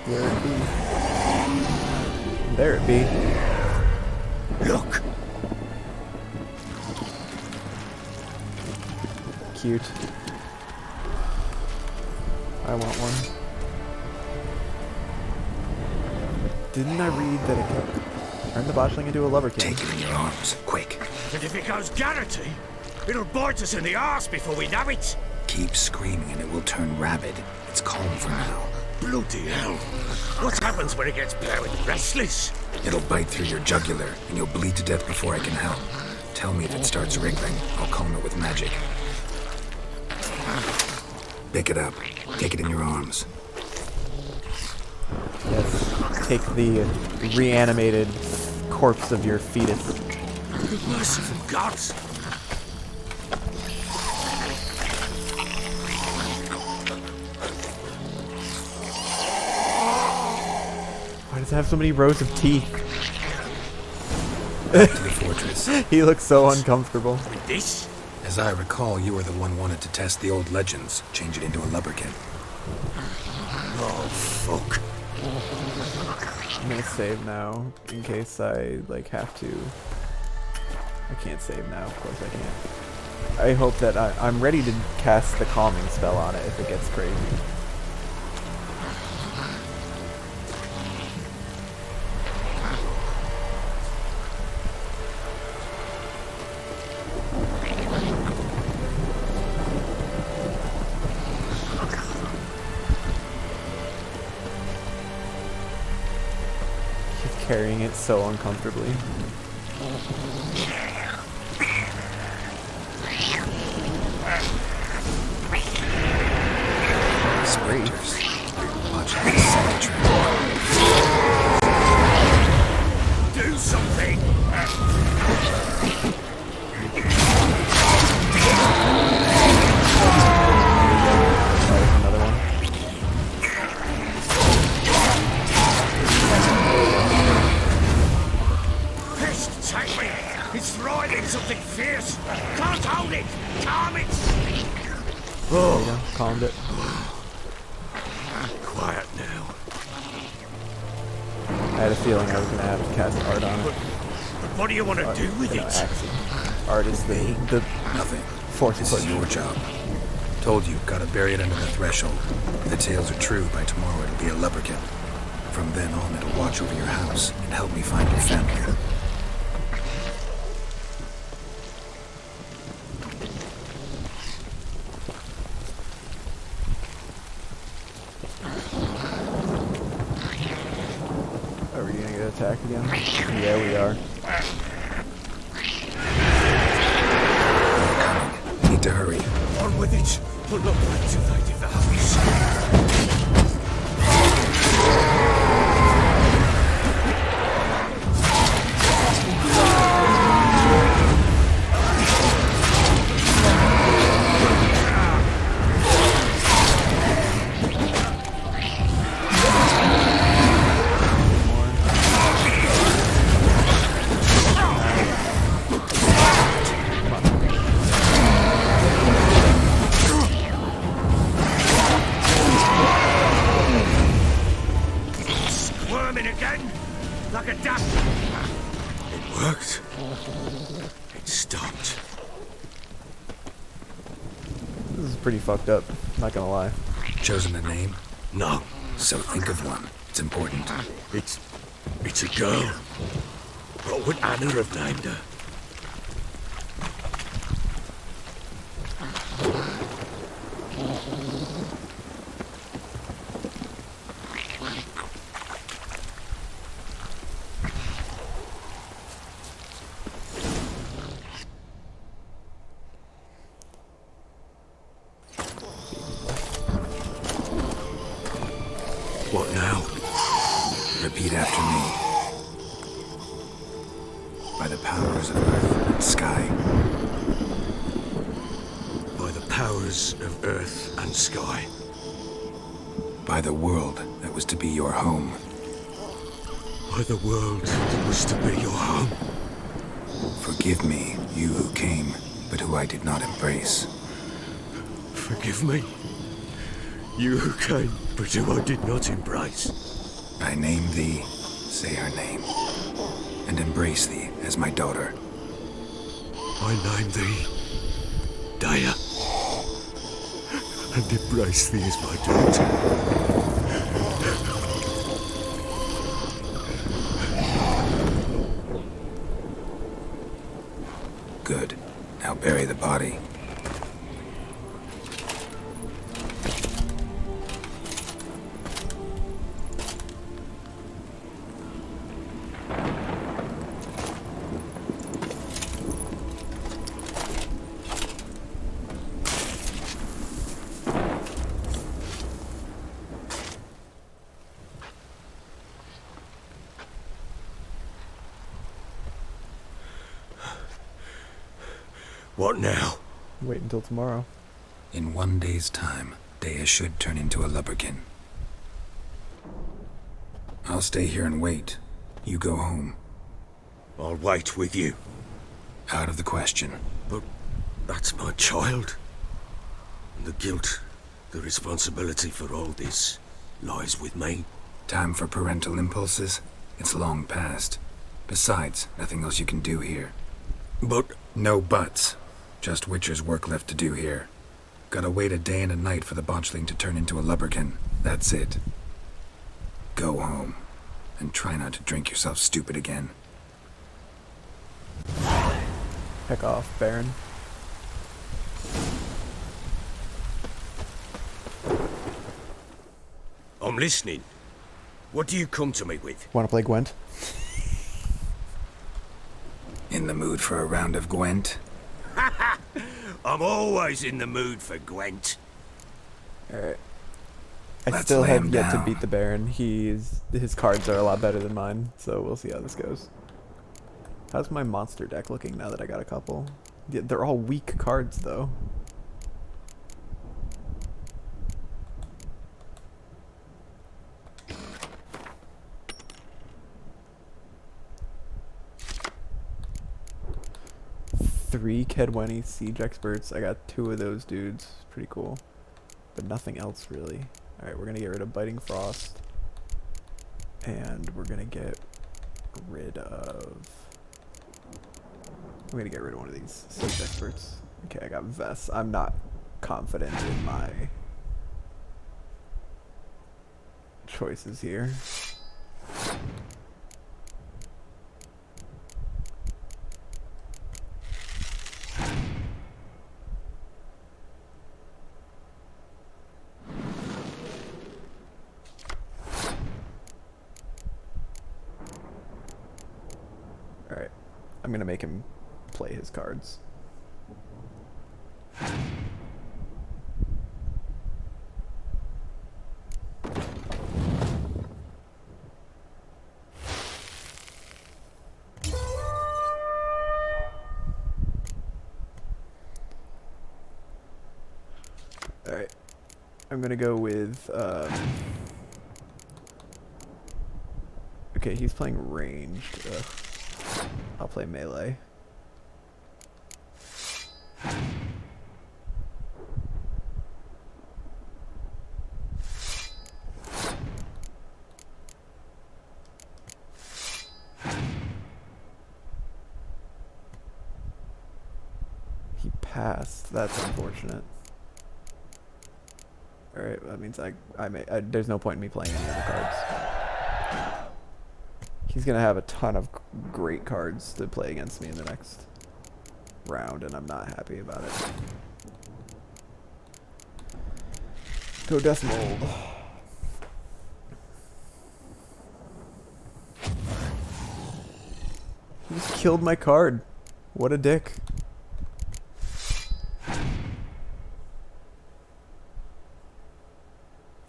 Where it be? There it be. Look! Cute. I want one. Didn't I read that it can turn the botchling into a lubberkin? Take it in your arms, quick. And if it goes Garrity, it'll bite us in the arse before we know it. Keep screaming and it will turn rabid. It's calm for now. Bloody hell. What happens when it gets plowing restless? It'll bite through your jugular and you'll bleed to death before I can help. Tell me if it starts wriggling. I'll calm it with magic. Pick it up. Take it in your arms. Yes. Take the reanimated corpse of your fetus. Merciful gods! Why does it have so many rows of teeth? Back to the fortress. He looks so uncomfortable. With this? As I recall, you were the one wanted to test the old legends, change it into a lubberkin. Oh, fuck. I'm gonna save now, in case I, have to... I can't save now, of course I can't. I hope that I'm ready to cast the calming spell on it if it gets crazy. Carrying it so uncomfortably. Specters. Watch out, cemetery. Do something! Another one. Take me! It's riding something fierce! Can't hold it! Calm it! There you go. Calmed it. Quiet now. I had a feeling I was gonna have to cast art on it. What do you want to do with You know, it? axing. Art is the Nothing. force This of is your job. Told you, gotta bury it under the threshold. If the tales are true, by tomorrow it'll be a lubberkin. From then on, it'll watch over your house and help me find your family. Are we gonna get attacked again? Yeah, we are. Need to hurry. On with it. We'll not wait till they devour us. Squirming again, like a duck. It worked. It stopped. This is pretty fucked up. Not gonna lie. Chosen a name? No. So think of one. It's important. It's a girl. What would Anna have named her? What now? Repeat after me. By the powers of earth and sky. By the powers of earth and sky. By the world that was to be your home. By the world that was to be your home. Forgive me, you who came, but who I did not embrace. Forgive me. You who came, but who I did not embrace. I name thee, say her name, and embrace thee as my daughter. I name thee Daya, and embrace thee as my daughter. Good. Now bury the body. What now? Wait until tomorrow. In 1 day's time, Dea should turn into a lubberkin. I'll stay here and wait. You go home. I'll wait with you. Out of the question. But that's my child. And the guilt, the responsibility for all this lies with me. Time for parental impulses? It's long past. Besides, nothing else you can do here. But... No buts. Just Witcher's work left to do here. Gotta wait a day and a night for the botchling to turn into a lubberkin. That's it. Go home. And try not to drink yourself stupid again. Heck off, Baron. I'm listening. What do you come to me with? Wanna play Gwent? In the mood for a round of Gwent? I'm always in the mood for Gwent. Alright. I Let's still lay have him yet to down. beat the Baron. His cards are a lot better than mine, so we'll see how this goes. How's my monster deck looking now that I got a couple? Yeah, they're all weak cards, though. 3 Kedwenny siege experts. I got 2 of those dudes. Pretty cool. But nothing else really. Alright, we're gonna get rid of Biting Frost. And we're gonna get rid of... I'm gonna get rid of one of these siege experts. Okay, I got Vess. I'm not confident in my choices here. Alright, I'm gonna make him play his cards. Alright, I'm gonna go with, okay, he's playing ranged. Ugh. I'll play melee. He passed. That's unfortunate. Alright, that means there's no point in me playing any of the cards. He's gonna have a ton of great cards to play against me in the next round, and I'm not happy about it. Go Death Mold. He just killed my card. What a dick.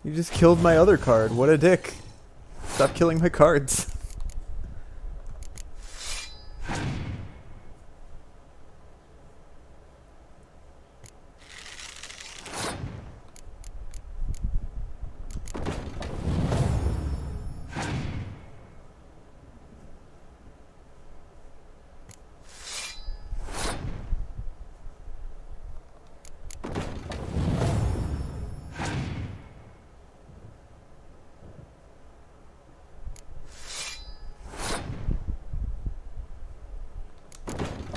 You just killed my other card. What a dick. Stop killing my cards.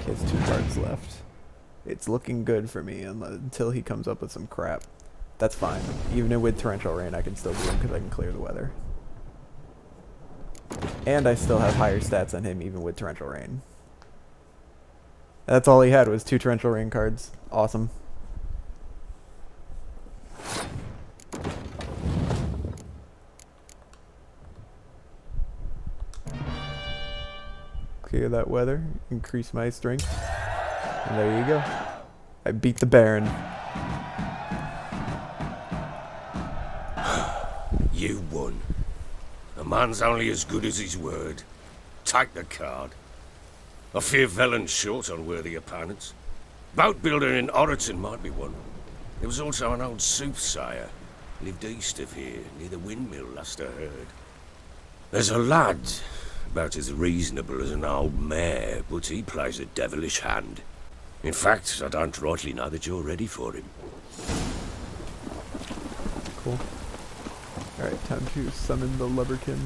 He has 2 cards left. It's looking good for me until he comes up with some crap. That's fine. Even with Torrential Rain, I can still do him because I can clear the weather. And I still have higher stats on him even with Torrential Rain. That's all he had was 2 Torrential Rain cards. Awesome. Clear that weather, increase my strength, and there you go. I beat the Baron. You won. A man's only as good as his word. Take the card. I fear Velen's short on worthy opponents. Boat builder in Oroton might be one. There was also an old soothsayer. Lived east of here, near the windmill, last I heard. There's a lad, about as reasonable as an old mare, but he plays a devilish hand. In fact, I don't rightly know that you're ready for him. Cool. Alright, time to summon the Lubberkin.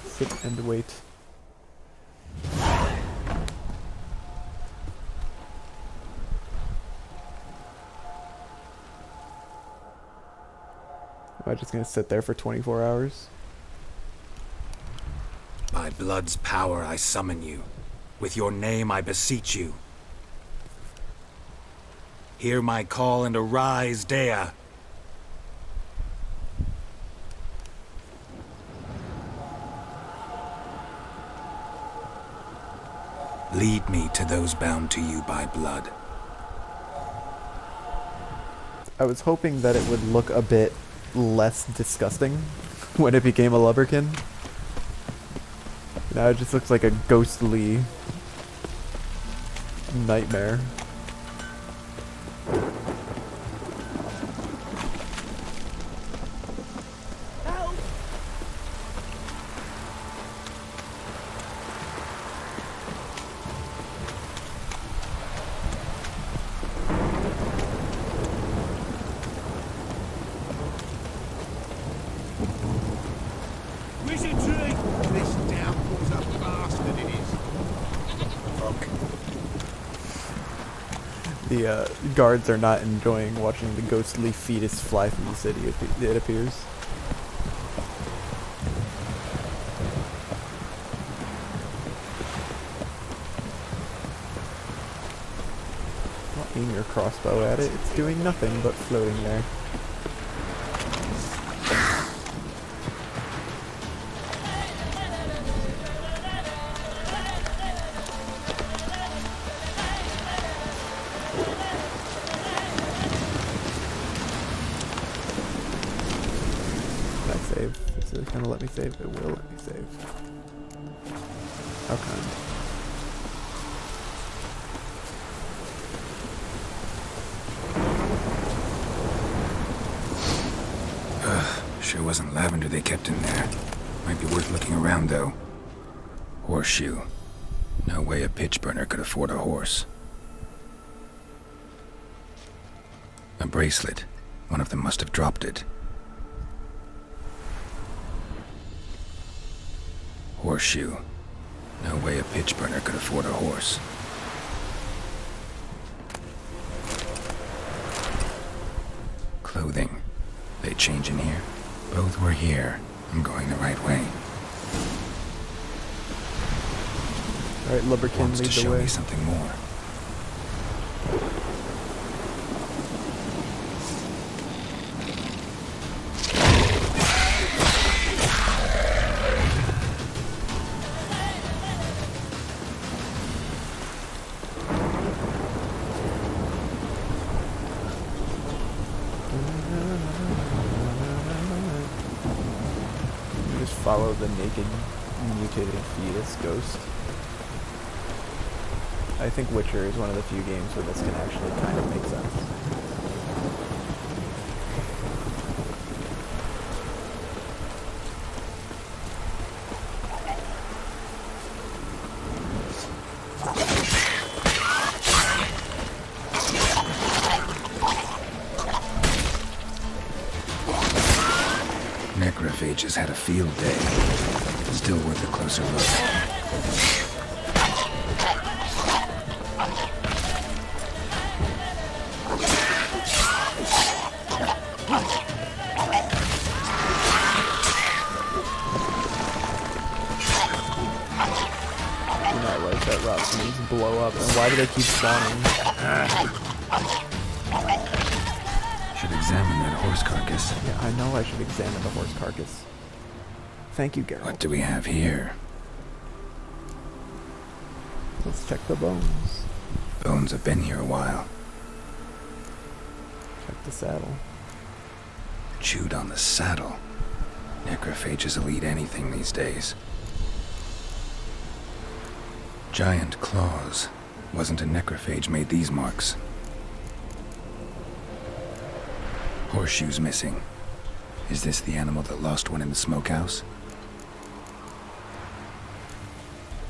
Sit and wait. Am I just gonna sit there for 24 hours? By blood's power I summon you. With your name I beseech you. Hear my call and arise, Dea. Lead me to those bound to you by blood. I was hoping that it would look a bit less disgusting when it became a Lubberkin. Now it just looks like a ghostly nightmare. the guards are not enjoying watching the ghostly fetus fly through the city, it appears. Aim your crossbow at it, it's doing nothing but floating there. Can I save? Is it gonna let me save? It will let me save. How kind. Sure wasn't lavender they kept in there. Might be worth looking around, though. Horseshoe. No way a pitch burner could afford a horse. A bracelet. One of them must have dropped it. Horseshoe. No way a pitch burner could afford a horse. Clothing. They change in here? Both were here. I'm going the right way. Alright, Lubberkin, Wants lead to the show way. me something more. Just follow the naked, mutated fetus ghost. I think Witcher is one of the few games where this can actually kind of make sense. Necrophages had a field day. Still worth a closer look. Do not like that rotten things blow up, and why do they keep spawning? Should examine that horse carcass. Yeah, I know I should examine the horse carcass. Thank you, Geralt. What do we have here? Let's check the bones. Bones have been here a while. Check the saddle. Chewed on the saddle. Necrophages will eat anything these days. Giant claws. Wasn't a necrophage made these marks. Horseshoes missing. Is this the animal that lost one in the smokehouse?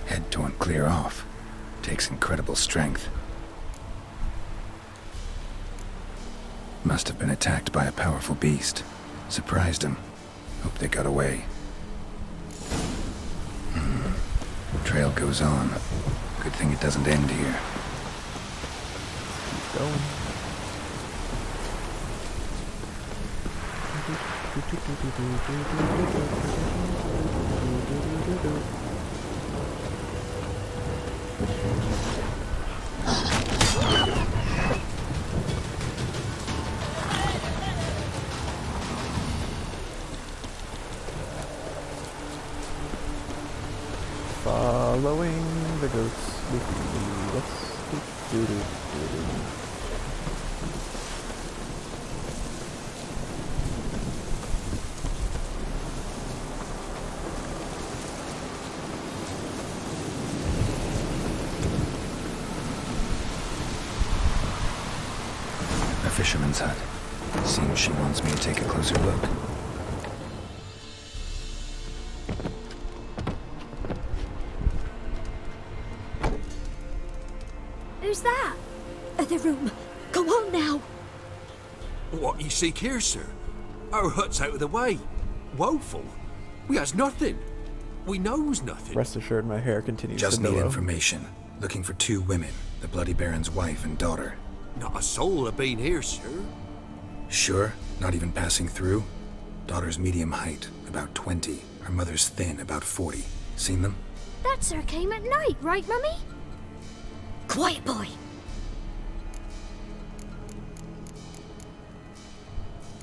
Head torn clear off. Takes incredible strength. Must have been attacked by a powerful beast. Surprised him. Hope they got away. Trail goes on. Good thing it doesn't end here. Keep going. Following the goats lead us. A fisherman's hut. Seems she wants me to take a closer look. Who's that? The room. Go on now. What you seek here, sir? Our hut's out of the way. Woeful. We has nothing. We knows nothing. Rest assured, my hair continues Just to need billow. information. Looking for two women, the Bloody Baron's wife and daughter. Not a soul have been here, sir. Sure? Not even passing through? Daughter's medium height, about 20. Her mother's thin, about 40. Seen them? That sir came at night, right, Mummy? Quiet, boy.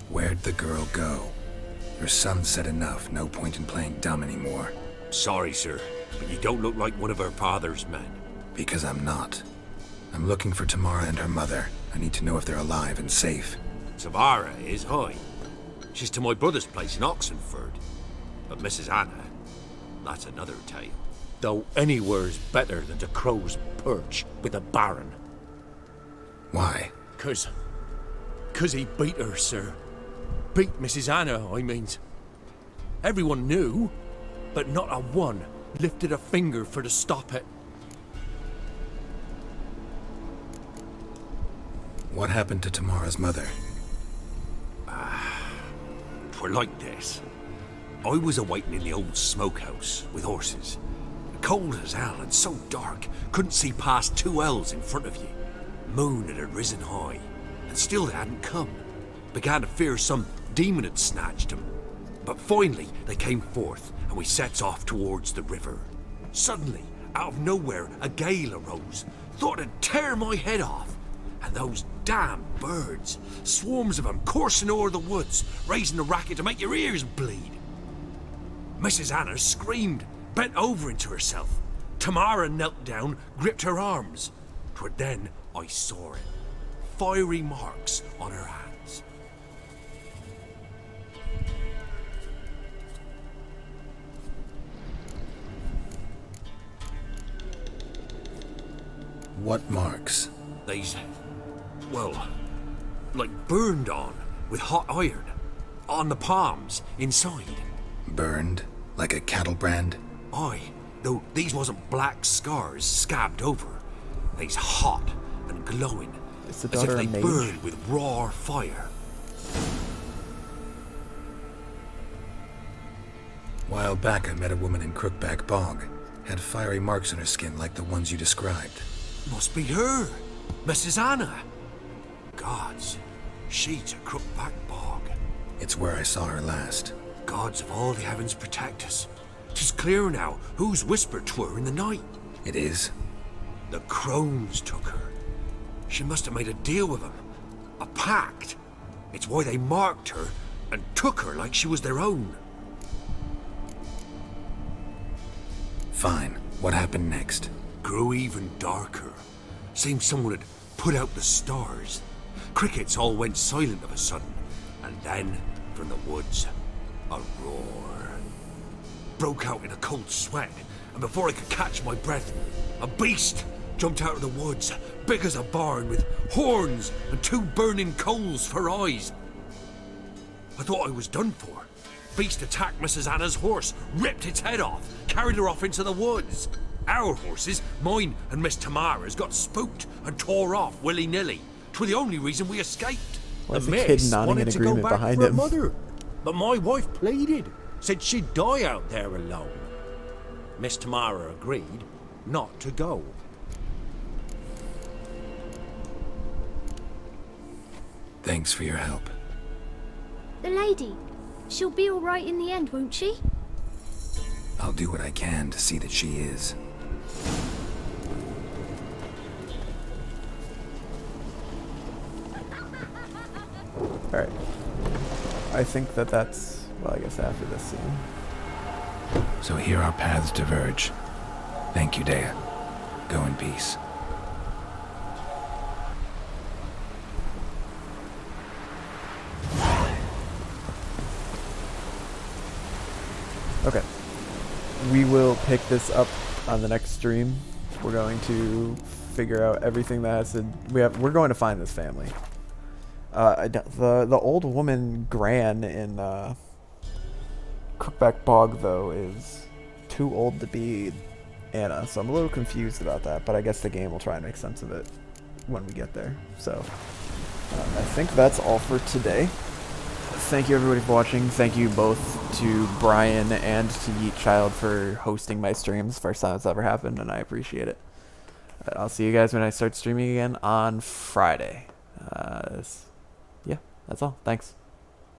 Where'd the girl go? Your son said enough, no point in playing dumb anymore. Sorry, sir, but you don't look like one of her father's men. Because I'm not. I'm looking for Tamara and her mother. I need to know if they're alive and safe. Tamara is, hi. She's to my brother's place in Oxenford. But Mrs. Anna, that's another tale. Though anywhere's better than to Crow's Perch with a baron. Why? 'Cause he beat her, sir. Beat Mrs. Anna, I means. Everyone knew, but not a one lifted a finger for to stop it. What happened to Tamara's mother? Twere like this. I was awaiting in the old smokehouse with horses. Cold as hell and so dark, couldn't see past 2 ells in front of you. Moon had risen high, and still they hadn't come. Began to fear some demon had snatched them. But finally they came forth, and we sets off towards the river. Suddenly, out of nowhere, a gale arose. Thought it'd tear my head off. And those damn birds, swarms of them coursing o'er the woods, raising a racket to make your ears bleed. Mrs. Anna screamed, bent over into herself. Tamara knelt down, gripped her arms. 'Twere then I saw it. Fiery marks on her hands. What marks? These, well, like burned on with hot iron. On the palms, inside. Burned? Like a cattle brand? Aye, though these wasn't black scars scabbed over. They's hot and glowing, Is the as if daughter they a mage? burned with raw fire. While back, I met a woman in Crookback Bog. Had fiery marks on her skin like the ones you described. Must be her, Mrs. Anna. Gods, she's a Crookback Bog. It's where I saw her last. Gods of all the heavens protect us. 'Tis clear now who's whispered to her in the night. It is? The crones took her. She must have made a deal with them. A pact. It's why they marked her and took her like she was their own. Fine. What happened next? Grew even darker. Seemed someone had put out the stars. Crickets all went silent of a sudden. And then, from the woods, a roar. Broke out in a cold sweat, and before I could catch my breath, a beast jumped out of the woods, big as a barn, with horns and 2 burning coals for eyes. I thought I was done for. Beast attacked Mrs. Anna's horse, ripped its head off, carried her off into the woods. Our horses, mine and Miss Tamara's, got spooked and tore off willy-nilly. 'Twere the only reason we escaped. Why is The the kid miss nodding wanted in to go agreement back behind for her him? mother, but my wife pleaded, said she'd die out there alone. Miss Tamara agreed not to go. Thanks for your help. The lady. She'll be all right in the end, won't she? I'll do what I can to see that she is. Alright. I think that's, well, I guess after this scene. So here our paths diverge. Thank you, Dea. Go in peace. Okay. We will pick this up on the next stream. We're going to figure out everything that has to... We're going to find this family. The old woman Gran in Crookback Bog, though, is too old to be Anna, so I'm a little confused about that, but I guess the game will try and make sense of it when we get there. So, I think that's all for today. Thank you everybody for watching. Thank you both to Brian and to Yeet Child for hosting my streams. First time it's ever happened, and I appreciate it. I'll see you guys when I start streaming again on Friday. Yeah, that's all. Thanks.